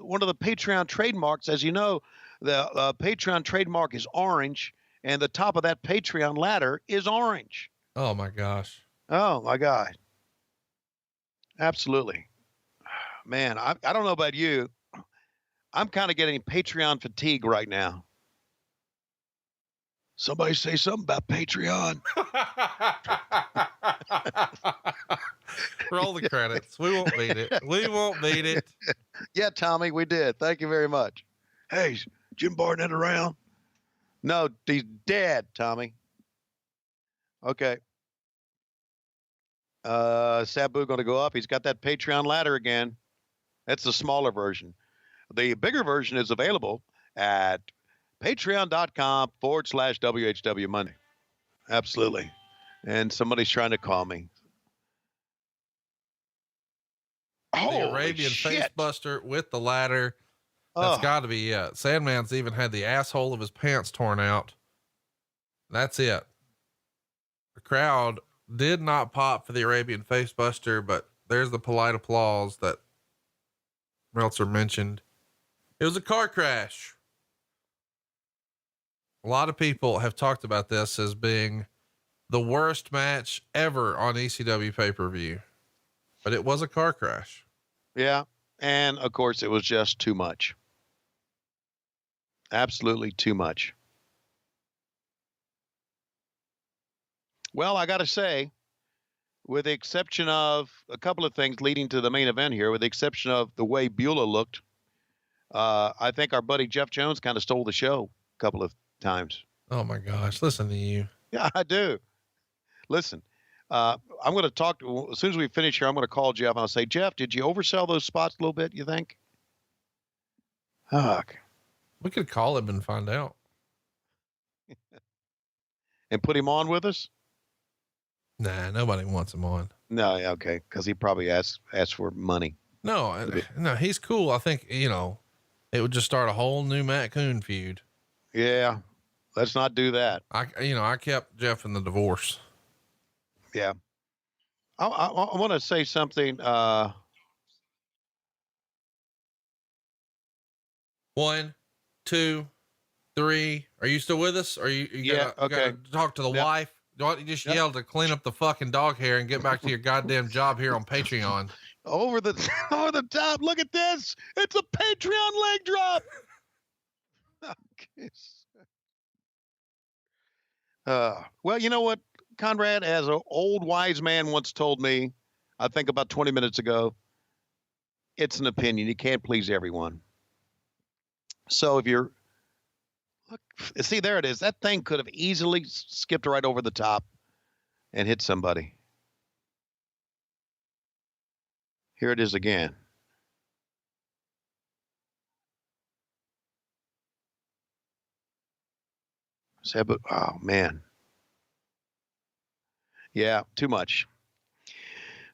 Patreon trademarks. As you know, the Patreon trademark is orange, and the top of that Patreon ladder is orange. Oh my gosh. Oh my God. Absolutely. Man, I don't know about you. I'm kind of getting Patreon fatigue right now. Somebody say something about Patreon. Roll the credits. We won't beat it. We won't beat it. Yeah, Tommy, we did. Thank you very much. Hey, Jim Barnett around? No, he's dead, Tommy. Okay. Sabu going to go up. He's got that Patreon ladder again. That's the smaller version. The bigger version is available at patreon.com/WHW Monday. Absolutely. And somebody's trying to call me. The Arabian Facebuster with the ladder. That's got to be it. Sandman's even had the asshole of his pants torn out. That's it. The crowd did not pop for the Arabian Facebuster, but there's the polite applause that Meltzer mentioned. It was a car crash. A lot of people have talked about this as being the worst match ever on ECW pay-per-view, but it was a car crash. Yeah. And of course it was just too much. Absolutely too much. Well, I got to say, with the exception of a couple of things leading to the main event here, with the exception of the way Beulah looked, I think our buddy Jeff Jones kind of stole the show a couple of times. Oh my gosh. Listen to you. Yeah, I do. Listen, I'm going to talk to, as soon as we finish here, I'm going to call Jeff and I'll say, Jeff, did you oversell those spots a little bit, you think? Fuck. We could call him and find out. And put him on with us? Nah, nobody wants him on. No, okay, because he probably asked for money. No, he's cool. I think, it would just start a whole new Matt Coon feud. Yeah, let's not do that. I kept Jeff in the divorce. Yeah. I want to say something. 1, 2, 3. Are you still with us? Are you gotta talk to the wife? You just yell to clean up the fucking dog hair and get back to your goddamn job here on Patreon. over the over the top. Look at this. It's a Patreon leg drop. Okay. Well, you know what, Conrad, as an old wise man once told me, I think about 20 minutes ago, it's an opinion. You can't please everyone. So if you're, look, see, there it is. That thing could have easily skipped right over the top and hit somebody. Here it is again. Sabu, oh, man. Yeah, too much.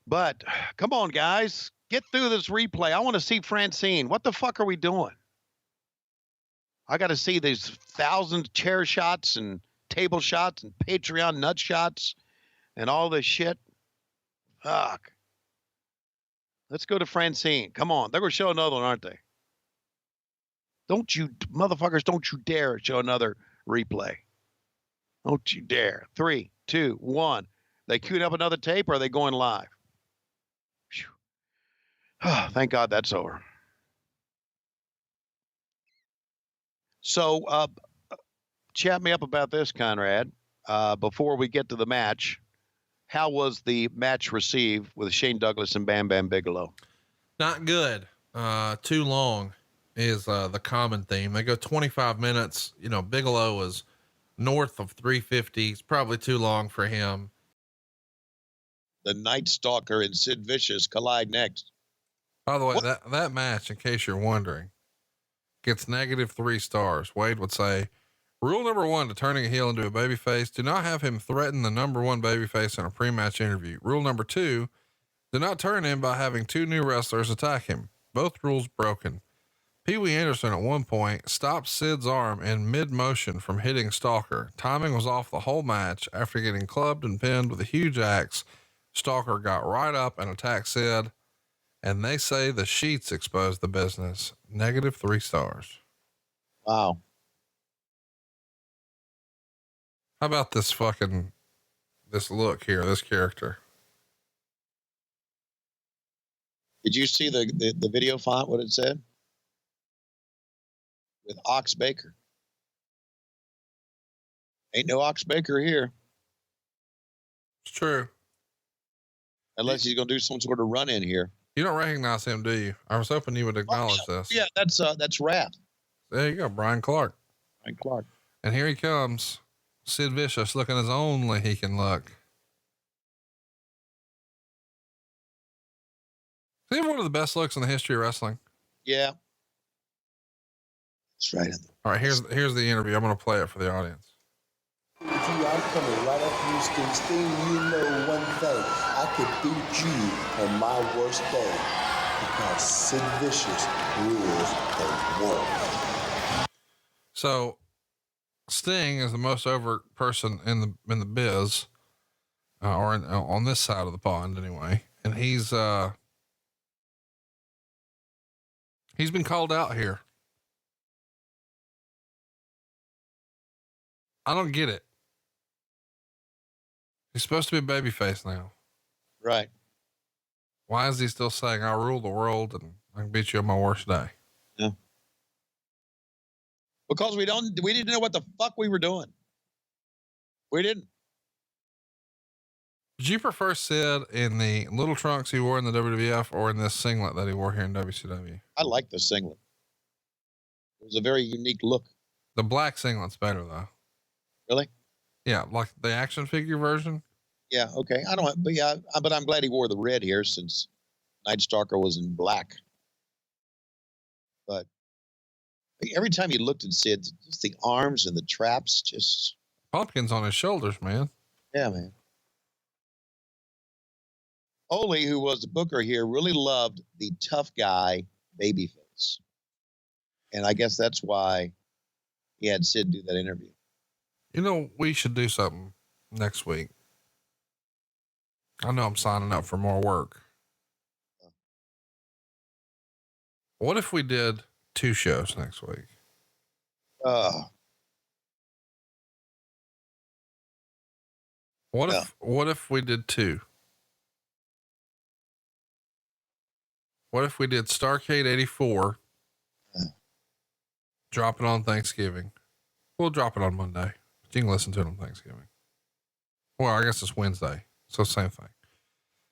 But come on, guys. Get through this replay. I want to see Francine. What the fuck are we doing? I got to see these 1,000 chair shots and table shots and Patreon nut shots and all this shit. Fuck. Let's go to Francine. Come on. They're going to show another one, aren't they? Don't you, motherfuckers, don't you dare show another replay. Don't you dare. 3, 2, 1. They queued up another tape, or are they going live? Oh, thank God that's over. So, chat me up about this, Conrad. Before we get to the match, how was the match received with Shane Douglas and Bam Bam Bigelow? Not good. Too long is the common theme. They go 25 minutes. You know, Bigelow is north of 350. It's probably too long for him. The Nightstalker and Sid Vicious collide next. By the way, that match, in case you're wondering, gets -3 stars. Wade would say, rule number 1 to turning a heel into a babyface: do not have him threaten the number 1 babyface in a pre-match interview. Rule number 2, do not turn him by having 2 new wrestlers attack him. Both rules broken. Pee Wee Anderson at one point stopped Sid's arm in mid-motion from hitting Stalker. Timing was off the whole match. After getting clubbed and pinned with a huge axe, Stalker got right up and attacked Sid, and they say the sheets exposed the business. -3 stars. Wow. How about this look here, this character? Did you see the video font, what it said? With Ox Baker. Ain't no Ox Baker here. It's true. Unless he's going to do some sort of run in here. You don't recognize him, do you? I was hoping you would acknowledge this. Yeah, that's Wrath. There you go. Brian Clark. Brian Clark. And here he comes. Sid Vicious looking as only he can look. Is he one of the best looks in the history of wrestling? Yeah. That's right. All right, here's the interview. I'm going to play it for the audience. I'm coming right up Houston. Sting, you know one thing. I could beat you on my worst day because Sid Vicious rules the world. So Sting is the most over person in the biz, or on this side of the pond anyway. And he's been called out here. I don't get it. He's supposed to be a babyface now. Right. Why is he still saying I rule the world and I can beat you on my worst day? Yeah. Because we didn't know what the fuck we were doing. We didn't. Did you prefer Sid in the little trunks he wore in the WWF or in this singlet that he wore here in WCW? I like the singlet. It was a very unique look. The black singlet's better though. Really? Yeah. Like the action figure version. Yeah. Okay. But I'm glad he wore the red here since Nightstalker was in black. But every time you looked at Sid, just the arms and the traps, just pumpkins on his shoulders, man. Yeah, man. Ole, who was the booker here, really loved the tough guy babyface. And I guess that's why he had Sid do that interview. You know, we should do something next week. I know I'm signing up for more work. What if we did 2 shows next week? What if we did 2? What if we did Starrcade 84? Drop it on Thanksgiving. We'll drop it on Monday. But you can listen to it on Thanksgiving. Well, I guess it's Wednesday. So same thing.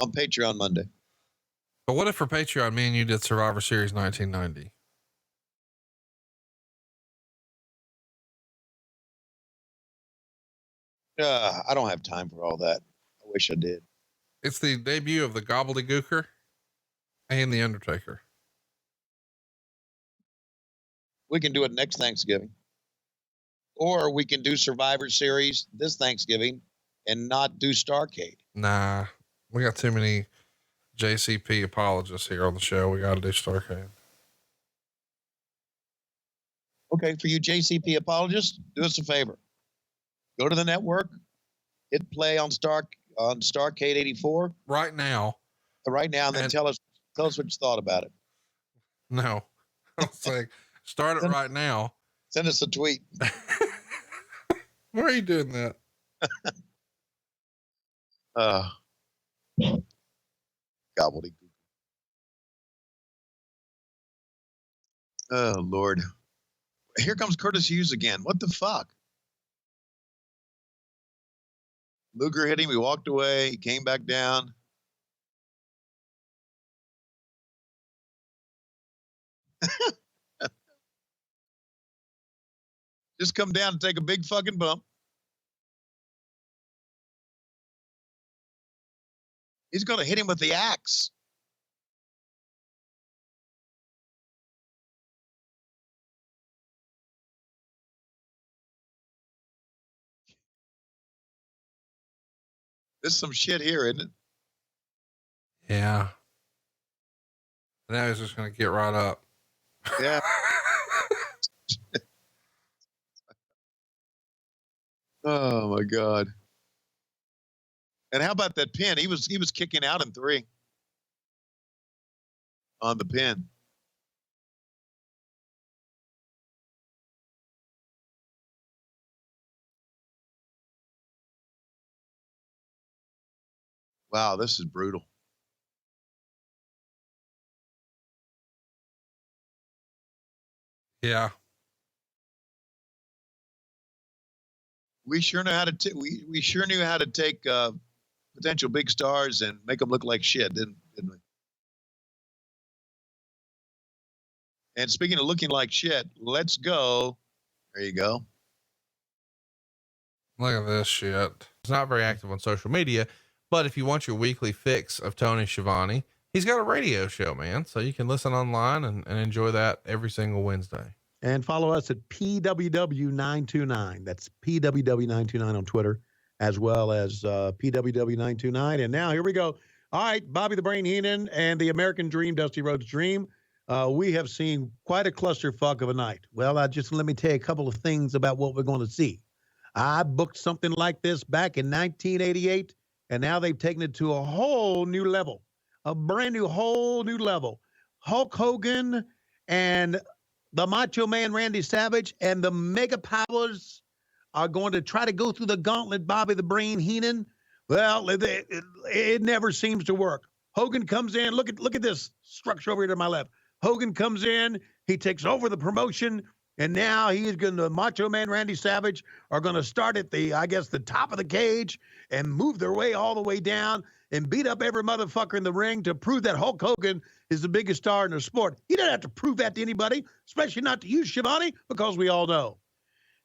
On Patreon Monday. But what if for Patreon, me and you did Survivor Series 1990? I don't have time for all that. I wish I did. It's the debut of the Gobbledygooker and the Undertaker. We can do it next Thanksgiving. Or we can do Survivor Series this Thanksgiving and not do Starrcade. Nah, we got too many JCP apologists here on the show. We got to do Starrcade. Okay, for you JCP apologists, do us a favor. Go to the network, hit play on Starrcade 84 right now, and then tell us what you thought about it. No, I was like, start it right now. Send us a tweet. Why are you doing that? Gobbledygook. Oh Lord. Here comes Curtis Hughes again. What the fuck? Luger hit him. He walked away. He came back down. Just come down and take a big fucking bump. He's going to hit him with the axe. There's some shit here, isn't it? Yeah. Now he's just going to get right up. Yeah. Oh my God. And how about that pin? He was kicking out in 3 on the pin. Wow, this is brutal. Yeah. We sure know how to we sure knew how to take potential big stars and make them look like shit, didn't we? And speaking of looking like shit, let's go. There you go. Look at this shit. It's not very active on social media, but if you want your weekly fix of Tony Schiavone, he's got a radio show, man. So you can listen online and enjoy that every single Wednesday. And follow us at PWW929. That's PWW929 on Twitter, as well as PWW929. And now here we go. All right, Bobby the Brain Heenan and the American Dream, Dusty Rhodes Dream. We have seen quite a clusterfuck of a night. Well, let me tell you a couple of things about what we're going to see. I booked something like this back in 1988, and now they've taken it to a whole new level, a brand new, whole new level. Hulk Hogan and the Macho Man Randy Savage and the Mega Powers are going to try to go through the gauntlet, Bobby the Brain Heenan. Well, it never seems to work. Hogan comes in. Look at this structure over here to my left. Hogan comes in. He takes over the promotion. And now the Macho Man Randy Savage are going to start at the top of the cage and move their way all the way down and beat up every motherfucker in the ring to prove that Hulk Hogan is the biggest star in the sport. He doesn't have to prove that to anybody, especially not to you, Schiavone, because we all know.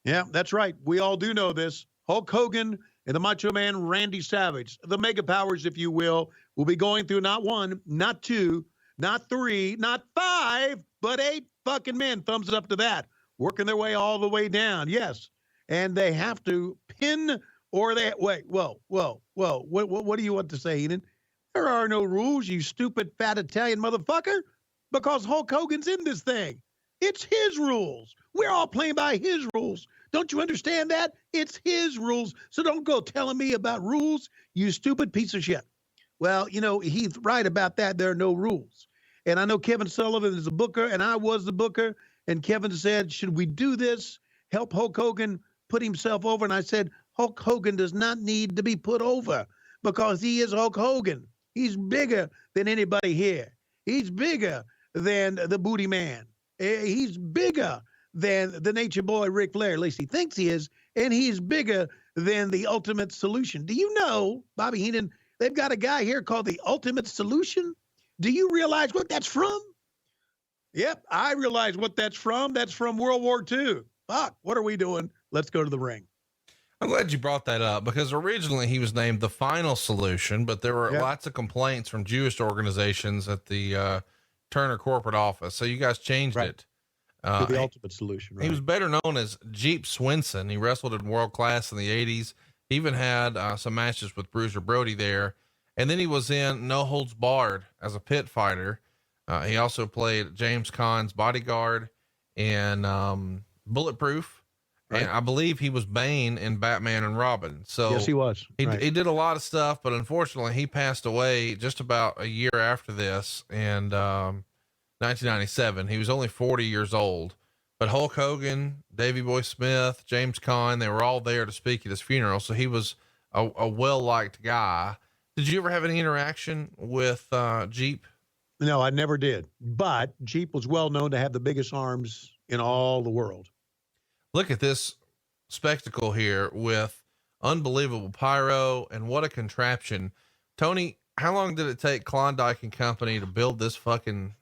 Yeah, that's right. We all do know this. Hulk Hogan and the Macho Man Randy Savage, the Mega Powers, if you will be going through not 1, not 2, not 3, not 5, but 8 fucking men. Thumbs up to that. Working their way all the way down. Yes. And they have to pin or they wait. Whoa. What do you want to say, Eden? There are no rules, you stupid fat Italian motherfucker, because Hulk Hogan's in this thing. It's his rules. We're all playing by his rules. Don't you understand that? It's his rules. So don't go telling me about rules, you stupid piece of shit. Well, he's right about that. There are no rules. And I know Kevin Sullivan is a booker, and I was the booker. And Kevin said, should we do this? Help Hulk Hogan put himself over? And I said, Hulk Hogan does not need to be put over because he is Hulk Hogan. He's bigger than anybody here. He's bigger than the Booty Man. He's bigger than the Nature Boy Ric Flair. At least he thinks he is. And he's bigger than the Ultimate Solution. Do you know, Bobby Heenan, they've got a guy here called the Ultimate Solution? Do you realize what that's from? Yep, I realize what that's from. That's from World War II. Fuck, what are we doing? Let's go to the ring. I'm glad you brought that up because originally he was named the Final Solution, but there were lots of complaints from Jewish organizations at the Turner corporate office. So you guys changed it. To the Ultimate Solution. Right? He was better known as Jeep Swenson. He wrestled in World Class in the 80s. He even had some matches with Bruiser Brody there. And then he was in No Holds Barred as a pit fighter. He also played James Caan's bodyguard in Bulletproof. Right. And I believe he was Bane in Batman and Robin. So yes, he was. He did a lot of stuff, but unfortunately he passed away just about a year after this. And, 1997. He was only 40 years old, but Hulk Hogan, Davey Boy Smith, James Caan, they were all there to speak at his funeral. So he was a well-liked guy. Did you ever have any interaction with Jeep? No, I never did. But Jeep was well known to have the biggest arms in all the world. Look at this spectacle here with unbelievable pyro and what a contraption. Tony, how long did it take Klondike and Company to build this fucking,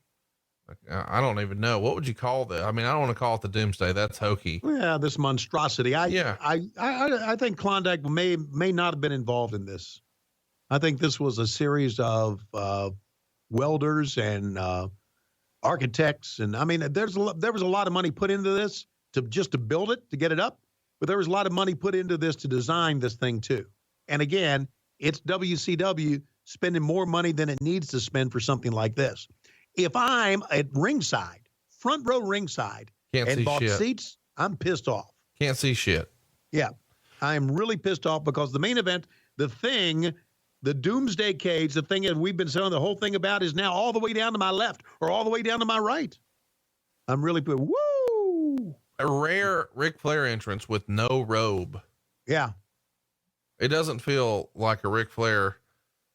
I don't even know. What would you call that? I mean, I don't want to call it the Doomsday. That's hokey. Yeah, this monstrosity. I think Klondike may not have been involved in this. I think this was a series of welders and architects, and I mean, there was a lot of money put into this to build it, to get it up, but there was a lot of money put into this to design this thing too. And again, it's WCW spending more money than it needs to spend for something like this. If I'm at ringside, front row ringside, and bought seats, I'm pissed off. Can't see shit. Yeah. I'm really pissed off because the main event, the thing, the Doomsday Cage, the thing that we've been selling the whole thing about is now all the way down to my left or all the way down to my right. I'm really, woo! A rare Ric Flair entrance with no robe. Yeah. It doesn't feel like a Ric Flair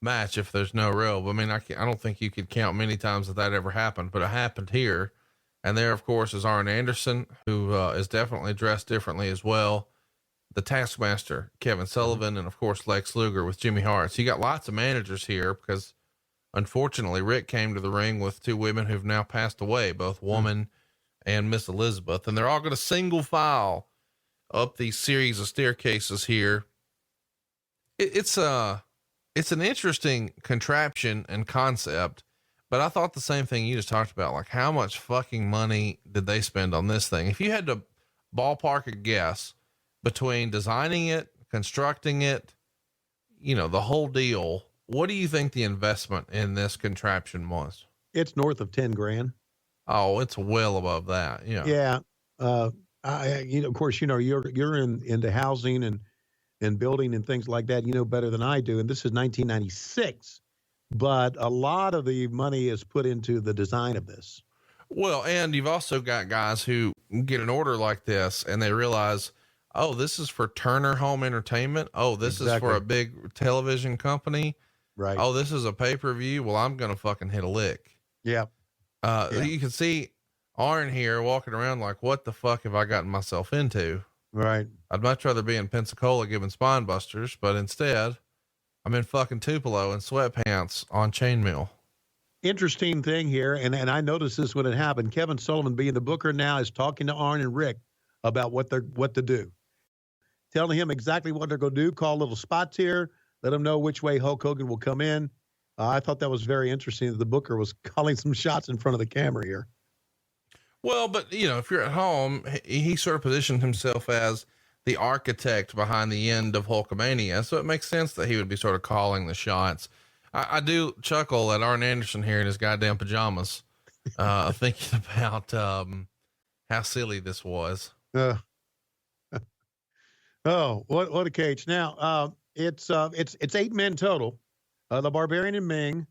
match if there's no robe. I mean, I don't think you could count many times that ever happened, but it happened here. And there, of course, is Arn Anderson, who is definitely dressed differently as well. The Taskmaster, Kevin Sullivan, and of course, Lex Luger with Jimmy Hart. So you got lots of managers here because unfortunately Rick came to the ring with two women who've now passed away, both Woman and Miss Elizabeth. And they're all going to single file up these series of staircases here. It's an interesting contraption and concept, but I thought the same thing you just talked about. Like, how much fucking money did they spend on this thing? If you had to ballpark a guess between designing it, constructing it, the whole deal, what do you think the investment in this contraption was? It's north of 10 grand. Oh, it's well above that. Yeah. Yeah. Of course, you're into housing and building and things like that, better than I do. And this is 1996, but a lot of the money is put into the design of this. Well, and you've also got guys who get an order like this and they realize, oh, this is for Turner Home Entertainment. Oh, this is for a big television company. Right. Oh, this is a pay-per-view. Well, I'm going to fucking hit a lick. Yeah. You can see Arn here walking around like, what the fuck have I gotten myself into? Right. I'd much rather be in Pensacola giving spine busters, but instead I'm in fucking Tupelo in sweatpants on chainmail. Interesting thing here. And I noticed this when it happened. Kevin Sullivan, being the booker now, is talking to Arn and Rick about what to do, telling him exactly what they're going to do. Call little spots here. Let them know which way Hulk Hogan will come in. I thought that was very interesting that the booker was calling some shots in front of the camera here. Well, but if you're at home, he sort of positioned himself as the architect behind the end of Hulkamania. So it makes sense that he would be sort of calling the shots. I do chuckle at Arn Anderson here in his goddamn pajamas, thinking about, how silly this was. Oh, what a cage. Now, it's 8 men total. The Barbarian and Ming,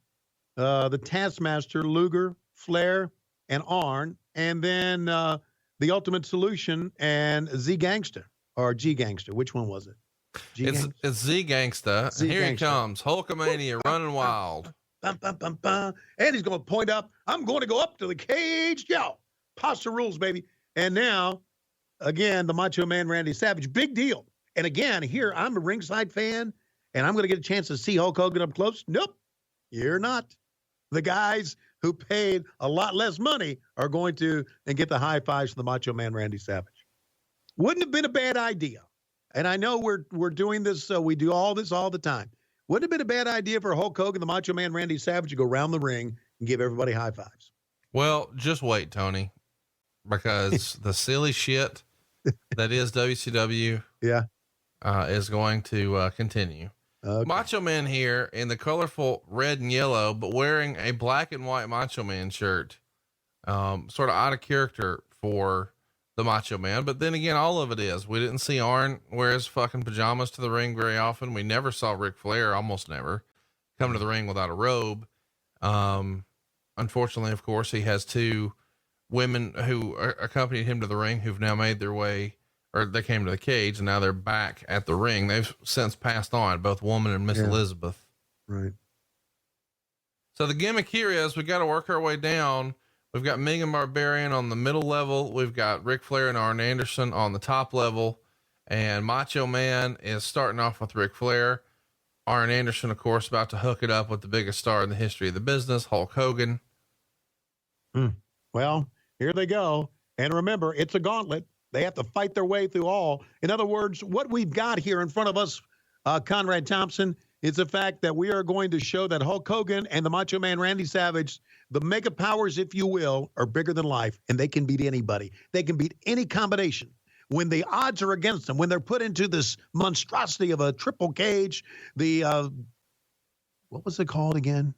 the Taskmaster, Luger, Flair, and Arn, and then the Ultimate Solution and Z Gangsta or G Gangsta. Which one was it? It's Z Gangsta. Here he comes, Hulkamania running wild. bum, bum, bum, bum. And he's going to point up. I'm going to go up to the cage. Yo, pasta rules, baby. And now, again, the Macho Man Randy Savage, big deal. And again, here, I'm a ringside fan, and I'm going to get a chance to see Hulk Hogan up close. Nope, you're not. The guys who paid a lot less money are going to and get the high fives from the Macho Man Randy Savage. Wouldn't have been a bad idea. And I know we're doing this, so we do all this all the time. Wouldn't have been a bad idea for Hulk Hogan, the Macho Man Randy Savage, to go around the ring and give everybody high fives. Well, just wait, Tony, because the silly shit that is WCW is going to continue. Okay. Macho Man here in the colorful red and yellow, but wearing a black and white Macho Man shirt, sort of out of character for the Macho Man. But then again, all of it is, we didn't see Arn wear his fucking pajamas to the ring very often. We never saw Ric Flair, almost never, come to the ring without a robe. Unfortunately, of course, he has two women who accompanied him to the ring who've now made their way, or they came to the cage, and now they're back at the ring. They've since passed on, both Woman and Miss Elizabeth. Right. So the gimmick here is we got to work our way down. We've got Ming and Barbarian on the middle level. We've got Ric Flair and Arn Anderson on the top level, and Macho Man is starting off with Ric Flair. Arn Anderson, of course, about to hook it up with the biggest star in the history of the business, Hulk Hogan. Well, here they go. And remember, it's a gauntlet. They have to fight their way through all. In other words, what we've got here in front of us, Conrad Thompson, is the fact that we are going to show that Hulk Hogan and the Macho Man Randy Savage, the mega powers, if you will, are bigger than life, and they can beat anybody. They can beat any combination. When the odds are against them, when they're put into this monstrosity of a triple cage, the, what was it called again?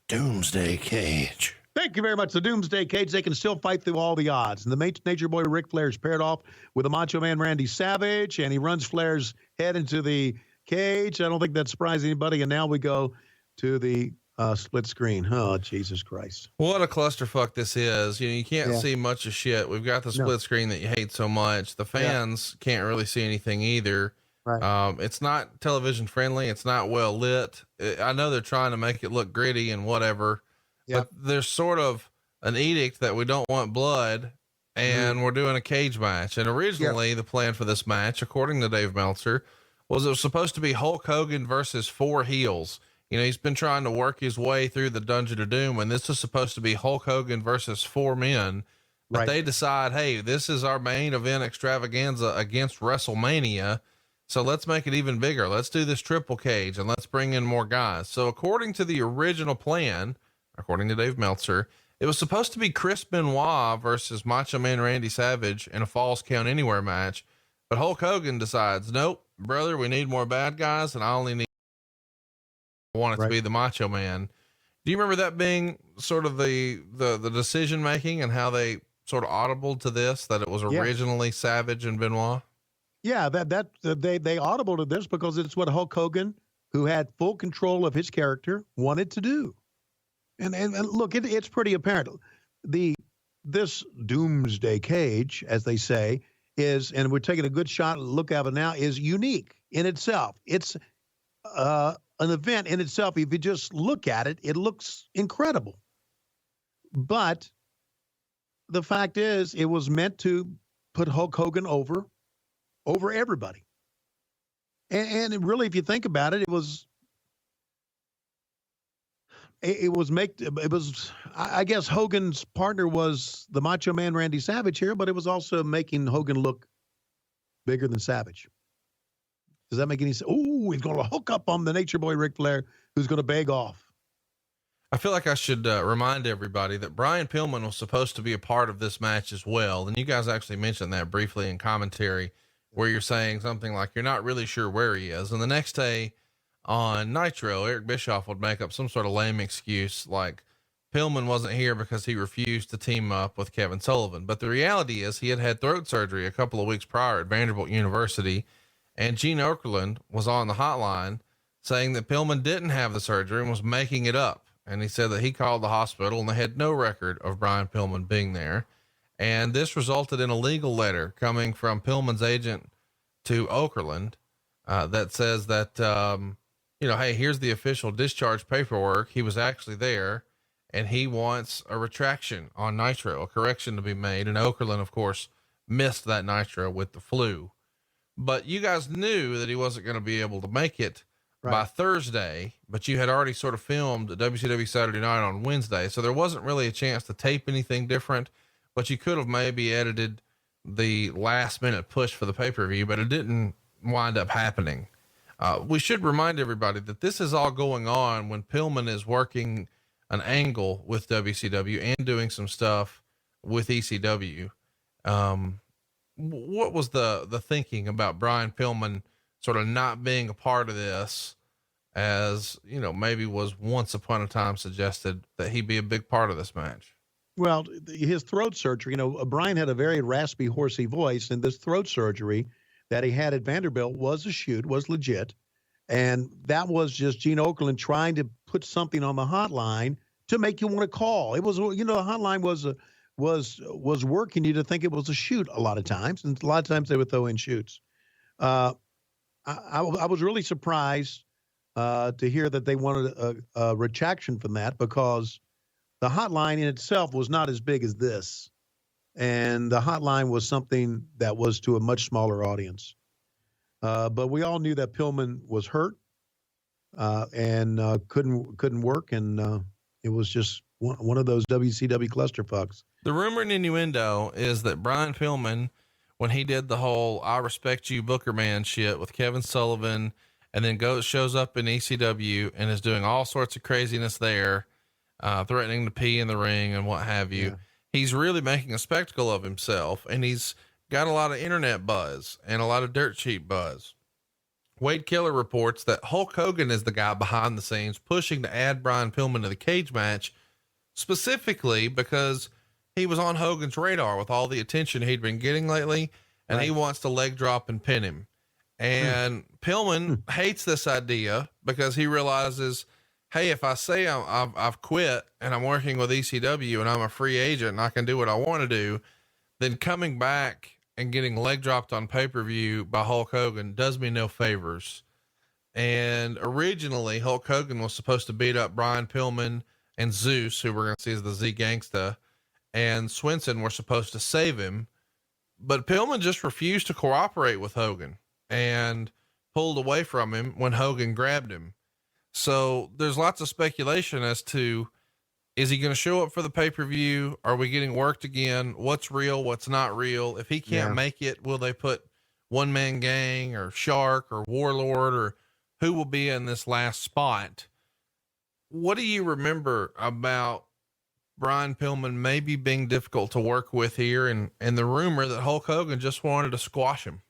Doomsday Cage. Thank you very much. The Doomsday Cage, they can still fight through all the odds. And the Nature Boy Ric Flair is paired off with the Macho Man Randy Savage, and he runs Flair's head into the cage. I don't think that surprised anybody. And now we go to the split screen. Oh, Jesus Christ. What a clusterfuck this is. You can't see much of shit. We've got the split screen that you hate so much. The fans can't really see anything either. Right. It's not television friendly. It's not well lit. I know they're trying to make it look gritty and whatever, but there's sort of an edict that we don't want blood, and we're doing a cage match. And originally the plan for this match, according to Dave Meltzer, was it was supposed to be Hulk Hogan versus 4 heels. He's been trying to work his way through the Dungeon of Doom, and this is supposed to be Hulk Hogan versus 4 men. But they decide, hey, this is our main event extravaganza against WrestleMania. So let's make it even bigger. Let's do this triple cage and let's bring in more guys. So according to the original plan, according to Dave Meltzer, it was supposed to be Chris Benoit versus Macho Man Randy Savage in a Falls Count Anywhere match. But Hulk Hogan decides, nope, brother, we need more bad guys, and I only need want it to be the Macho Man. Do you remember that being sort of the decision making and how they sort of audibled to this, that it was originally Savage and Benoit? Yeah, they audible to this because it's what Hulk Hogan, who had full control of his character, wanted to do. And look, it's pretty apparent. This Doomsday Cage, as they say, is, and we're taking a good shot look at it now, is unique in itself. It's an event in itself. If you just look at it, it looks incredible. But the fact is, it was meant to put Hulk Hogan over everybody. And really, if you think about it, I guess Hogan's partner was the Macho Man Randy Savage here, but it was also making Hogan look bigger than Savage. Does that make any sense? Oh, he's going to hook up on the Nature Boy Ric Flair, who's going to beg off. I feel like I should remind everybody that Brian Pillman was supposed to be a part of this match as well. And you guys actually mentioned that briefly in commentary, where you're saying something like you're not really sure where he is. And the next day on Nitro, Eric Bischoff would make up some sort of lame excuse like Pillman wasn't here because he refused to team up with Kevin Sullivan. But the reality is he had had throat surgery a couple of weeks prior at Vanderbilt University, and Gene Okerlund was on the hotline saying that Pillman didn't have the surgery and was making it up. And he said that he called the hospital and they had no record of Brian Pillman being there. And this resulted in a legal letter coming from Pillman's agent to Okerlund, that says that, hey, here's the official discharge paperwork. He was actually there, and he wants a retraction on Nitro, a correction to be made. And Okerlund, of course, missed that Nitro with the flu, but you guys knew that he wasn't going to be able to make it by Thursday, but you had already sort of filmed WCW Saturday Night on Wednesday. So there wasn't really a chance to tape anything different, but you could have maybe edited the last minute push for the pay-per-view, but it didn't wind up happening. We should remind everybody that this is all going on when Pillman is working an angle with WCW and doing some stuff with ECW. What was the thinking about Brian Pillman sort of not being a part of this, as maybe was once upon a time suggested that he be a big part of this match? Well, his throat surgery, Brian had a very raspy, horsey voice, and this throat surgery that he had at Vanderbilt was a shoot, was legit. And that was just Gene Okerlund trying to put something on the hotline to make you want to call. It was, the hotline was working you to think it was a shoot a lot of times. And a lot of times they would throw in shoots. I was really surprised to hear that they wanted a retraction from that, because the hotline in itself was not as big as this. And the hotline was something that was to a much smaller audience. But we all knew that Pillman was hurt and couldn't work. And it was just one of those WCW clusterfucks. The rumor and innuendo is that Brian Pillman, when he did the whole "I respect you" Booker Man shit with Kevin Sullivan, and then shows up in ECW and is doing all sorts of craziness there, threatening to pee in the ring and what have you. Yeah. He's really making a spectacle of himself, and he's got a lot of internet buzz and a lot of dirt sheet buzz. Wade Killer reports that Hulk Hogan is the guy behind the scenes pushing to add Brian Pillman to the cage match, specifically because he was on Hogan's radar with all the attention he'd been getting lately, and he wants to leg drop and pin him. And Pillman hates this idea because he realizes, hey, if I say I've quit and I'm working with ECW and I'm a free agent and I can do what I want to do, then coming back and getting leg dropped on pay-per-view by Hulk Hogan does me no favors. And originally Hulk Hogan was supposed to beat up Brian Pillman and Zeus, who we're going to see as the Z Gangsta, and Swenson were supposed to save him, but Pillman just refused to cooperate with Hogan and pulled away from him when Hogan grabbed him. So there's lots of speculation as to, is he going to show up for the pay-per-view? Are we getting worked again? What's real? What's not real? If he can't make it, will they put One Man Gang or Shark or Warlord, or who will be in this last spot? What do you remember about Brian Pillman maybe being difficult to work with here, and the rumor that Hulk Hogan just wanted to squash him?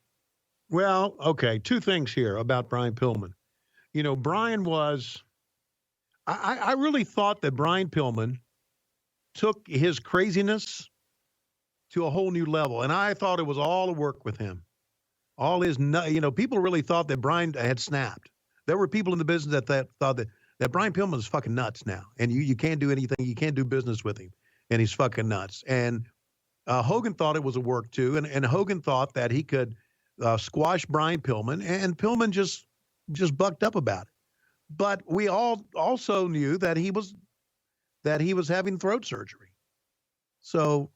Well, okay. Two things here about Brian Pillman. Brian was, I really thought that Brian Pillman took his craziness to a whole new level. And I thought it was all a work with him. All his, people really thought that Brian had snapped. There were people in the business that thought that Brian Pillman is fucking nuts now. And you can't do anything. You can't do business with him. And he's fucking nuts. And Hogan thought it was a work too. And Hogan thought that he could squash Brian Pillman, and Pillman just bucked up about it. But we all also knew that he was having throat surgery. So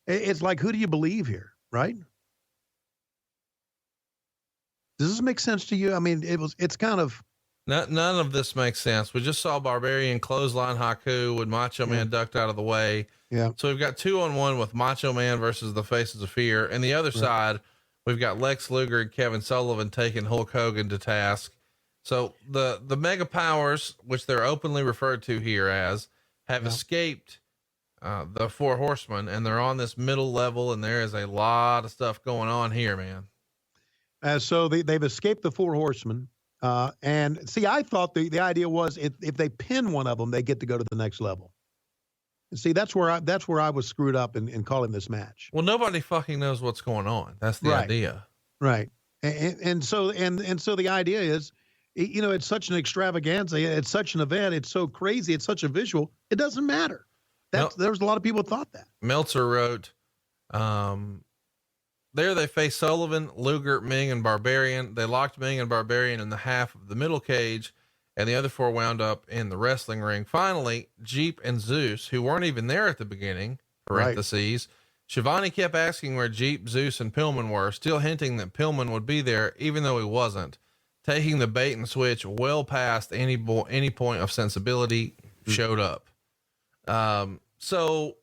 it's like, who do you believe here? Right? Does this make sense to you? I mean, it's kind of, none of this makes sense. We just saw Barbarian clothesline Haku when Macho Man ducked out of the way. Yeah. So we've got 2-on-1 with Macho Man versus the Faces of Fear. And the other side, we've got Lex Luger and Kevin Sullivan taking Hulk Hogan to task. So the mega powers, which they're openly referred to here as, have escaped the Four Horsemen, and they're on this middle level, and there is a lot of stuff going on here, man. So they've escaped the Four Horsemen. And see, I thought the idea was if they pin one of them, they get to go to the next level. And see, that's where I was screwed up in calling this match. Well, nobody fucking knows what's going on. That's the idea. Right. And so the idea is, it's such an extravaganza. It's such an event. It's so crazy. It's such a visual. It doesn't matter. There's a lot of people thought that. Meltzer wrote, there they face Sullivan, Luger, Ming, and Barbarian. They locked Ming and Barbarian in the half of the middle cage, and the other four wound up in the wrestling ring. Finally, Jeep and Zeus, who weren't even there at the beginning, parentheses, Schiavone kept asking where Jeep, Zeus, and Pillman were, still hinting that Pillman would be there, even though he wasn't, taking the bait and switch well past any point of sensibility. Showed up. So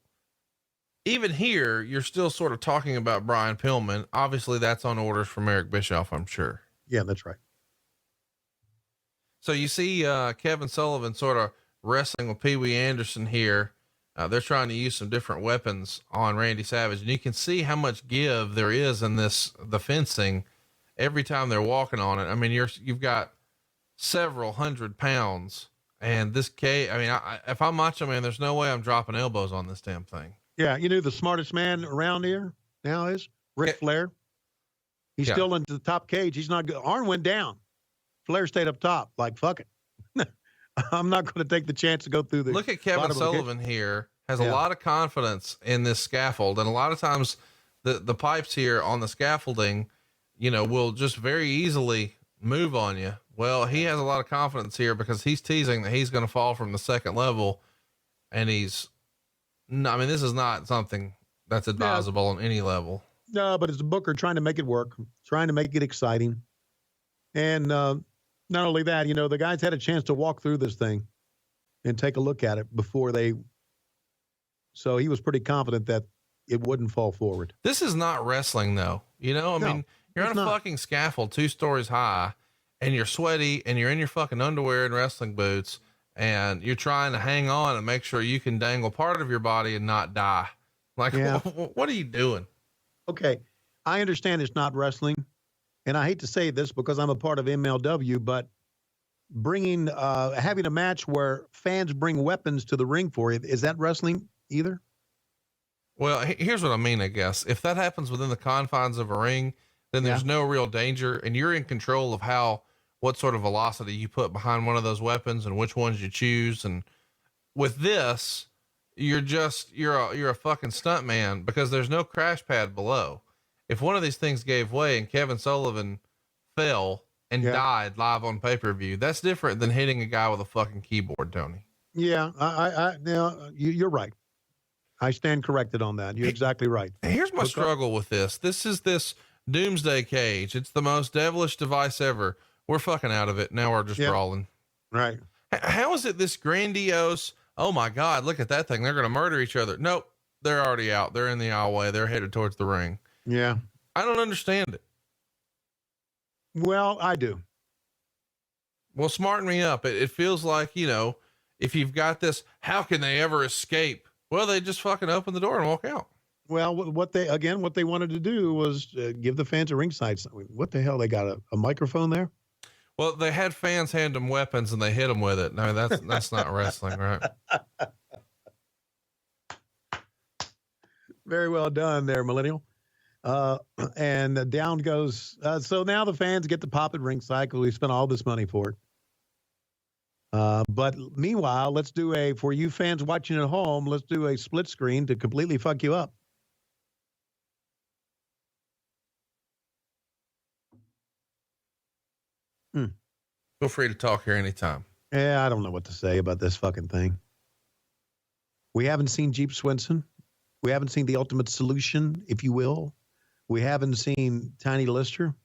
even here, you're still sort of talking about Brian Pillman. Obviously that's on orders from Eric Bischoff, I'm sure. Yeah, that's right. So you see, Kevin Sullivan sort of wrestling with Pee Wee Anderson here. They're trying to use some different weapons on Randy Savage, and you can see how much give there is in the fencing every time they're walking on it. I mean, you've got several 100 pounds. And this cage, I mean, if I'm Macho Man, there's no way I'm dropping elbows on this damn thing. Yeah. You know, the smartest man around here now is Ric Flair. He's still into the top cage. He's not good. Arn went down. Flair stayed up top. Like, fuck it. I'm not going to take the chance to go through the. Look at Kevin Sullivan here. Has a lot of confidence in this scaffold. And a lot of times the pipes here on the scaffolding, you know, will just very easily move on you. Well, he has a lot of confidence here because he's teasing that he's going to fall from the second level, and this is not something that's advisable on any level. No, but it's a booker trying to make it work, trying to make it exciting. And, not only that, you know, the guys had a chance to walk through this thing and take a look at it so he was pretty confident that it wouldn't fall forward. This is not wrestling though. You know, I mean, you're on a fucking scaffold 2 stories high, and you're sweaty and you're in your fucking underwear and wrestling boots, and you're trying to hang on and make sure you can dangle part of your body and not die. Like, what are you doing? Okay. I understand it's not wrestling, and I hate to say this because I'm a part of MLW, but having a match where fans bring weapons to the ring for it, is that wrestling either? Well, here's what I mean, I guess. If that happens within the confines of a ring, then there's no real danger, and you're in control of what sort of velocity you put behind one of those weapons and which ones you choose. And with this, you're a fucking stunt man because there's no crash pad below. If one of these things gave way and Kevin Sullivan fell and died live on pay-per-view, that's different than hitting a guy with a fucking keyboard, Tony. Yeah. You're right. I stand corrected on that. You're exactly right. Here's my struggle with this. This is this Doomsday cage. It's the most devilish device ever. We're fucking out of it. Now we're just brawling. Right. How is it this grandiose? Oh my God, look at that thing. They're going to murder each other. Nope. They're already out. They're in the aisleway. They're headed towards the ring. Yeah. I don't understand it. Well, I do. Well, smarten me up. It feels like, you know, if you've got this, how can they ever escape? Well, they just fucking open the door and walk out. Well, what they wanted to do was give the fans a ringside. What the hell? They got a microphone there? Well, they had fans hand them weapons and they hit them with it. No, that's not wrestling, right? Very well done there, Millennial. And down goes. So now the fans get to pop at ringside because we spent all this money for it. But meanwhile, for you fans watching at home, let's do a split screen to completely fuck you up. Feel free to talk here anytime. Yeah, I don't know what to say about this fucking thing. We haven't seen Jeep Swenson. We haven't seen the Ultimate Solution, if you will. We haven't seen Tiny Lister.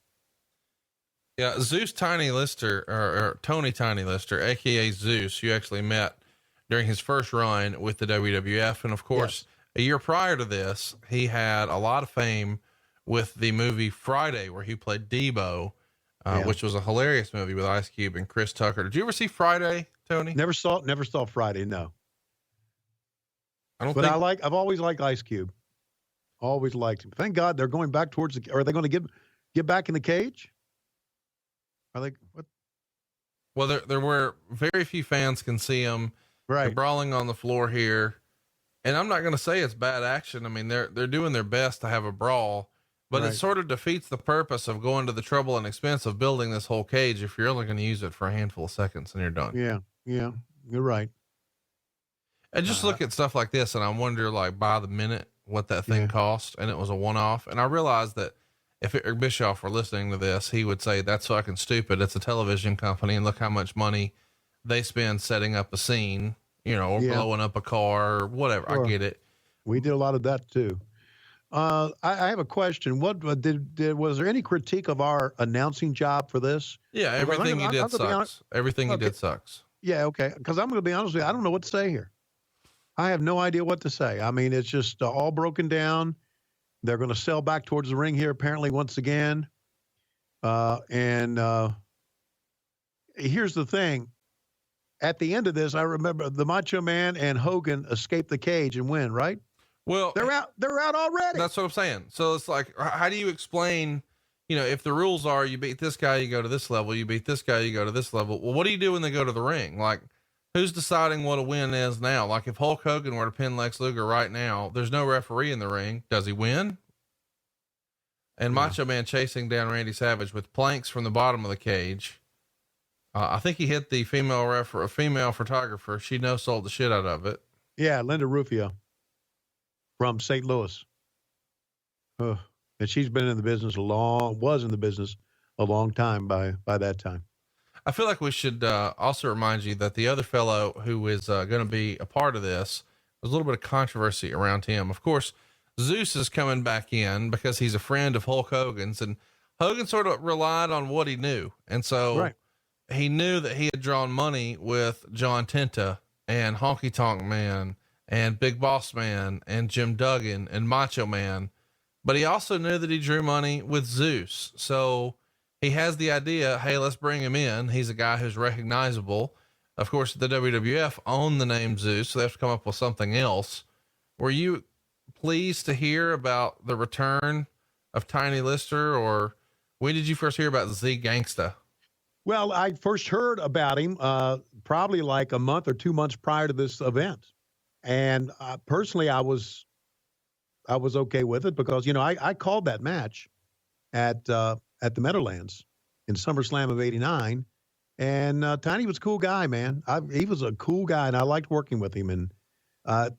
Yeah, Zeus Tiny Lister, or Tony Tiny Lister, aka Zeus, you actually met during his first run with the WWF. And of course, a year prior to this, he had a lot of fame with the movie Friday, where he played Debo, which was a hilarious movie with Ice Cube and Chris Tucker. Did you ever see Friday, Tony? Never saw Friday. No. I've always liked Ice Cube. Always liked him. Thank God they're going back towards are they going to get back in the cage? Are they what? Well, there were very few fans can see him. Right. They're brawling on the floor here. And I'm not going to say it's bad action. I mean, they're doing their best to have a brawl, but it sort of defeats the purpose of going to the trouble and expense of building this whole cage if you're only going to use it for a handful of seconds and you're done. Yeah. You're right. And just look at stuff like this, and I wonder, like, by the minute, what that thing cost, and it was a one-off. And I realized that if Eric Bischoff were listening to this, he would say, that's fucking stupid. It's a television company, and look how much money they spend setting up a scene, or blowing up a car or whatever. I get it. We did a lot of that too. I have a question. What was there any critique of our announcing job for this? Yeah. Everything you did sucks. Everything you did sucks. Yeah. Okay. Cause I'm going to be honest with you. I don't know what to say here. I have no idea what to say. I mean, it's just all broken down. They're going to sell back towards the ring here, apparently, once again. And here's the thing. At the end of this, I remember the Macho Man and Hogan escape the cage and win, right? Well, they're out already. That's what I'm saying. So it's like, how do you explain, if the rules are you beat this guy, you go to this level, you beat this guy, you go to this level. Well, what do you do when they go to the ring? Like, who's deciding what a win is now? Like, if Hulk Hogan were to pin Lex Luger right now, there's no referee in the ring. Does he win? And Macho Man chasing down Randy Savage with planks from the bottom of the cage. I think he hit the female photographer. She no-sold the shit out of it. Yeah. Linda Rufio from St. Louis. And she's been in the business was in the business a long time by that time. I feel like we should also remind you that the other fellow who is going to be a part of this, there's a little bit of controversy around him. Of course, Zeus is coming back in because he's a friend of Hulk Hogan's, and Hogan sort of relied on what he knew. And so he knew that he had drawn money with John Tenta and Honky Tonk Man and Big Boss Man and Jim Duggan and Macho Man, but he also knew that he drew money with Zeus. So he has the idea, hey, let's bring him in. He's a guy who's recognizable. Of course, the WWF owned the name Zeus, so they have to come up with something else. Were you pleased to hear about the return of Tiny Lister, or when did you first hear about Z Gangsta? Well, I first heard about him probably like a month or 2 months prior to this event. And personally, I was okay with it because, I called that match at the Meadowlands in SummerSlam of '89. And Tiny was a cool guy, man. He was a cool guy, and I liked working with him. And I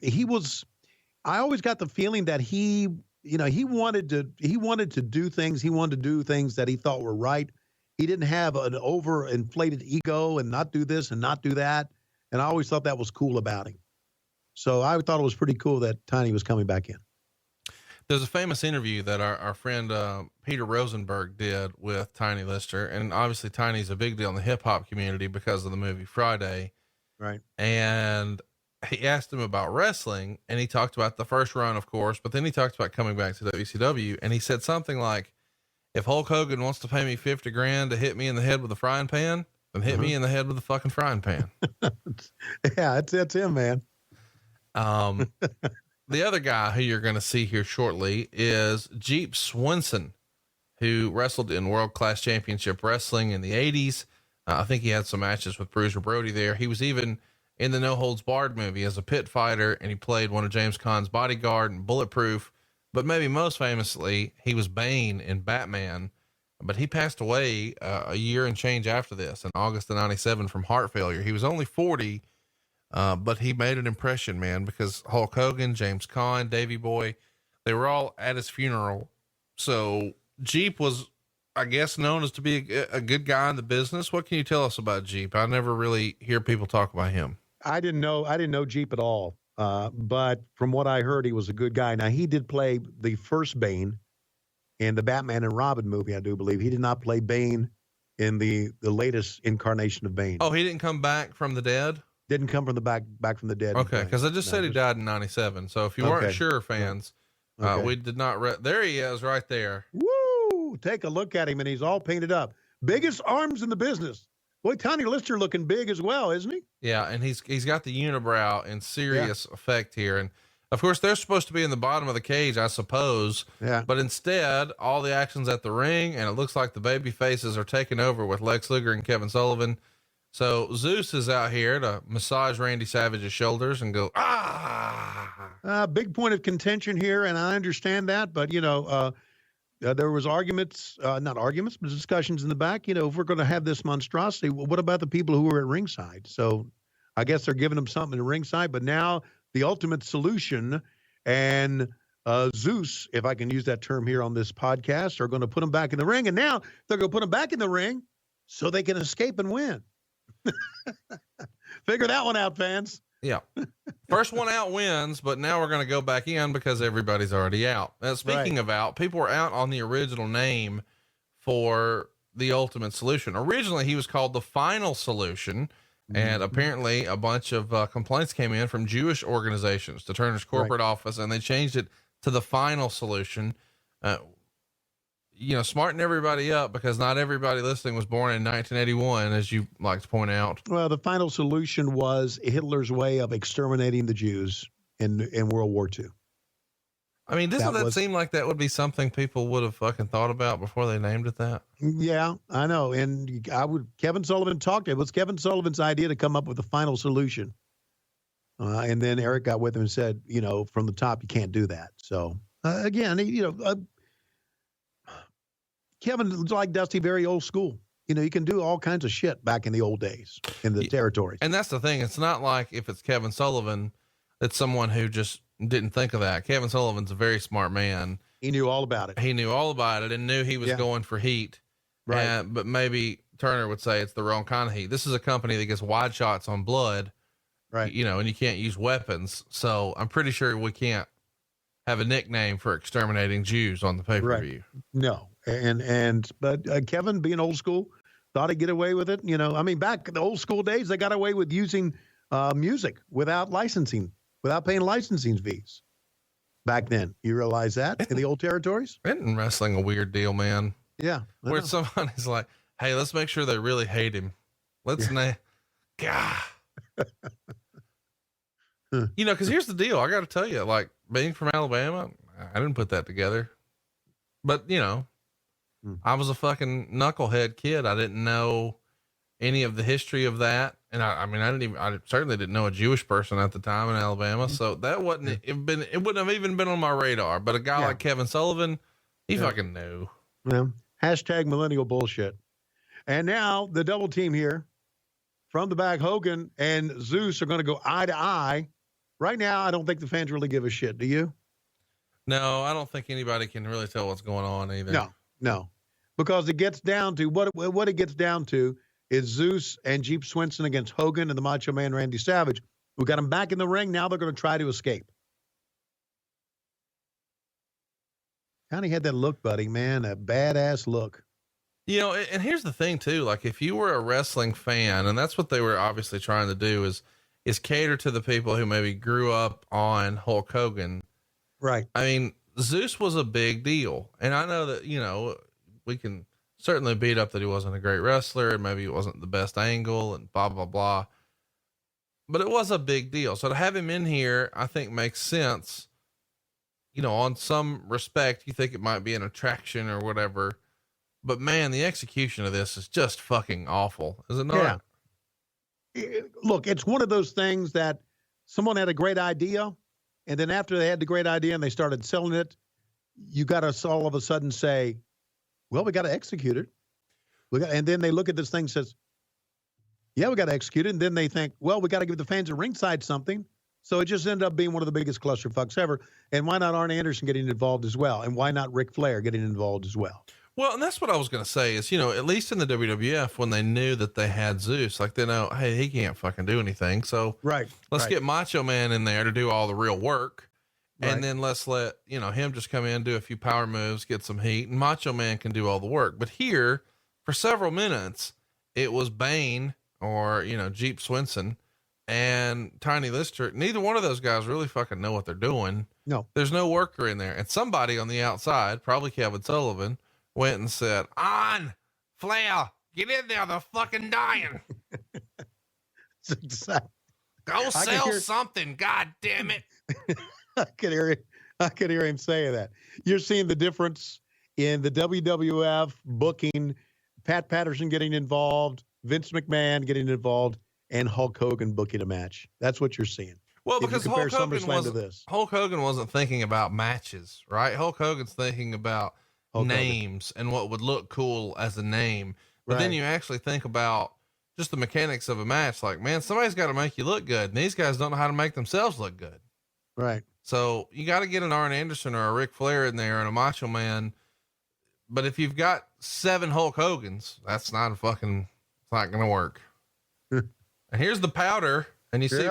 always got the feeling that he wanted to do things. He wanted to do things that he thought were right. He didn't have an overinflated ego and not do this and not do that. And I always thought that was cool about him. So I thought it was pretty cool that Tiny was coming back in. There's a famous interview that our friend Peter Rosenberg did with Tiny Lister. And obviously Tiny's a big deal in the hip hop community because of the movie Friday. Right. And he asked him about wrestling, and he talked about the first run, of course, but then he talked about coming back to WCW. And he said something like, if Hulk Hogan wants to pay me $50,000 to hit me in the head with a frying pan, then hit me in the head with a fucking frying pan. Yeah, that's him, man. The other guy who you're going to see here shortly is Jeep Swenson, who wrestled in World Class Championship Wrestling in the 80s. I think he had some matches with Bruiser Brody there. He was even in the No Holds Barred movie as a pit fighter, and he played one of James Caan's bodyguard in Bulletproof. But maybe most famously, he was Bane in Batman. But he passed away a year and change after this in August of '97 from heart failure. He was only 40. But he made an impression, man, because Hulk Hogan, James Caan, Davey Boy, they were all at his funeral. So Jeep was, I guess, known as to be a good guy in the business. What can you tell us about Jeep? I never really hear people talk about him. I didn't know Jeep at all. But from what I heard, he was a good guy. Now, he did play the first Bane in the Batman and Robin movie, I do believe. He did not play Bane in the latest incarnation of Bane. Oh, he didn't come back from the dead? Didn't come from the back from the dead. Okay, because I just said he died in '97. So if you weren't sure, fans, we did not. There he is, right there. Woo! Take a look at him, and he's all painted up. Biggest arms in the business. Boy, Tiny Lister looking big as well, isn't he? Yeah, and he's got the unibrow in serious effect here, and of course they're supposed to be in the bottom of the cage, I suppose. Yeah. But instead, all the action's at the ring, and it looks like the baby faces are taking over with Lex Luger and Kevin Sullivan. So Zeus is out here to massage Randy Savage's shoulders and go, big point of contention here. And I understand that, but there was not arguments, but discussions in the back, if we're going to have this monstrosity, well, what about the people who were at ringside? So I guess they're giving them something at ringside, but now the ultimate solution and Zeus, if I can use that term here on this podcast, are going to put him back in the ring. And now they're going to put him back in the ring so they can escape and win. Figure that one out, fans. Yeah. First one out wins, but now we're going to go back in because everybody's already out. Now, speaking of out, people were out on the original name for the Ultimate Solution. Originally, he was called the Final Solution. And apparently a bunch of complaints came in from Jewish organizations to Turner's corporate office, and they changed it to the Final Solution. Smarten everybody up, because not everybody listening was born in 1981, as you like to point out. Well, the Final Solution was Hitler's way of exterminating the Jews in World War II. I mean, doesn't that seem like that would be something people would have fucking thought about before they named it that? Yeah, I know. And Kevin Sullivan talked. It was Kevin Sullivan's idea to come up with the Final Solution. And then Eric got with him and said, from the top, you can't do that. So again, Kevin, like Dusty, very old school. You can do all kinds of shit back in the old days in the territories. And that's the thing. It's not like if it's Kevin Sullivan, it's someone who just didn't think of that. Kevin Sullivan's a very smart man. He knew all about it. He knew all about it and knew he was going for heat. Right. But maybe Turner would say it's the wrong kind of heat. This is a company that gets wide shots on blood, right? And you can't use weapons. So I'm pretty sure we can't have a nickname for exterminating Jews on the pay-per-view. Right. No. But Kevin, being old school, thought he'd get away with it. Back in the old school days, they got away with using music without paying licensing fees. Back then, you realize that in the old territories? Isn't wrestling a weird deal, man? Yeah. Where somebody's like, hey, let's make sure they really hate him. Let's God. Cause here's the deal. I got to tell you, like, being from Alabama, I didn't put that together, but I was a fucking knucklehead kid. I didn't know any of the history of that. And I certainly didn't know a Jewish person at the time in Alabama. So that it wouldn't have even been on my radar, but a guy like Kevin Sullivan, he fucking knew. Yeah. Hashtag millennial bullshit. And now the double team here from the back, Hogan and Zeus are going to go eye to eye. Right now, I don't think the fans really give a shit. Do you? No, I don't think anybody can really tell what's going on either. No, because it gets down to what it gets down to is Zeus and Jeep Swenson against Hogan and the Macho Man Randy Savage. We got them back in the ring. Now they're going to try to escape. Kind of had that look, buddy, man, a badass look. And here's the thing too, like if you were a wrestling fan, and that's what they were obviously trying to do is cater to the people who maybe grew up on Hulk Hogan. Right. I mean, Zeus was a big deal. And I know that, we can certainly beat up that he wasn't a great wrestler and maybe it wasn't the best angle and blah, blah, blah, but it was a big deal. So to have him in here, I think makes sense. On some respect, you think it might be an attraction or whatever, but man, the execution of this is just fucking awful. Is it not? Yeah. Look, it's one of those things that someone had a great idea. And then after they had the great idea and they started selling it, you got to all of a sudden say, well, we got to execute it. And then they look at this thing and says, yeah, we got to execute it. And then they think, well, we got to give the fans at ringside something. So it just ended up being one of the biggest clusterfucks ever. And why not Arn Anderson getting involved as well? And why not Ric Flair getting involved as well? Well, and that's what I was going to say is, at least in the WWF, when they knew that they had Zeus, like they know, hey, he can't fucking do anything. So let's get Macho Man in there to do all the real work. And then let's let, him just come in, do a few power moves, get some heat, and Macho Man can do all the work. But here for several minutes, it was Bane or, Jeep Swenson and Tiny Lister. Neither one of those guys really fucking know what they're doing. No, there's no worker in there. And somebody on the outside, probably Kevin Sullivan, went and said, on Flair, get in there. They're fucking dying. Go sell something. God damn it. I could hear him saying that. You're seeing the difference in the WWF booking, Pat Patterson getting involved, Vince McMahon getting involved, and Hulk Hogan booking a match. That's what you're seeing. Well, because Hulk Hogan wasn't thinking about matches, right? Hulk Hogan's thinking about names and what would look cool as a name. But then you actually think about just the mechanics of a match. Like, man, somebody's got to make you look good. And these guys don't know how to make themselves look good. Right. So you got to get an Arn Anderson or a Ric Flair in there and a Macho Man. But if you've got 7 Hulk Hogans, it's not going to work. And here's the powder. And you see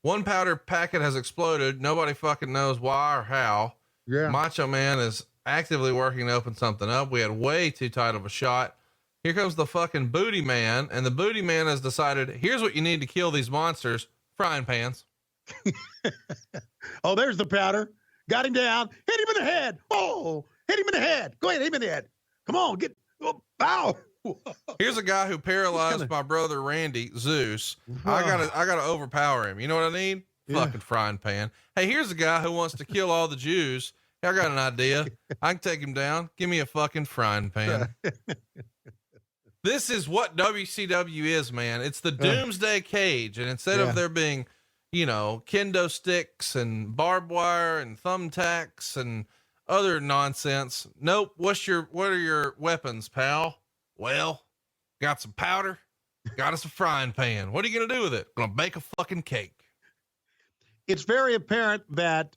one powder packet has exploded. Nobody fucking knows why or how. Yeah. Macho Man is actively working to open something up. We had way too tight of a shot. Here comes the fucking Booty Man. And the Booty Man has decided, here's what you need to kill these monsters. Frying pans. Oh, there's the powder. Got him down. Hit him in the head. Oh, hit him in the head. Go ahead. Hit him in the head. Come on. Ow. Here's a guy who paralyzed my brother, Randy Zeus. I gotta overpower him. You know what I need? Fucking frying pan. Hey, here's a guy who wants to kill all the Jews. I got an idea. I can take him down. Give me a fucking frying pan. This is what WCW is, man. It's the Doomsday Cage. And instead of there being, kendo sticks and barbed wire and thumbtacks and other nonsense. Nope. What are your weapons, pal? Well, got some powder, got us a frying pan. What are you going to do with it? Gonna bake a fucking cake. It's very apparent that,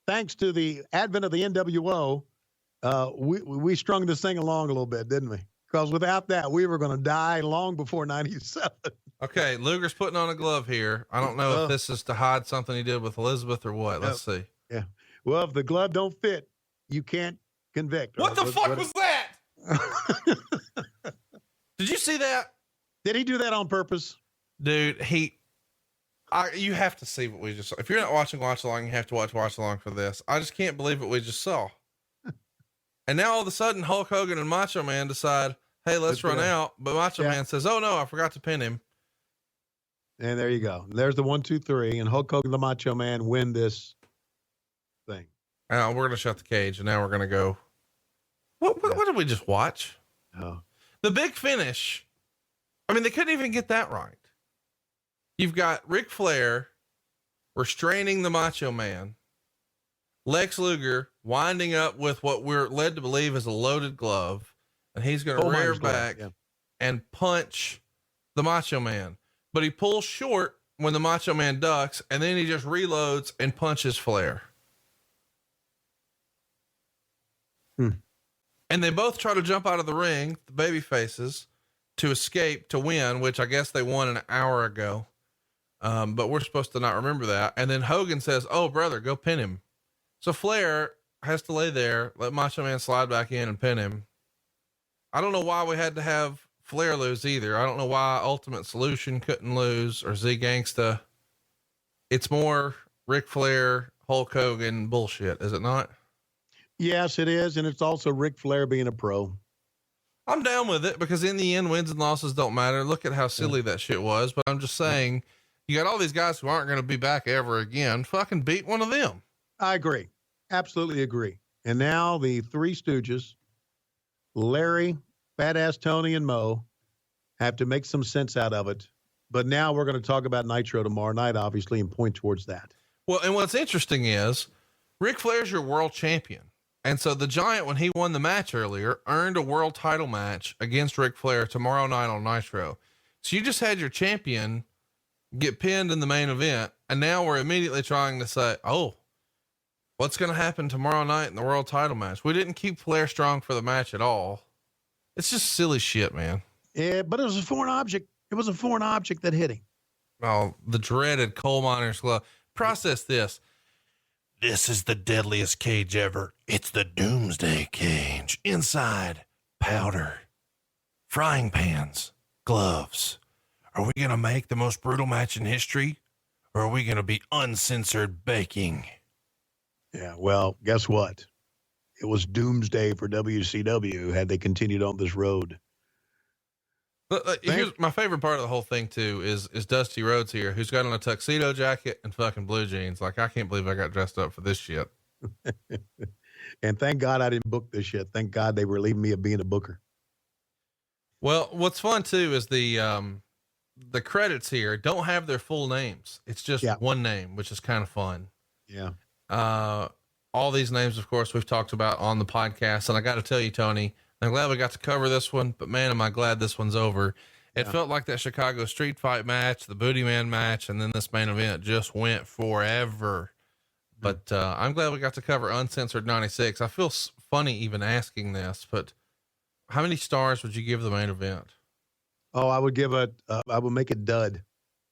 thanks to the advent of the NWO, we strung this thing along a little bit, didn't we? Because without that, we were going to die long before 97. Okay. Luger's putting on a glove here. I don't know if this is to hide something he did with Elizabeth or what. Let's see. Yeah. Well, if the glove don't fit, you can't convict. What the fuck was that? Did you see that? Did he do that on purpose? Dude, you have to see what we just saw. If you're not watching Watch Along, you have to watch Along for this. I just can't believe what we just saw. And now all of a sudden Hulk Hogan and Macho Man decide, hey, let's run out. But Macho Man says, oh no, I forgot to pin him. And there you go. There's the 1, 2, 3, and Hulk Hogan, the Macho Man, win this thing. Now we're going to shut the cage, and now we're going to go. What did we just watch? Oh. The big finish. I mean, they couldn't even get that right. You've got Ric Flair restraining the Macho Man, Lex Luger winding up with what we're led to believe is a loaded glove, and he's going to rear back and punch the Macho Man. But he pulls short when the Macho Man ducks, and then he just reloads and punches Flair. And they both try to jump out of the ring, the baby faces, to escape, to win, which I guess they won an hour ago. But we're supposed to not remember that. And then Hogan says, oh, brother, go pin him. So Flair has to lay there, let Macho Man slide back in and pin him. I don't know why we had to have Flair lose either. I don't know why Ultimate Solution couldn't lose or Z Gangsta. It's more Ric Flair, Hulk Hogan bullshit, is it not? Yes, it is. And it's also Ric Flair being a pro. I'm down with it because in the end, wins and losses don't matter. Look at how silly that shit was. But I'm just saying, you got all these guys who aren't going to be back ever again. Fucking beat one of them. I agree. Absolutely agree. And now the Three Stooges, Larry, Badass Tony, and Mo, have to make some sense out of it. But now we're going to talk about Nitro tomorrow night, obviously, and point towards that. Well, and what's interesting is Ric Flair's your world champion. And so the Giant, when he won the match earlier, earned a world title match against Ric Flair tomorrow night on Nitro. So you just had your champion get pinned in the main event. And now we're immediately trying to say, oh, what's going to happen tomorrow night in the world title match? We didn't keep Flair strong for the match at all. It's just silly shit, man. Yeah, but it was a foreign object. It was a foreign object that hit him. Oh, the dreaded coal miner's glove. Process this. This is the deadliest cage ever. It's the Doomsday Cage. Inside, powder, frying pans, gloves. Are we going to make the most brutal match in history? Or are we going to be uncensored baking? Yeah, well, guess what? It was doomsday for WCW had they continued on this road. Here's my favorite part of the whole thing too is Dusty Rhodes here, who's got on a tuxedo jacket and fucking blue jeans. Like, I can't believe I got dressed up for this shit. And thank God I didn't book this shit. Thank God they relieved me of being a booker. Well, what's fun too is the credits here don't have their full names. It's just one name, which is kind of fun. Yeah. All these names, of course, we've talked about on the podcast. And I got to tell you, Tony, I'm glad we got to cover this one, but man, am I glad this one's over. It felt like that Chicago street fight match, the Booty Man match, and then this main event just went forever. But I'm glad we got to cover Uncensored 96. I feel funny even asking this, but how many stars would you give the main event? Oh, I would give I would make it dud.